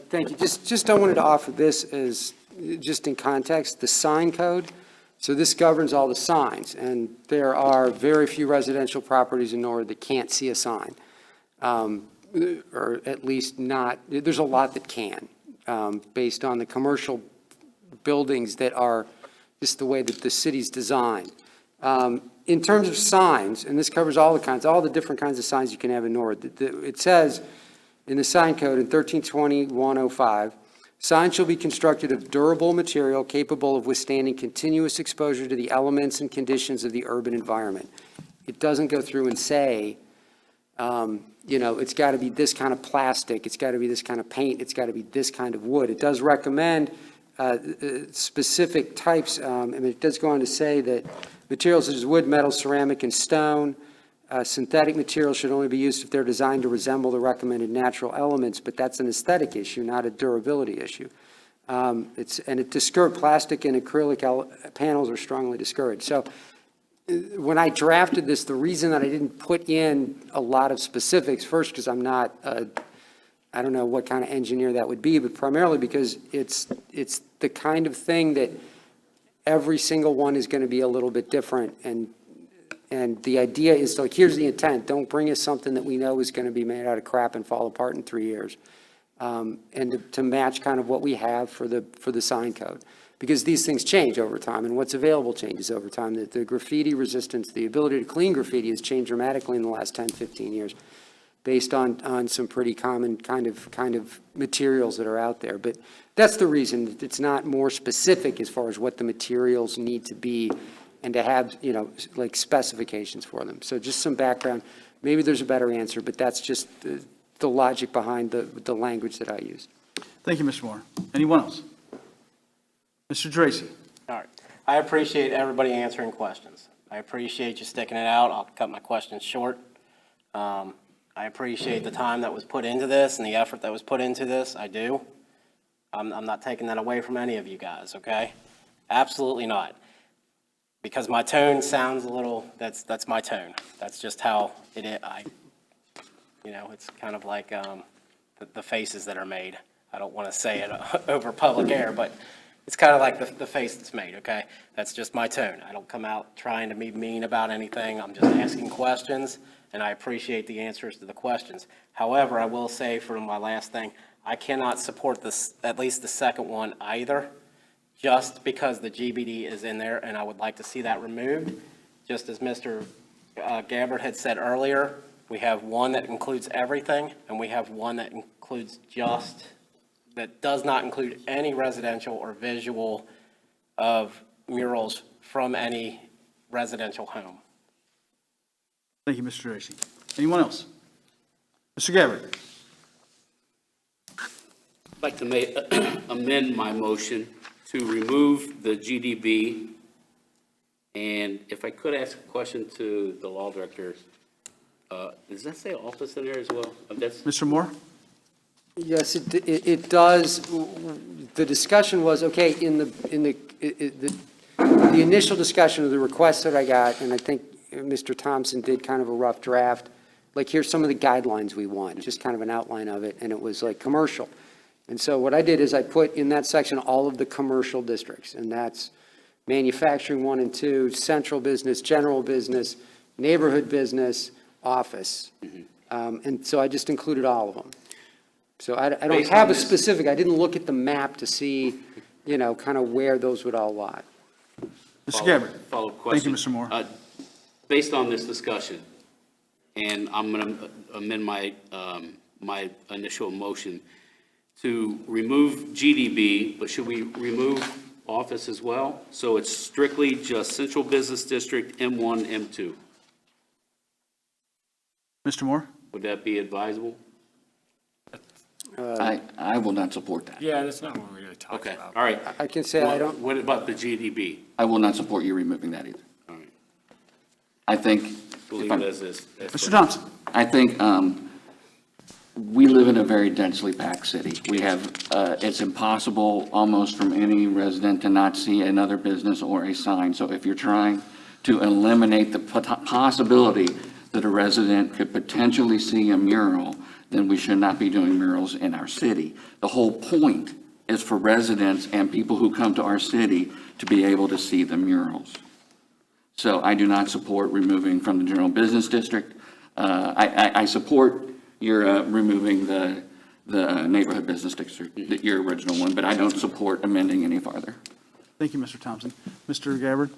S19: Thank you. Just I wanted to offer this as, just in context, the sign code. So this governs all the signs, and there are very few residential properties in Norwood that can't see a sign. Or at least not, there's a lot that can, based on the commercial buildings that are just the way that the city's designed. In terms of signs, and this covers all the different kinds of signs you can have in Norwood. It says in the sign code in 1320-105, signs shall be constructed of durable material capable of withstanding continuous exposure to the elements and conditions of the urban environment. It doesn't go through and say, it's got to be this kind of plastic, it's got to be this kind of paint, it's got to be this kind of wood. It does recommend specific types, and it does go on to say that materials such as wood, metal, ceramic, and stone, synthetic materials should only be used if they're designed to resemble the recommended natural elements, but that's an aesthetic issue, not a durability issue. It discouraged plastic and acrylic panels are strongly discouraged. So when I drafted this, the reason that I didn't put in a lot of specifics, first, because I'm not I don't know what kind of engineer that would be, but primarily because it's the kind of thing that every single one is going to be a little bit different. And the idea is to, like, here's the intent. Don't bring us something that we know is going to be made out of crap and fall apart in 3 years. And to match kind of what we have for the sign code. Because these things change over time, and what's available changes over time. The graffiti resistance, the ability to clean graffiti has changed dramatically in the last 10, 15 years, based on some pretty common kind of materials that are out there. But that's the reason it's not more specific as far as what the materials need to be and to have, like specifications for them. So just some background. Maybe there's a better answer, but that's just the logic behind the language that I used.
S4: Thank you, Mr. Moore. Anyone else? Mr. Tracy.
S20: All right. I appreciate everybody answering questions. I appreciate you sticking it out. I'll cut my questions short. I appreciate the time that was put into this and the effort that was put into this. I do. I'm not taking that away from any of you guys, okay? Absolutely not. Because my tone sounds a little, that's my tone. That's just how it is. It's kind of like the faces that are made. I don't want to say it over public air, but it's kind of like the face that's made, okay? That's just my tone. I don't come out trying to be mean about anything. I'm just asking questions, and I appreciate the answers to the questions. However, I will say for my last thing, I cannot support this, at least the second one either, just because the GBD is in there, and I would like to see that removed. Just as Mr. Gabbard had said earlier, we have one that includes everything, and we have one that includes that does not include any residential or visual of murals from any residential home.
S4: Thank you, Mr. Tracy. Anyone else? Mr. Gabbard.
S17: I'd like to amend my motion to remove the GDB. And if I could ask a question to the law director, does that say office in there as well?
S4: Mr. Moore?
S19: Yes, it does. The discussion was, okay, in the initial discussion of the request that I got, and I think Mr. Thompson did kind of a rough draft, like, here's some of the guidelines we want, just kind of an outline of it, and it was like commercial. And so what I did is I put in that section all of the commercial districts, and that's manufacturing 1 and 2, central business, general business, neighborhood business, office. And so I just included all of them. So I don't have a specific, I didn't look at the map to see, kind of where those would all lie.
S4: Mr. Gabbard.
S17: Follow-up question.
S4: Thank you, Mr. Moore.
S17: Based on this discussion, and I'm going to amend my initial motion to remove GDB, but should we remove office as well? So it's strictly just Central Business District, M1, M2.
S4: Mr. Moore?
S17: Would that be advisable?
S3: I will not support that.
S2: Yeah, that's not what we really talked
S17: Okay,
S2: about.
S17: all right.
S19: I can say I don't.
S17: What about the GDB?
S3: I will not support you removing that either.
S17: All right.
S3: I think.
S17: We'll
S3: if
S17: leave
S3: I'm-
S17: it as is.
S4: Mr. Thompson?
S3: I think we live in a very densely packed city. We have, it's impossible almost from any resident to not see another business or a sign. So if you're trying to eliminate the possibility that a resident could potentially see a mural, then we should not be doing murals in our city. The whole point is for residents and people who come to our city to be able to see the murals. So I do not support removing from the general business district. I support your removing the neighborhood business district, your original one, but I don't support amending any farther.
S4: Thank you, Mr. Thompson. Mr. Gabbard,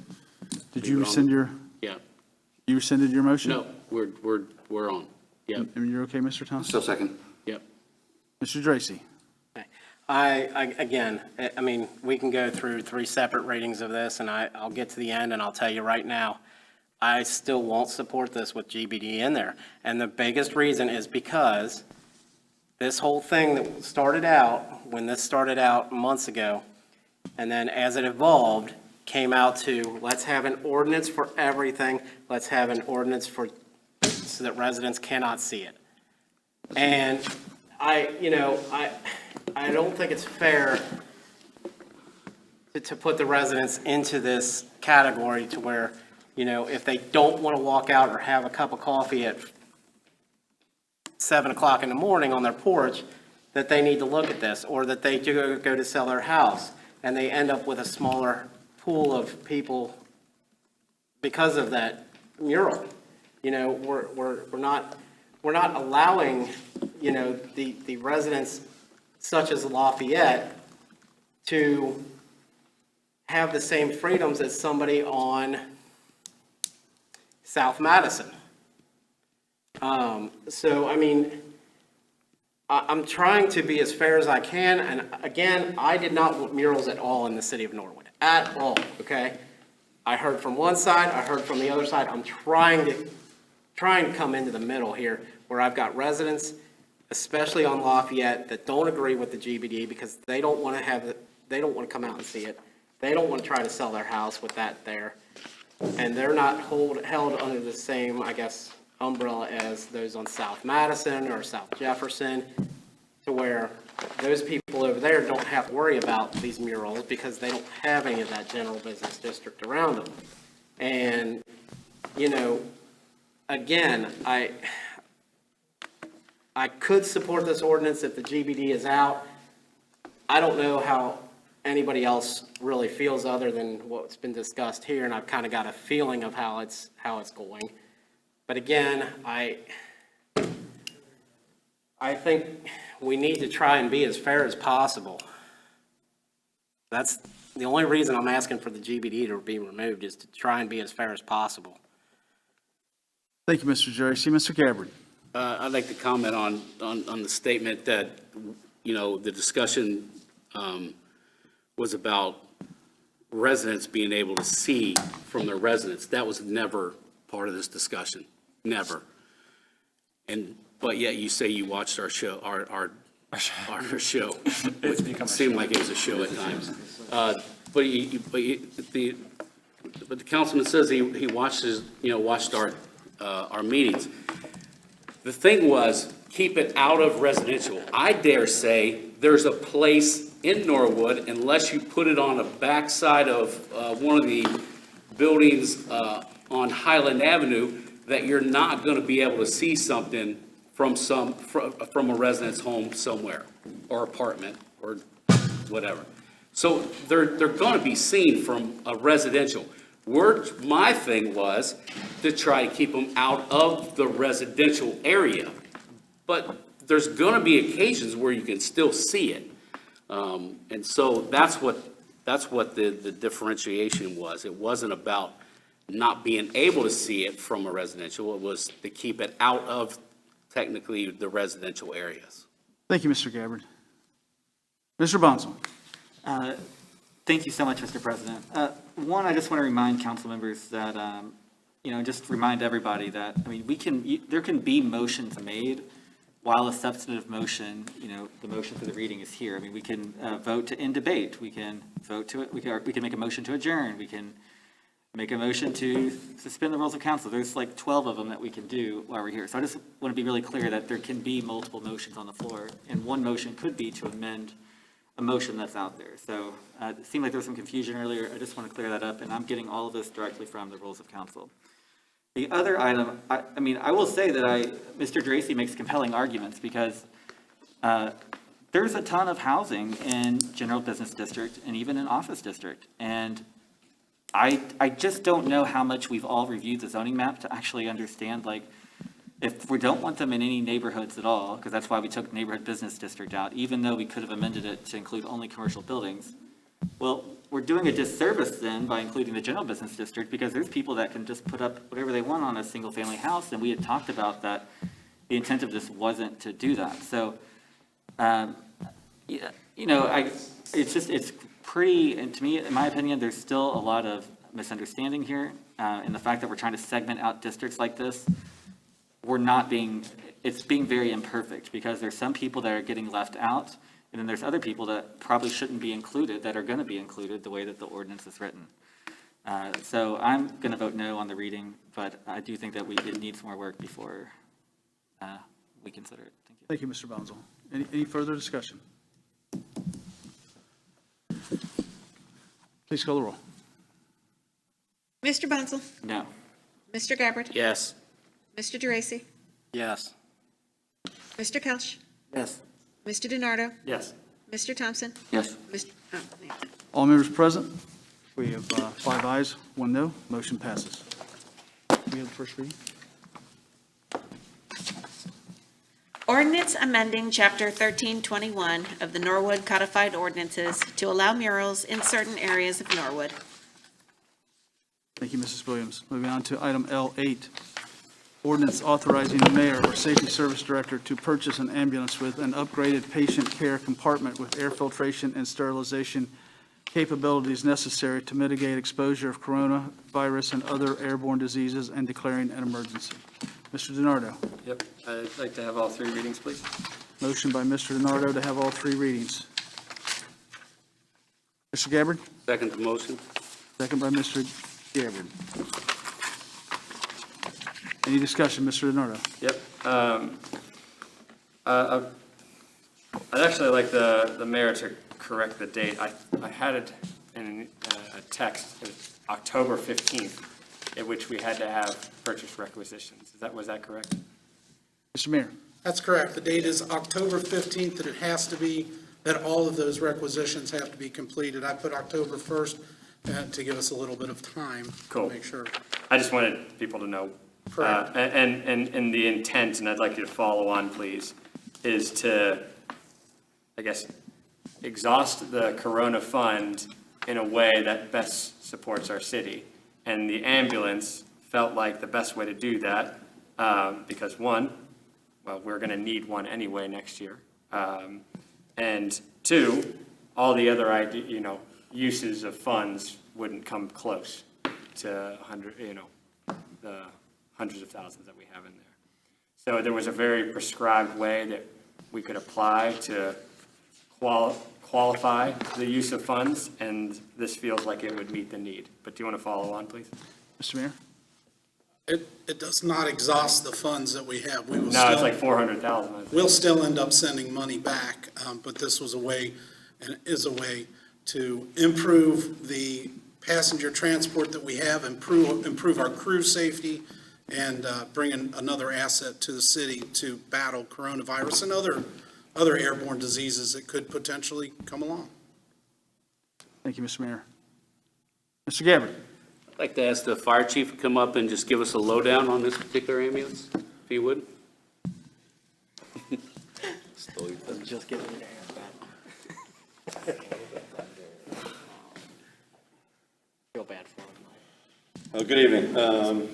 S4: did you rescind your?
S17: Yeah.
S4: You rescinded your motion?
S17: No, we're on. Yep.
S4: And you're okay, Mr. Thompson?
S3: Still second.
S17: Yep.
S4: Mr. Tracy?
S20: Again, we can go through 3 separate readings of this, and I'll get to the end, and I'll tell you right now, I still won't support this with GBD in there. And the biggest reason is because this whole thing that started out, when this started out months ago, and then as it evolved, came out to, let's have an ordinance for everything, let's have an ordinance so that residents cannot see it. And I don't think it's fair to put the residents into this category to where, if they don't want to walk out or have a cup of coffee at 7 o'clock in the morning on their porch that they need to look at this, or that they go to sell their house, and they end up with a smaller pool of people because of that mural. You know, we're not allowing, you know, the residents such as Lafayette to have the same freedoms as somebody on South Madison. So, I mean, I'm trying to be as fair as I can, and again, I did not want murals at all in the city of Norwood, at all, okay? I heard from one side, I heard from the other side. I'm trying to come into the middle here, where I've got residents, especially on Lafayette, that don't agree with the GBD because they don't want to they don't want to come out and see it. They don't want to try to sell their house with that there. And they're not held under the same, I guess, umbrella as those on South Madison or South Jefferson, to where those people over there don't have to worry about these murals because they don't have any of that general business district around them. And, you know, again, I could support this ordinance if the GBD is out. I don't know how anybody else really feels other than what's been discussed here, and I've kind of got a feeling of how it's going. But again, I think we need to try and be as fair as possible. That's the only reason I'm asking for the GBD to be removed, is to try and be as fair as possible.
S4: Thank you, Mr. Geraci. Mr. Gabbard.
S17: I'd like to comment on the statement that, you know, the discussion was about residents being able to see from their residence. That was never part of this discussion, never. But yet you say you watched our show, our show. It seemed like it was a show at times. But the councilman says he watched our meetings. The thing was, keep it out of residential. I dare say there's a place in Norwood, unless you put it on the backside of one of the buildings on Highland Avenue, that you're not going to be able to see something from a resident's home somewhere, or apartment, or whatever. So they're going to be seen from a residential. My thing was to try to keep them out of the residential area. But there's going to be occasions where you can still see it. And so that's what the differentiation was. It wasn't about not being able to see it from a residential. It was to keep it out of technically the residential areas.
S4: Thank you, Mr. Gabbard. Mr. Bonsall.
S21: Thank you so much, Mr. President. One, I just want to remind council members that, just remind everybody that, I mean, there can be motions made while a substantive motion, the motion for the reading is here. I mean, we can vote to end debate. We can vote to it. We can make a motion to adjourn. We can make a motion to suspend the rules of council. There's like 12 of them that we can do while we're here. So I just want to be really clear that there can be multiple motions on the floor, and one motion could be to amend a motion that's out there. So it seemed like there was some confusion earlier. I just want to clear that up, and I'm getting all of this directly from the rules of council. The other item, I will say that Mr. Geraci makes compelling arguments, because there's a ton of housing in general business district and even in office district. And I just don't know how much we've all reviewed the zoning map to actually understand, like, if we don't want them in any neighborhoods at all, because that's why we took neighborhood business district out, even though we could have amended it to include only commercial buildings. Well, we're doing a disservice then by including the general business district, because there's people that can just put up whatever they want on a single family house. And we had talked about that. The intent of this wasn't to do that. So, it's pretty, and to me, in my opinion, there's still a lot of misunderstanding here. In the fact that we're trying to segment out districts like this, it's being very imperfect, because there's some people that are getting left out, and then there's other people that probably shouldn't be included that are going to be included the way that the ordinance is written. So I'm going to vote no on the reading, but I do think that it needs more work before we consider it. Thank you.
S4: Thank you, Mr. Bonsall. Any further discussion? Please call the roll.
S6: Mr. Bunzel?
S21: No.
S6: Mr. Gabbard?
S17: Yes.
S6: Mr. Geraci?
S20: Yes.
S6: Mr. Kelch.
S19: Yes.
S6: Mr. DiNardo.
S2: Yes.
S6: Mr. Thompson.
S3: Yes.
S6: Yeah.
S4: All members present? We have 5 ayes, 1 no. Motion passes. We have the first reading.
S6: Ordinance amending Chapter 1321 of the Norwood Codified Ordinances to allow murals in certain areas of Norwood.
S4: Thank you, Mrs. Williams. Moving on to item L8, ordinance authorizing the mayor or safety service director to purchase an ambulance with an upgraded patient care compartment with air filtration and sterilization capabilities necessary to mitigate exposure of coronavirus and other airborne diseases and declaring an emergency. Mr. DiNardo.
S2: Yep. I'd like to have all 3 readings, please.
S4: Motion by Mr. DiNardo to have all 3 readings. Mr. Gabbard?
S17: Second the motion.
S4: Second by Mr. Gabbard. Any discussion, Mr. DiNardo?
S2: Yep. I'd actually like the mayor to correct the date. I had it in a text, it was October 15th, in which we had to have purchase requisitions. Was that correct?
S4: Mr. Mayor?
S18: That's correct. The date is October 15th, that it has to be, that all of those requisitions have to be completed. I put October 1st to give us a little bit of time.
S2: Cool.
S18: To make sure.
S2: I just wanted people to know.
S18: Correct.
S2: And the intent, and I'd like you to follow on, please, is to, I guess, exhaust the Corona Fund in a way that best supports our city. And the ambulance felt like the best way to do that, because one, well, we're gonna need one anyway next year. And two, all the other uses of funds wouldn't come close to the hundreds of thousands that we have in there. So there was a very prescribed way that we could apply to qualify the use of funds, and this feels like it would meet the need. But do you want to follow on, please?
S4: Mr. Mayor?
S18: It does not exhaust the funds that we have. We will
S2: No, it's
S18: still-
S2: like 400,000.
S18: We'll still end up sending money back, but this was a way, and is a way, to improve the passenger transport that we have, improve our crew safety, and bring in another asset to the city to battle coronavirus and other airborne diseases that could potentially come along.
S4: Thank you, Mr. Mayor. Mr. Gabbard?
S17: I'd like to ask the fire chief to come up and just give us a lowdown on this particular ambulance, if he would.
S20: Just give it Feel bad for him.
S5: Good evening.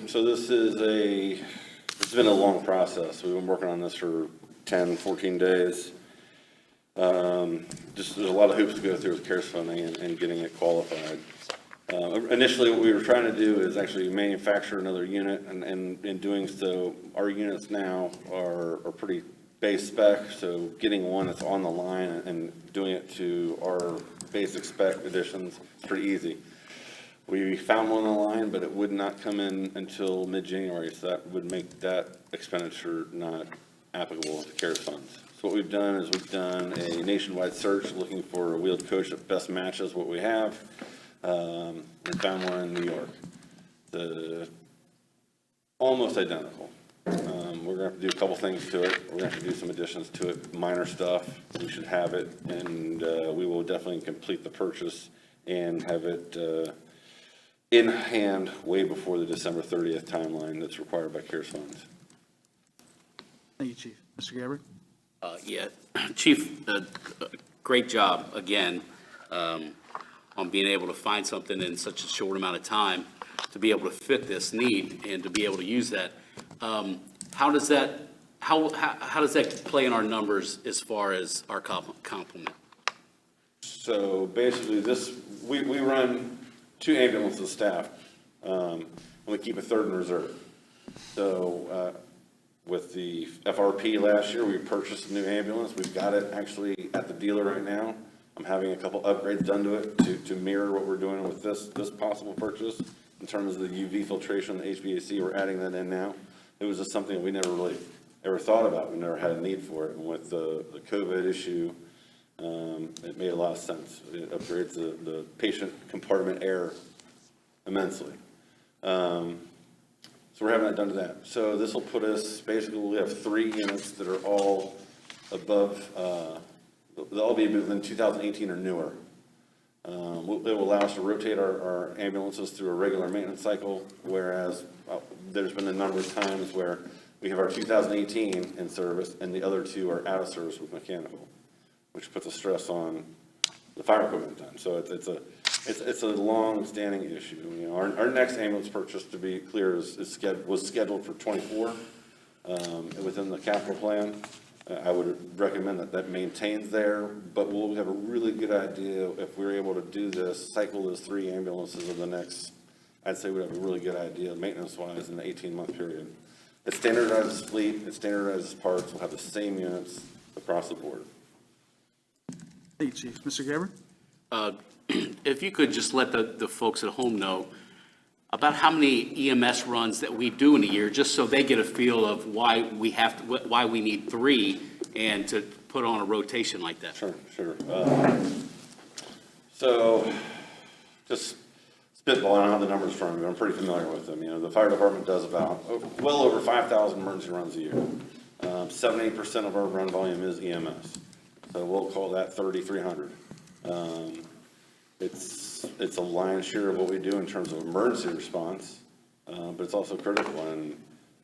S5: So this it's been a long process. We've been working on this for 10, 14 days. There's a lot of hoops to go through with CARES funding and getting it qualified. Initially, what we were trying to do is actually manufacture another unit, and in doing so, our units now are pretty base spec, so getting one that's on the line and doing it to our basic spec additions is pretty easy. We found one on the line, but it would not come in until mid-January, so that would make that expenditure not applicable to CARES funds. So what we've done is we've done a nationwide search looking for a wheeled coach that best matches what we have, and found one in New York. Almost identical. We're gonna have to do a couple things to it. We're gonna have to do some additions to it, minor stuff. We should have it, and we will definitely complete the purchase and have it in hand way before the December 30th timeline that's required by CARES funds.
S4: Thank you, Chief. Mr. Gabbard?
S17: Yeah, Chief, great job again on being able to find something in such a short amount of time to be able to fit this need and to be able to use that. How does that play in our numbers as far as our complement?
S5: So basically we run 2 ambulances staff, and we keep a 3rd in reserve. So with the FRP last year, we purchased a new ambulance. We've got it actually at the dealer right now. I'm having a couple upgrades done to it to mirror what we're doing with this possible purchase. In terms of the UV filtration, the HVAC, we're adding that in now. It was just something we never really ever thought about. We never had a need for it. And with the COVID issue, it made a lot of sense. It upgrades the patient compartment air immensely. So we're having that done to that. So this will put us, basically, we have 3 units that are all above, they'll all be within 2018 or newer. It will allow us to rotate our ambulances through a regular maintenance cycle, whereas there's been a number of times where we have our 2018 in service and the other 2 are out of service with mechanical, which puts a stress on the fire equipment then. So it's a long-standing issue. You know, our next ambulance purchase, to be clear, was scheduled for '24 within the capital plan. I would recommend that maintains there, but we'll have a really good idea if we're able to do this, cycle those 3 ambulances in the next, I'd say we'd have a really good idea maintenance-wise in the 18-month period. It standardizes fleet, it standardizes parts, we'll have the same units across the board.
S4: Thank you, Chief. Mr. Gabbard?
S17: If you could just let the folks at home know about how many EMS runs that we do in a year, just so they get a feel of why we need 3 and to put on a rotation like that.
S5: Sure. So, just spitballing, I don't have the numbers from me, but I'm pretty familiar with them. You know, the fire department does about well over 5,000 emergency runs a year. 70% of our run volume is EMS, so we'll call that 3,300. It's a lion's share of what we do in terms of emergency response, but it's also critical. And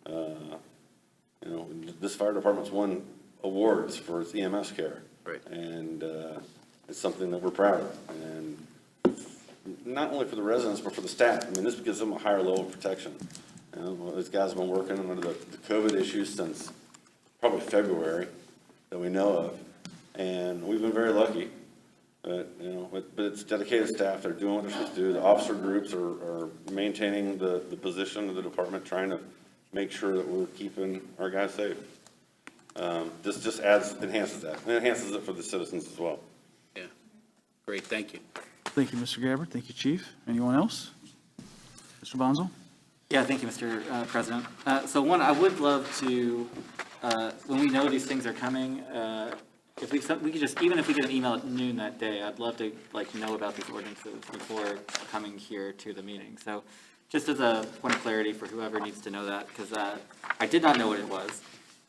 S5: you know, this fire department's won awards for its EMS care,
S17: right? And
S5: it's something that we're proud of, and not only for the residents but for the staff. I mean, this gives them a higher level of protection. You know, these guys have been working under the COVID issues since probably February that we know of, and we've been very lucky. But, you know, but it's dedicated staff. They're doing what they're supposed to do. The officer groups are maintaining the position of the department, trying to make sure that we're keeping our guys safe. This just enhances that. It enhances it for the citizens as well.
S17: Yeah, great, thank you.
S4: Thank you, Mr. Gabbard. Thank you, Chief. Anyone else? Mr. Bonzo?
S21: Yeah, thank you, Mr. President. So one, I would love to, when we know these things are coming, if we could just, even if we get an email at noon that day, I'd love to know about these ordinances before coming here to the meeting. So just as a point of clarity for whoever needs to know that, because I did not know what it was.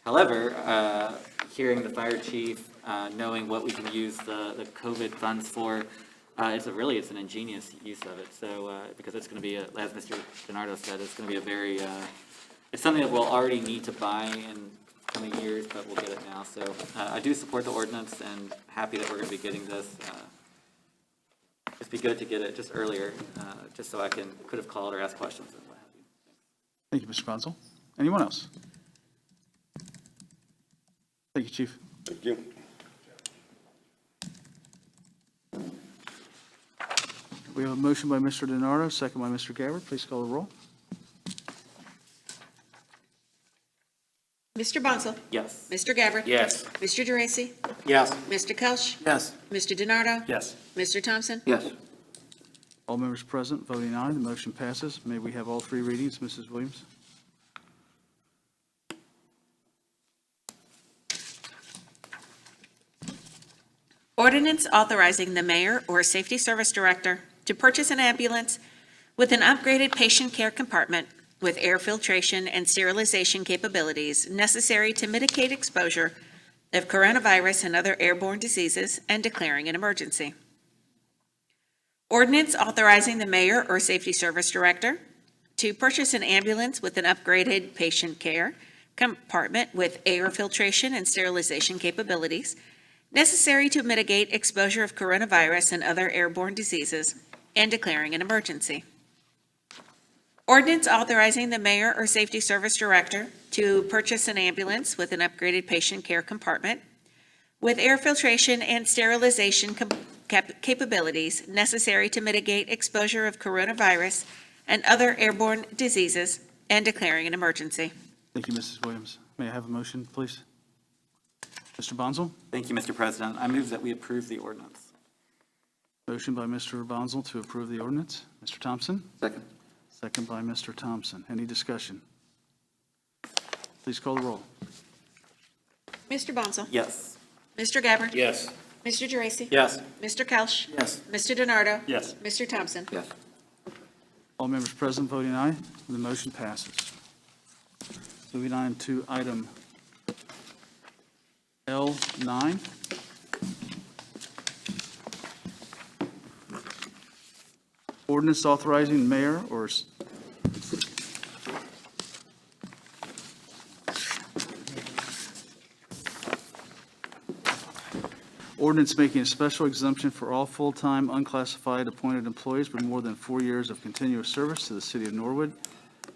S21: However, hearing the fire chief, knowing what we can use the COVID funds for, it's an ingenious use of it. So because it's going to be, as Mr. DiNardo said, it's going to be a very, it's something that we'll already need to buy in coming years, but we'll get it now. So I do support the ordinance and happy that we're going to be getting this. Just be good to get it just earlier, just so I could have called or asked questions and what have you.
S4: Thank you, Mr. Bonzo. Anyone else? Thank you, Chief.
S5: Thank you.
S4: We have a motion by Mr. DiNardo, second by Mr. Gabbard. Please call the roll.
S6: Mr. Bonzo?
S21: Yes.
S6: Mr. Gabbard?
S17: Yes.
S6: Mr. Geraci?
S20: Yes.
S6: Mr. Kelch?
S19: Yes.
S6: Mr. DiNardo?
S2: Yes.
S6: Mr. Thompson?
S3: Yes.
S4: All members present voting aye, the motion passes. May we have all 3 readings, Mrs. Williams?
S6: Ordinance authorizing the mayor or safety service director to purchase an ambulance with an upgraded patient care compartment with air filtration and sterilization capabilities necessary to mitigate exposure of coronavirus and other airborne diseases and declaring an emergency. Ordinance authorizing the mayor or safety service director to purchase an ambulance with an upgraded patient care compartment with air filtration and sterilization capabilities necessary to mitigate exposure of coronavirus and other airborne diseases and declaring an emergency. Ordinance authorizing the mayor or safety service director to purchase an ambulance with an upgraded patient care compartment with air filtration and sterilization capabilities necessary to mitigate exposure of coronavirus and other airborne diseases and declaring an emergency.
S4: Thank you, Mrs. Williams. May I have a motion, please? Mr. Bonzo?
S21: Thank you, Mr. President. I move that we approve the ordinance.
S4: Motion by Mr. Bonzo to approve the ordinance. Mr. Thompson?
S3: Second.
S4: Second by Mr. Thompson. Any discussion? Please call the roll.
S6: Mr. Bonzo?
S21: Yes.
S6: Mr. Gabbard?
S17: Yes.
S6: Mr. Geraci?
S20: Yes.
S6: Mr. Kelch?
S19: Yes.
S6: Mr. DiNardo?
S2: Yes.
S6: Mr. Thompson?
S3: Yes.
S4: All members present voting aye, the motion passes. Moving on to item L9. Ordinance authorizing mayor or ordinance making a special exemption for all full-time unclassified appointed employees with more than 4 years of continuous service to the city of Norwood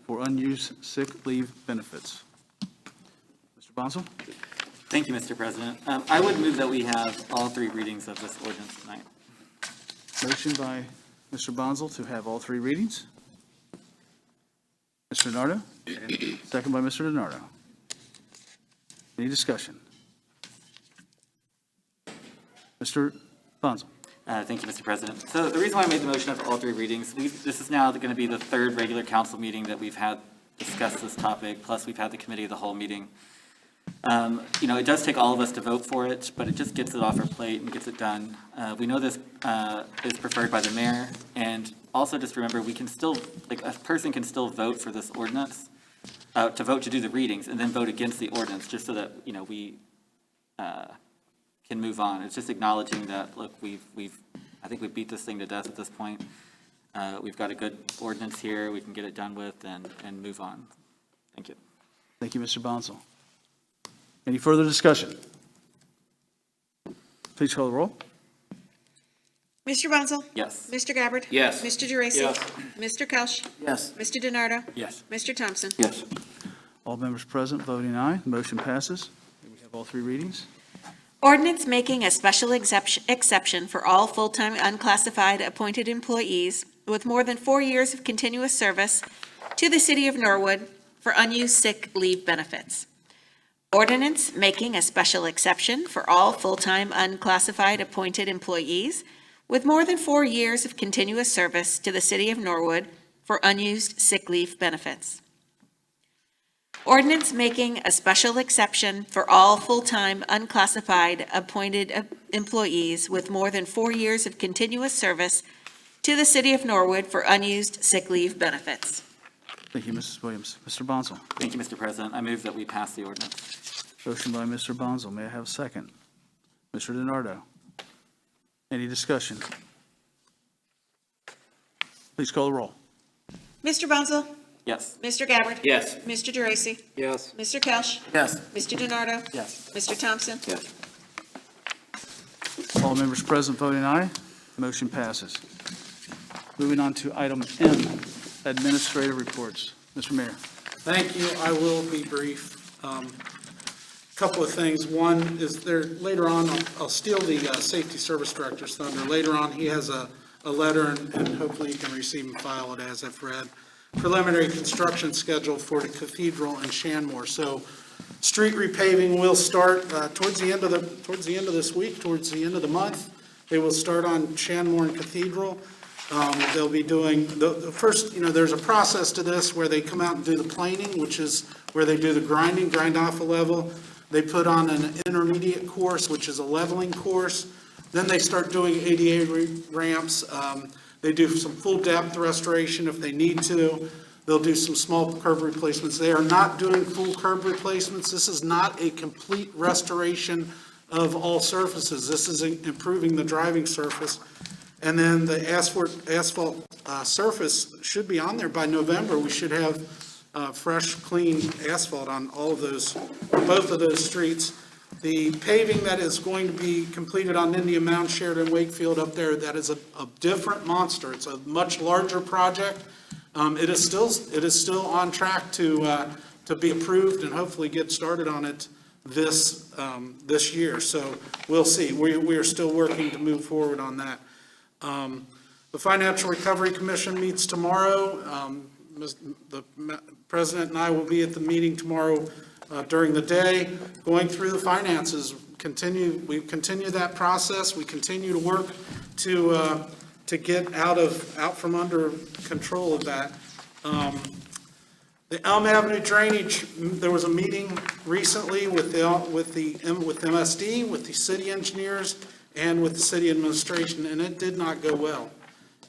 S4: for unused sick leave benefits. Mr. Bonzo?
S21: Thank you, Mr. President. I would move that we have all three readings of this ordinance tonight.
S4: Motion by Mr. Bonzo to have all three readings. Mr. DiNardo? Second by Mr. DiNardo. Any discussion? Mr. Bonzo?
S21: Thank you, Mr. President. So the reason why I made the motion of all three readings, this is now going to be the third regular council meeting that we've had discuss this topic, plus we've had the committee of the whole meeting. It does take all of us to vote for it, but it just gets it off our plate and gets it done. We know this is preferred by the mayor, and also just remember, we can still, a person can still vote for this ordinance, to vote to do the readings, and then vote against the ordinance, just so that, we can move on. It's just acknowledging that, look, I think we've beat this thing to death at this point. We've got a good ordinance here, we can get it done with and move on. Thank you.
S4: Thank you, Mr. Bonzo. Any further discussion? Please call the roll.
S6: Mr. Bunzel?
S21: Yes.
S6: Mr. Gabbard?
S17: Yes.
S6: Mr. Geraci?
S17: Yes.
S6: Mr. Kelch?
S19: Yes.
S6: Mr. DiNardo?
S17: Yes.
S6: Mr. Thompson?
S3: Yes.
S4: All members present voting aye. Motion passes. We have all three readings.
S6: Ordinance making a special exception for all full-time unclassified appointed employees with more than 4 years of continuous service to the city of Norwood for unused sick leave benefits. Ordinance making a special exception for all full-time unclassified appointed employees with more than 4 years of continuous service to the city of Norwood for unused sick leave benefits. Ordinance making a special exception for all full-time unclassified appointed employees with more than 4 years of continuous service to the city of Norwood for unused sick leave benefits.
S4: Thank you, Mrs. Williams. Mr. Bonzo?
S21: Thank you, Mr. President. I move that we pass the ordinance.
S4: Motion by Mr. Bonzo. May I have a second? Mr. DiNardo? Any discussion? Please call the roll.
S6: Mr. Bunzel?
S21: Yes.
S6: Mr. Gabbard?
S17: Yes.
S6: Mr. Geraci?
S19: Yes.
S6: Mr. Kelch?
S19: Yes.
S6: Mr. DiNardo?
S21: Yes.
S6: Mr. Thompson?
S3: Yes.
S4: All members present voting aye. Motion passes. Moving on to item M, administrative reports. Mr. Mayor.
S18: Thank you. I will be brief. Couple of things. One is there, later on, I'll steal the Safety Service Director's thunder. Later on, he has a letter, and hopefully you can receive and file it as I've read. Preliminary construction schedule for the cathedral in Shanmore. So street repaving will start towards the end of this week, towards the end of the month. They will start on Shanmore and Cathedral. They'll be doing, the first, there's a process to this where they come out and do the planing, which is where they do the grind off a level. They put on an intermediate course, which is a leveling course. Then they start doing ADA ramps. They do some full depth restoration if they need to. They'll do some small curb replacements. They are not doing full curb replacements. This is not a complete restoration of all surfaces. This is improving the driving surface. And then the asphalt surface should be on there by November. We should have fresh, clean asphalt on all of those, both of those streets. The paving that is going to be completed on Indian Mound, Sheridan, Wakefield up there, that is a different monster. It's a much larger project. It is still on track to be approved and hopefully get started on it this year. So we'll see. We are still working to move forward on that. The Financial Recovery Commission meets tomorrow. The President and I will be at the meeting tomorrow during the day, going through the finances. We continue that process. We continue to work to get out from under control of that. The Elm Avenue drainage, there was a meeting recently with MSD, with the city engineers, and with the city administration, and it did not go well.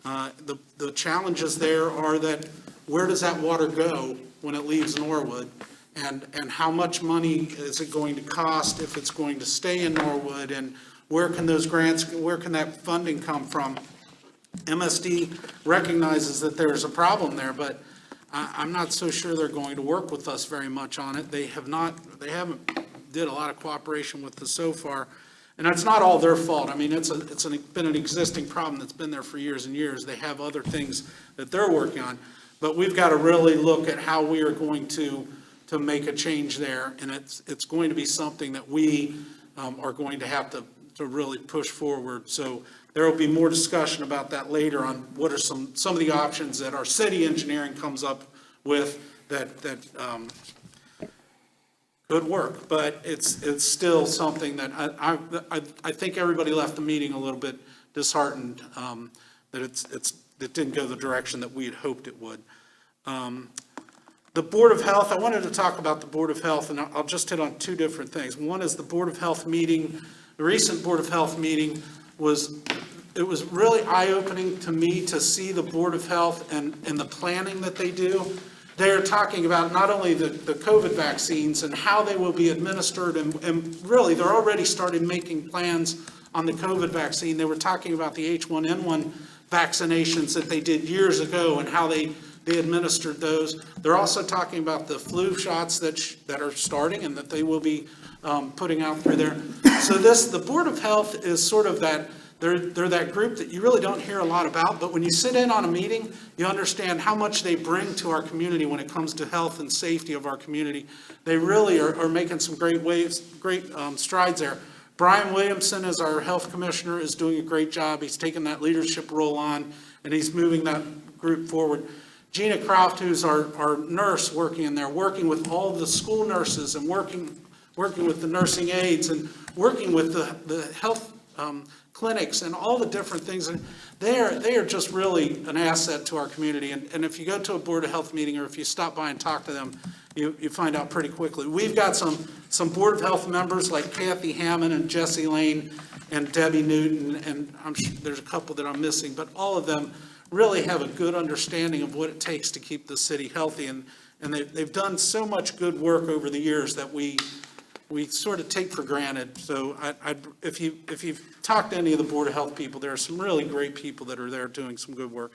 S18: The challenges there are that where does that water go when it leaves Norwood? And how much money is it going to cost if it's going to stay in Norwood? And where can those grants, where can that funding come from? MSD recognizes that there's a problem there, but I'm not so sure they're going to work with us very much on it. They haven't did a lot of cooperation with us so far. And it's not all their fault. I mean, been an existing problem that's been there for years and years. They have other things that they're working on. But we've got to really look at how we are going to make a change there. And it's going to be something that we are going to have to really push forward. So there will be more discussion about that later on what are some of the options that our city engineering comes up with that could work. But it's still something that I think everybody left the meeting a little bit disheartened that it didn't go the direction that we had hoped it would. The Board of Health, I wanted to talk about the Board of Health, and I'll just hit on two different things. One is the Board of Health meeting. The recent Board of Health meeting was really eye-opening to me to see the Board of Health and the planning that they do. They're talking about not only the COVID vaccines and how they will be administered, and really, they're already started making plans on the COVID vaccine. They were talking about the H1N1 vaccinations that they did years ago and how they administered those. They're also talking about the flu shots that are starting and that they will be putting out through there. So the Board of Health is sort of that, they're that group that you really don't hear a lot about, but when you sit in on a meeting, you understand how much they bring to our community when it comes to health and safety of our community. They really are making some great strides there. Brian Williamson, as our health commissioner, is doing a great job. He's taken that leadership role on, and he's moving that group forward. Gina Croft, who's our nurse working in there, working with all the school nurses and working with the nursing aides and working with the health clinics and all the different things. And they are just really an asset to our community. And if you go to a Board of Health meeting or if you stop by and talk to them, you find out pretty quickly. We've got some Board of Health members like Kathy Hammond and Jesse Lane and Debbie Newton, and I'm sure there's a couple that I'm missing, but all of them really have a good understanding of what it takes to keep the city healthy. And they've done so much good work over the years that we sort of take for granted. So if you've talked to any of the Board of Health people, there are some really great people that are there doing some good work.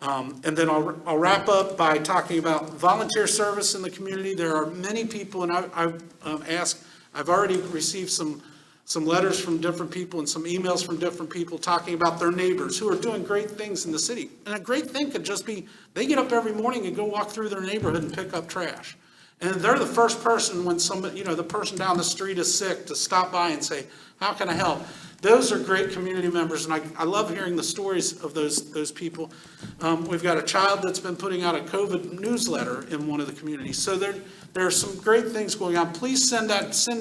S18: And then I'll wrap up by talking about volunteer service in the community. There are many people, and I've already received some letters from different people and some emails from different people talking about their neighbors who are doing great things in the city. And a great thing could just be, they get up every morning and go walk through their neighborhood and pick up trash. And they're the first person when somebody, the person down the street is sick to stop by and say, how can I help? Those are great community members, and I love hearing the stories of those people. We've got a child that's been putting out a COVID newsletter in one of the communities. So there are some great things going on. Please send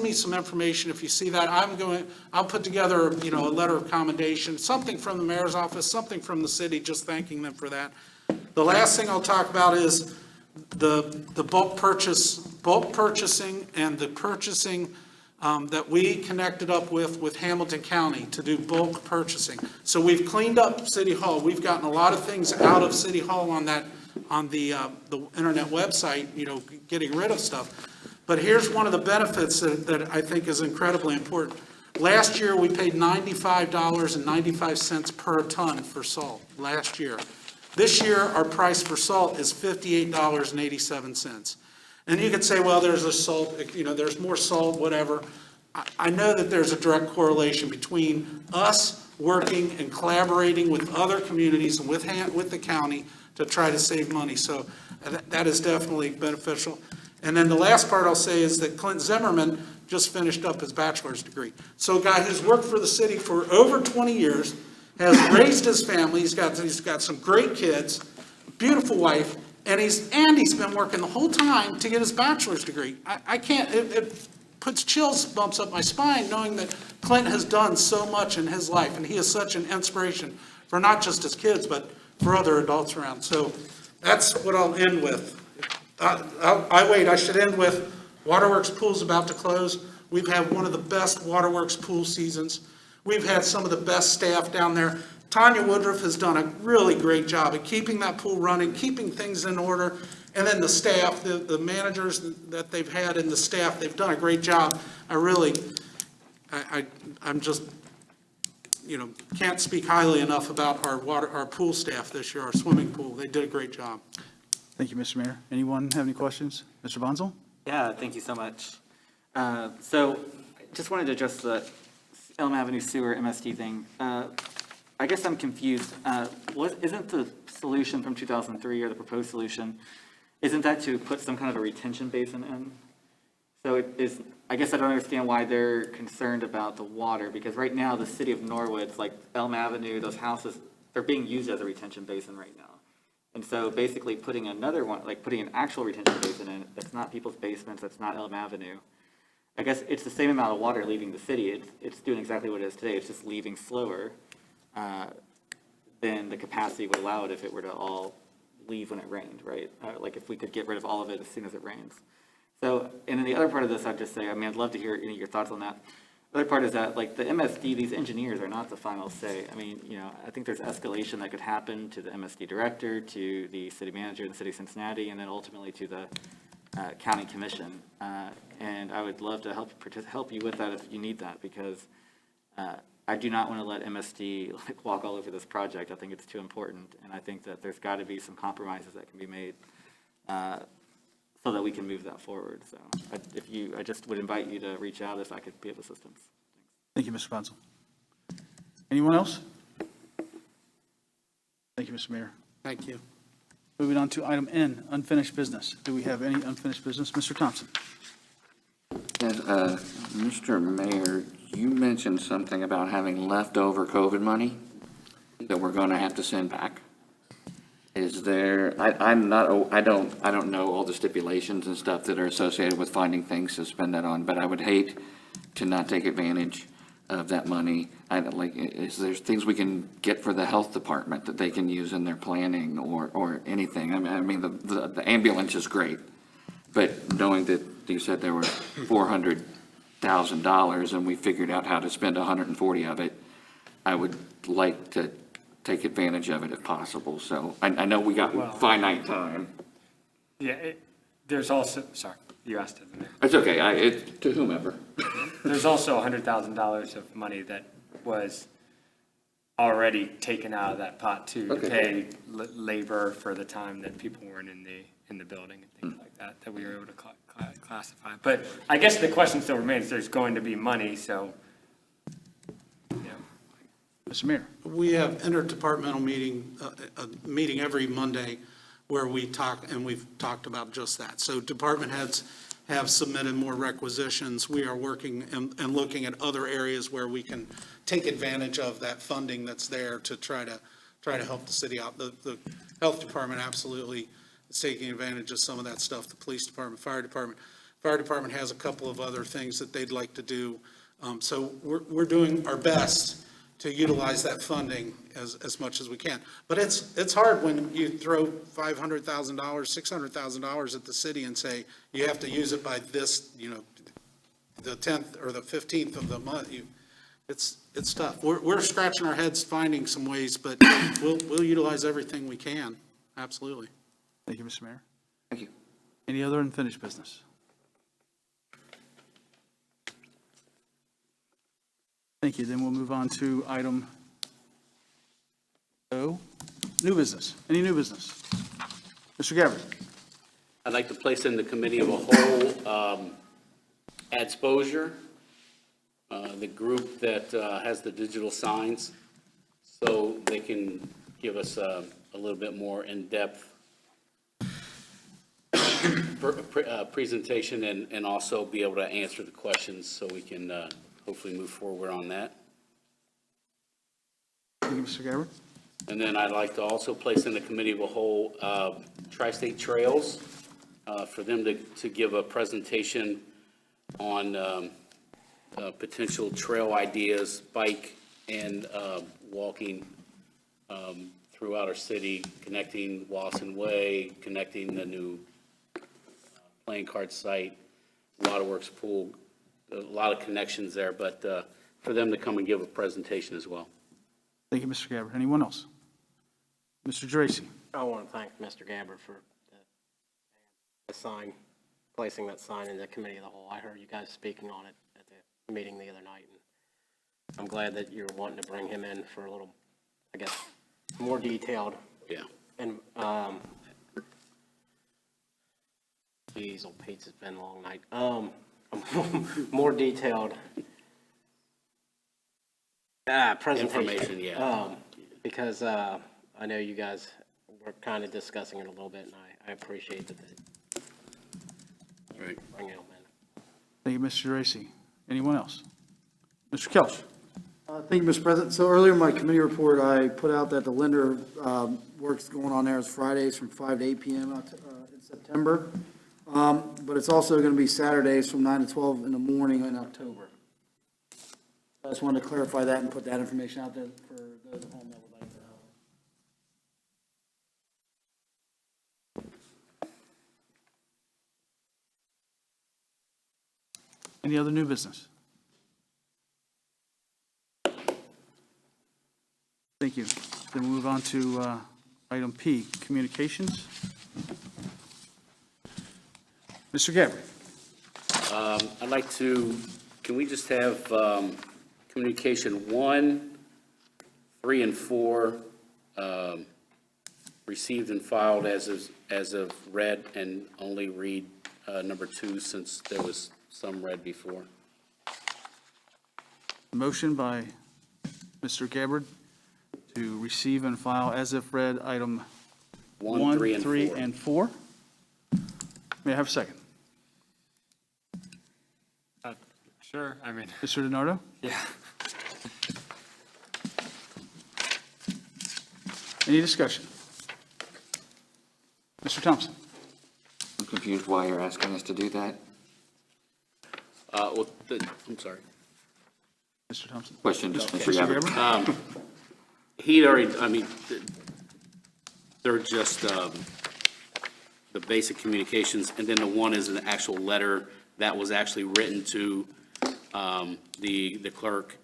S18: me some information if you see that. I'll put together, a letter of commendation, something from the mayor's office, something from the city, just thanking them for that. The last thing I'll talk about is the bulk purchasing and the purchasing that we connected up with Hamilton County to do bulk purchasing. So we've cleaned up City Hall. We've gotten a lot of things out of City Hall on the internet website, getting rid of stuff. But here's one of the benefits that I think is incredibly important. Last year, we paid $95.95 per ton for salt, last year. This year, our price for salt is $58.87. And you could say, well, there's a salt, there's more salt, whatever. I know that there's a direct correlation between us working and collaborating with other communities and with the county to try to save money. So that is definitely beneficial. And then the last part I'll say is that Clint Zimmerman just finished up his bachelor's degree. So a guy who's worked for the city for over 20 years, has raised his family, he's got some great kids, beautiful wife, and he's been working the whole time to get his bachelor's degree. I can't, it puts bumps up my spine knowing that Clint has done so much in his life, and he is such an inspiration for not just his kids, but for other adults around. So that's what I'll end with. I should end with Waterworks Pool's about to close. We've had one of the best Waterworks pool seasons. We've had some of the best staff down there. Tanya Woodruff has done a really great job at keeping that pool running, keeping things in order. And then the staff, the managers that they've had and the staff, they've done a great job. I'm just, can't speak highly enough about our pool staff this year, our swimming pool. They did a great job.
S4: Thank you, Mr. Mayor. Anyone have any questions? Mr. Bonzel?
S21: Yeah, thank you so much. So just wanted to address the Elm Avenue Sewer MSD thing. I guess I'm confused. Isn't the solution from 2003 or the proposed solution, isn't that to put some kind of a retention basin in? So I guess I don't understand why they're concerned about the water, because right now the city of Norwood, like Elm Avenue, those houses, they're being used as a retention basin right now. And so basically putting another one, like putting an actual retention basin in, that's not people's basements, that's not Elm Avenue. I guess it's the same amount of water leaving the city. It's doing exactly what it is today. It's just leaving slower than the capacity would allow it if it were to all leave when it rained, right? Like if we could get rid of all of it as soon as it rains. So, and then the other part of this, I'd just say, I'd love to hear any of your thoughts on that. The other part is that, like, the MSD, these engineers are not the final say. I think there's escalation that could happen to the MSD director, to the city manager in the city of Cincinnati, and then ultimately to the county commission. And I would love to help you with that if you need that, because I do not want to let MSD walk all over this project. I think it's too important, and I think that there's got to be some compromises that can be made so that we can move that forward. So I just would invite you to reach out if I could be of assistance.
S4: Thank you, Mr. Bonzel. Anyone else? Thank you, Mr. Mayor.
S18: Thank you.
S4: Moving on to item N, unfinished business. Do we have any unfinished business? Mr. Thompson?
S3: Yes, Mr. Mayor, you mentioned something about having leftover COVID money that we're going to have to send back. Is there, I don't know all the stipulations and stuff that are associated with finding things to spend that on, but I would hate to not take advantage of that money. Is there things we can get for the health department that they can use in their planning or anything? The ambulance is great, but knowing that you said there were $400,000 and we figured out how to spend 140 of it, I would like to take advantage of it if possible. So I know we got finite time.
S2: Yeah, there's also, sorry, you asked it.
S3: It's okay, to whomever.
S2: There's also $100,000 of money that was already taken out of that pot too, to pay labor for the time that people weren't in the building and things like that, that we were able to classify. But I guess the question still remains, there's going to be money, so.
S4: Mr. Mayor.
S18: We have interdepartmental a meeting every Monday where we talk, and we've talked about just that. So department heads have submitted more requisitions. We are working and looking at other areas where we can take advantage of that funding that's there to try to help the city out. The health department absolutely is taking advantage of some of that stuff. The police department, fire department has a couple of other things that they'd like to do. So we're doing our best to utilize that funding as much as we can. But it's hard when you throw $500,000, $600,000 at the city and say, you have to use it by this, the 10th or the 15th of the month. It's tough. We're scratching our heads finding some ways, but we'll utilize everything we can. Absolutely.
S4: Thank you, Mr. Mayor.
S3: Thank you.
S4: Any other unfinished business? Thank you. Then we'll move on to item O, new business. Any new business? Mr. Gabbard.
S17: I'd like to place in the committee of a whole Exposure, the group that has the digital signs, so they can give us a little bit more in-depth presentation and also be able to answer the questions so we can hopefully move forward on that.
S4: Thank you, Mr. Gabbard.
S17: And then I'd like to also place in the committee of a whole Tri-State Trails for them to give a presentation on potential trail ideas, bike and walking throughout our city, connecting Wasson Way, connecting the new playing card site, Waterworks Pool, a lot of connections there, but for them to come and give a presentation as well.
S4: Thank you, Mr. Gabbard. Anyone else? Mr. Dracy?
S20: I want to thank Mr. Gabbard for the sign, placing that sign in the committee of the whole. I heard you guys speaking on it at the meeting the other night, and I'm glad that you're wanting to bring him in for a little, I guess, more detailed.
S17: Yeah.
S20: And, geez, old Pete's, it's been a long night. More detailed presentation.
S17: Information, yeah.
S20: Because I know you guys were kind of discussing it a little bit, and I appreciate that
S17: Right.
S20: bring it in.
S4: Thank you, Mr. Dracy. Anyone else? Mr. Kelch?
S1: Thank you, Mr. President. So earlier in my committee report, I put out that the lender work's going on there is Fridays from 5 to 8 p.m. out in September. But it's also going to be Saturdays from 9 to 12 in the morning in October. I just wanted to clarify that and put that information out there for those at home that would like to know.
S4: Any other new business? Thank you. Then we'll move on to item P, communications. Mr. Gabbard?
S17: I'd like to, can we just have communication 1, 3, and 4 received and filed as of read, and only read number 2 since there was some read before?
S4: Motion by Mr. Gabbard to receive and file as if read item
S17: 1, 3, and
S4: 3,
S17: 4.
S4: and 4. May I have a second?
S2: Sure, I mean.
S4: Mr. DiNardo?
S2: Yeah.
S4: Any discussion? Mr. Thompson?
S3: I'm confused why you're asking us to do that.
S17: I'm sorry.
S4: Mr. Thompson?
S3: Question, just
S4: Okay.
S3: Mr. Gabbard.
S17: He already, I mean, they're just the basic communications, and then the one is an actual letter that was actually written to the clerk.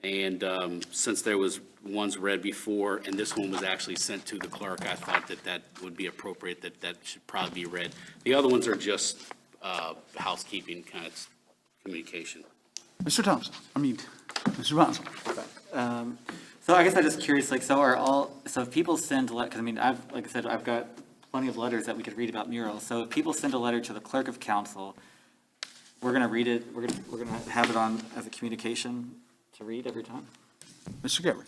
S17: And since there was ones read before, and this one was actually sent to the clerk, I thought that would be appropriate, that should probably be read. The other ones are just housekeeping kind of communication.
S4: Mr. Thompson, Mr. Bonzo.
S21: So I guess I'm just curious, like, so if people send, because I mean, like I said, I've got plenty of letters that we could read about murals. So if people send a letter to the clerk of council, we're gonna read it, we're gonna have it on as a communication to read every time?
S4: Mr. Gabbard.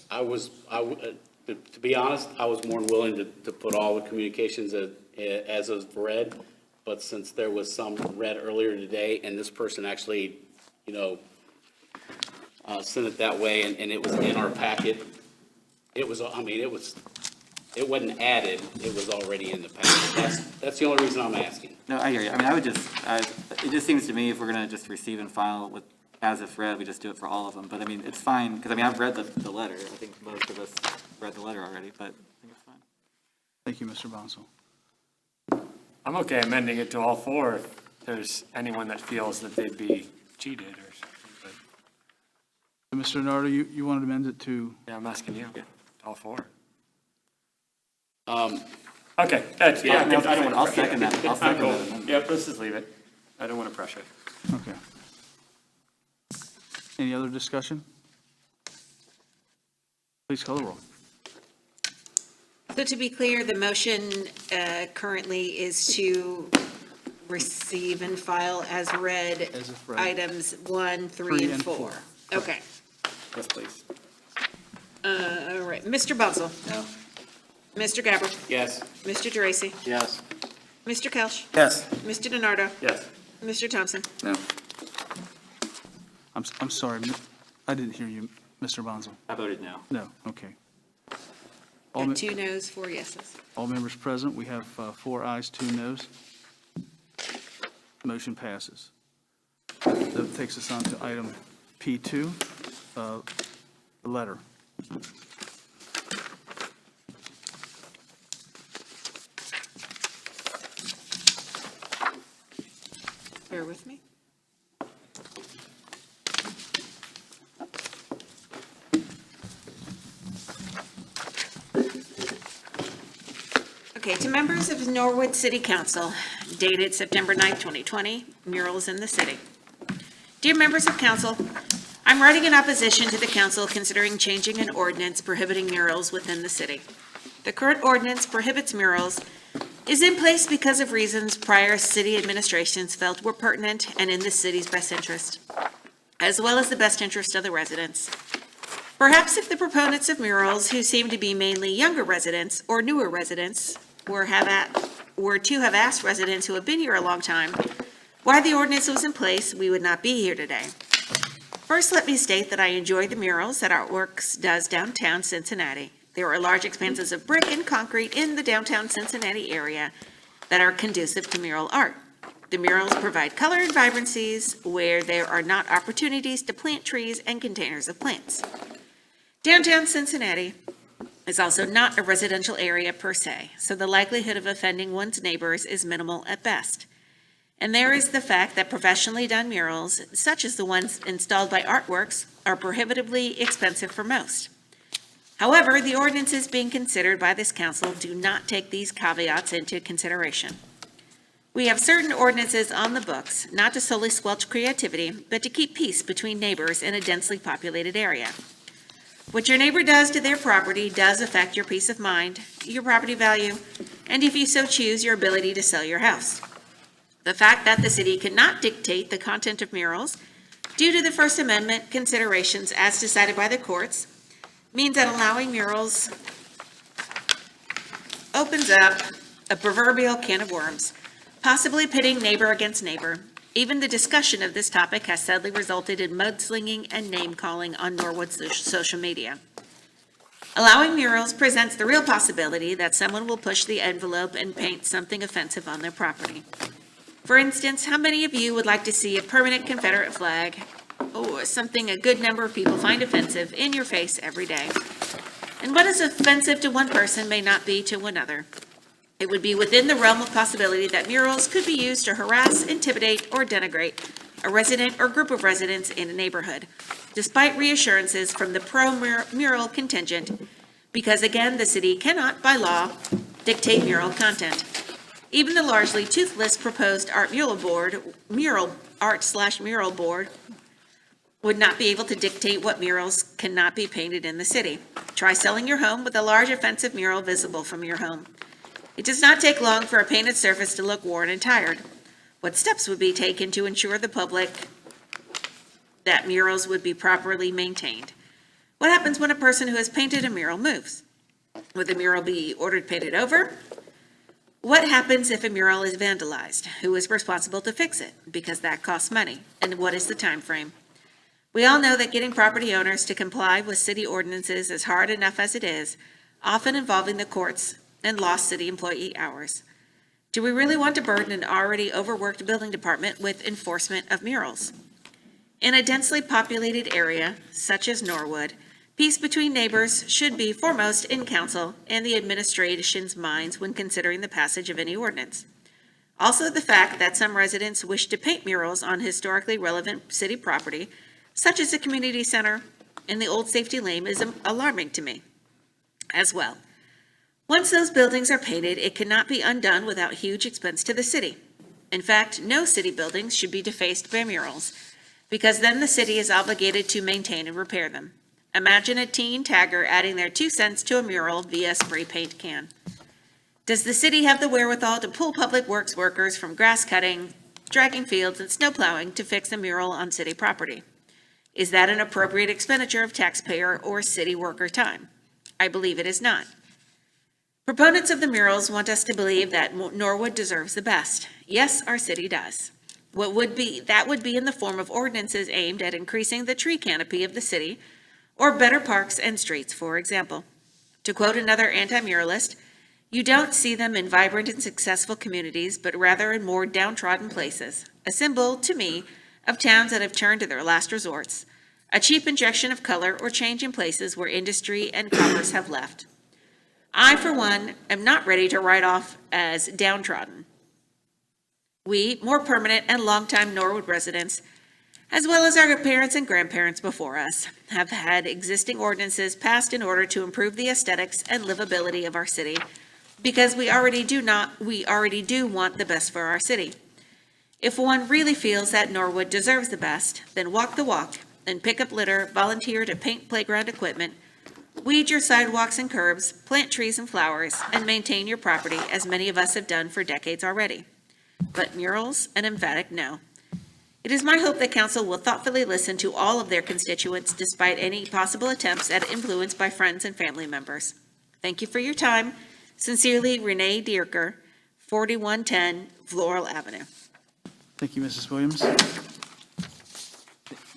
S17: To be honest, I was more than willing to put all the communications as of read, but since there was some read earlier today, and this person actually, sent it that way, and it was in our packet, it wasn't added, it was already in the packet. That's the only reason I'm asking.
S21: No, I hear you. I mean, it just seems to me if we're gonna just receive and file with, as if read, we just do it for all of them. But I mean, it's fine, because I mean, I've read the letter. I think most of us read the letter already, but I think it's fine.
S4: Thank you, Mr. Bonzo.
S2: I'm okay amending it to all 4 if there's anyone that feels that they'd be cheated or something, but.
S4: Mr. DiNardo, you wanted to amend it to?
S2: Yeah, I'm asking you, to all 4.
S17: Okay,
S2: that's fine.
S17: yeah,
S21: I'll second that. I'll second
S2: Cool.
S21: that.
S2: Yep, let's just leave it. I don't want to pressure.
S4: Okay. Any other discussion? Please call the roll.
S6: So to be clear, the motion currently is to receive and file as read
S4: As if read.
S6: items 1, 3, and 4. Okay.
S2: Yes, please.
S6: All right. Mr. Bunzel? No. Mr. Gabbard?
S17: yes.
S6: Mr. Geraci?
S20: Yes.
S6: Mr. Kelch?
S1: Yes.
S6: Mr. DiNardo?
S2: Yes.
S6: Mr. Thompson?
S3: No.
S4: I'm sorry, I didn't hear you, Mr. Bonzo.
S21: I voted no.
S4: No, okay. All
S6: Got
S4: me-
S6: 2 noes, 4 yeses.
S4: All members present, we have 4 ayes, 2 noes. Motion passes. That takes us on to item P2, the letter.
S6: Bear with me. Okay, to members of Norwood City Council, dated September 9th, 2020, murals in the city. Dear members of council, I'm writing in opposition to the council considering changing an ordinance prohibiting murals within the city. The current ordinance prohibits murals is in place because of reasons prior city administrations felt were pertinent and in the city's best interest, as well as the best interest of the residents. Perhaps if the proponents of murals, who seem to be mainly younger residents or newer residents, were to have asked residents who have been here a long time why the ordinance was in place, we would not be here today. First, let me state that I enjoy the murals that Artworks does downtown Cincinnati. There are large expanses of brick and concrete in the downtown Cincinnati area that are conducive to mural art. The murals provide color and vibrancies where there are not opportunities to plant trees and containers of plants. Downtown Cincinnati is also not a residential area per se, so the likelihood of offending one's neighbors is minimal at best. And there is the fact that professionally done murals, such as the ones installed by Artworks, are prohibitively expensive for most. However, the ordinances being considered by this council do not take these caveats into consideration. We have certain ordinances on the books, not to solely squelch creativity, but to keep peace between neighbors in a densely populated area. What your neighbor does to their property does affect your peace of mind, your property value, and if you so choose, your ability to sell your house. The fact that the city cannot dictate the content of murals due to the First Amendment considerations as decided by the courts means that allowing murals opens up a proverbial can of worms, possibly pitting neighbor against neighbor. Even the discussion of this topic has sadly resulted in mudslinging and name-calling on Norwood's social media. Allowing murals presents the real possibility that someone will push the envelope and paint something offensive on their property. For instance, how many of you would like to see a permanent Confederate flag, or something a good number of people find offensive, in your face every day? And what is offensive to one person may not be to another. It would be within the realm of possibility that murals could be used to harass, intimidate, or denigrate a resident or group of residents in a neighborhood, despite reassurances from the pro-mural contingent, because again, the city cannot, by law, dictate mural content. Even the largely toothless proposed mural board would not be able to dictate what murals cannot be painted in the city. Try selling your home with a large offensive mural visible from your home. It does not take long for a painted surface to look worn and tired. What steps would be taken to ensure the public that murals would be properly maintained? What happens when a person who has painted a mural moves? Would the mural be ordered painted over? What happens if a mural is vandalized? Who is responsible to fix it? Because that costs money. And what is the time frame? We all know that getting property owners to comply with city ordinances is hard enough as it is, often involving the courts and lost city employee hours. Do we really want to burden an already overworked building department with enforcement of murals? In a densely populated area, such as Norwood, peace between neighbors should be foremost in council and the administration's minds when considering the passage of any ordinance. Also, the fact that some residents wish to paint murals on historically relevant city property, such as the community center and the old safety lane, is alarming to me as well. Once those buildings are painted, it cannot be undone without huge expense to the city. In fact, no city buildings should be defaced by murals, because then the city is obligated to maintain and repair them. Imagine a teen tagger adding their 2 cents to a mural via spray paint can. Does the city have the wherewithal to pull public works workers from grass cutting, dragging fields, and snow plowing to fix a mural on city property? Is that an appropriate expenditure of taxpayer or city worker time? I believe it is not. Proponents of the murals want us to believe that Norwood deserves the best. Yes, our city does. That would be in the form of ordinances aimed at increasing the tree canopy of the city, or better parks and streets, for example. To quote another anti-muralist, you don't see them in vibrant and successful communities, but rather in more downtrodden places, a symbol, to me, of towns that have turned to their last resorts, a cheap injection of color or change in places where industry and commerce have left. I, for one, am not ready to write off as downtrodden. We, more permanent and longtime Norwood residents, as well as our parents and grandparents before us, have had existing ordinances passed in order to improve the aesthetics and livability of our city, because we already do want the best for our city. If one really feels that Norwood deserves the best, then walk the walk and pick up litter, volunteer to paint playground equipment, weed your sidewalks and curbs, plant trees and flowers, and maintain your property as many of us have done for decades already. But murals, an emphatic no. It is my hope that council will thoughtfully listen to all of their constituents despite any possible attempts at influence by friends and family members. Thank you for your time. Sincerely, Renee Dierker, 4110 Floral Avenue.
S4: Thank you, Mrs. Williams.
S21: I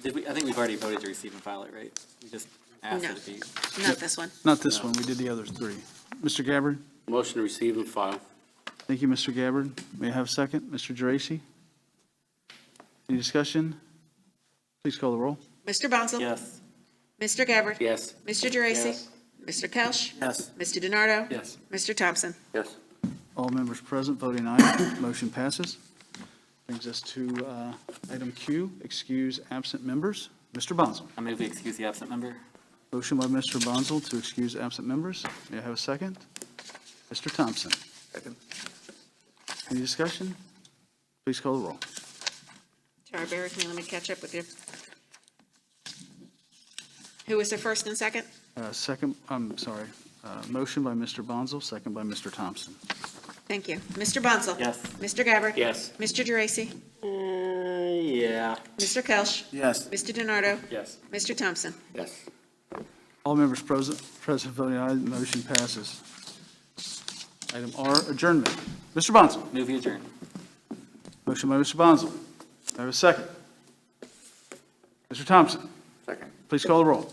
S21: think we've already voted to receive and file it, right? We just asked
S6: No.
S21: it to be.
S6: Not this one.
S4: Not this one, we did the other three. Mr. Gabbard?
S17: Motion to receive and file.
S4: Thank you, Mr. Gabbard. May I have a second? Mr. Geraci? Any discussion? Please call the roll.
S6: Mr. Bonzel?
S21: Yes.
S6: Mr. Gabbard?
S17: Yes.
S6: Mr. Geraci?
S17: Yes.
S6: Mr. Kelch?
S17: Yes.
S6: Mr. DiNardo?
S17: Yes.
S6: Mr. Thompson?
S3: Yes.
S4: All members present voting aye, motion passes. Brings us to item Q, excuse absent members. Mr. Bonzel.
S21: I move we excuse the absent member.
S4: Motion by Mr. Bonzel to excuse absent members. May I have a second? Mr. Thompson.
S3: Second.
S4: Any discussion? Please call the roll.
S6: Sorry, bear with me, let me catch up with you. Who was the first and second?
S4: Second, I'm sorry, motion by Mr. Bonzel, second by Mr. Thompson.
S6: Thank you. Mr. Bonzel?
S21: Yes.
S6: Mr. Gabbard?
S17: Yes.
S6: Mr. Geraci?
S20: Yeah.
S6: Mr. Kelch?
S4: Yes.
S6: Mr. DiNardo?
S17: Yes.
S6: Mr. Thompson?
S3: Yes.
S4: All members present voting aye, motion passes. Item R, adjournment. Mr. Bonzel.
S21: Move we adjourn.
S4: Motion by Mr. Bonzel. I have a second. Mr. Thompson.
S3: Second.
S4: Please call the roll.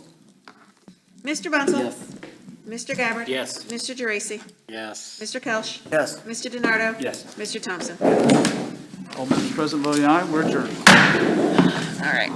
S6: Mr. Bonzel?
S21: Yes.
S6: Mr. Gabbard?
S17: Yes.
S6: Mr. Geraci?
S20: Yes.
S6: Mr. Kelch?
S4: Yes.
S6: Mr. DiNardo?
S17: Yes.
S6: Mr. Thompson?
S4: All members present voting aye, we're adjourned.
S6: All right.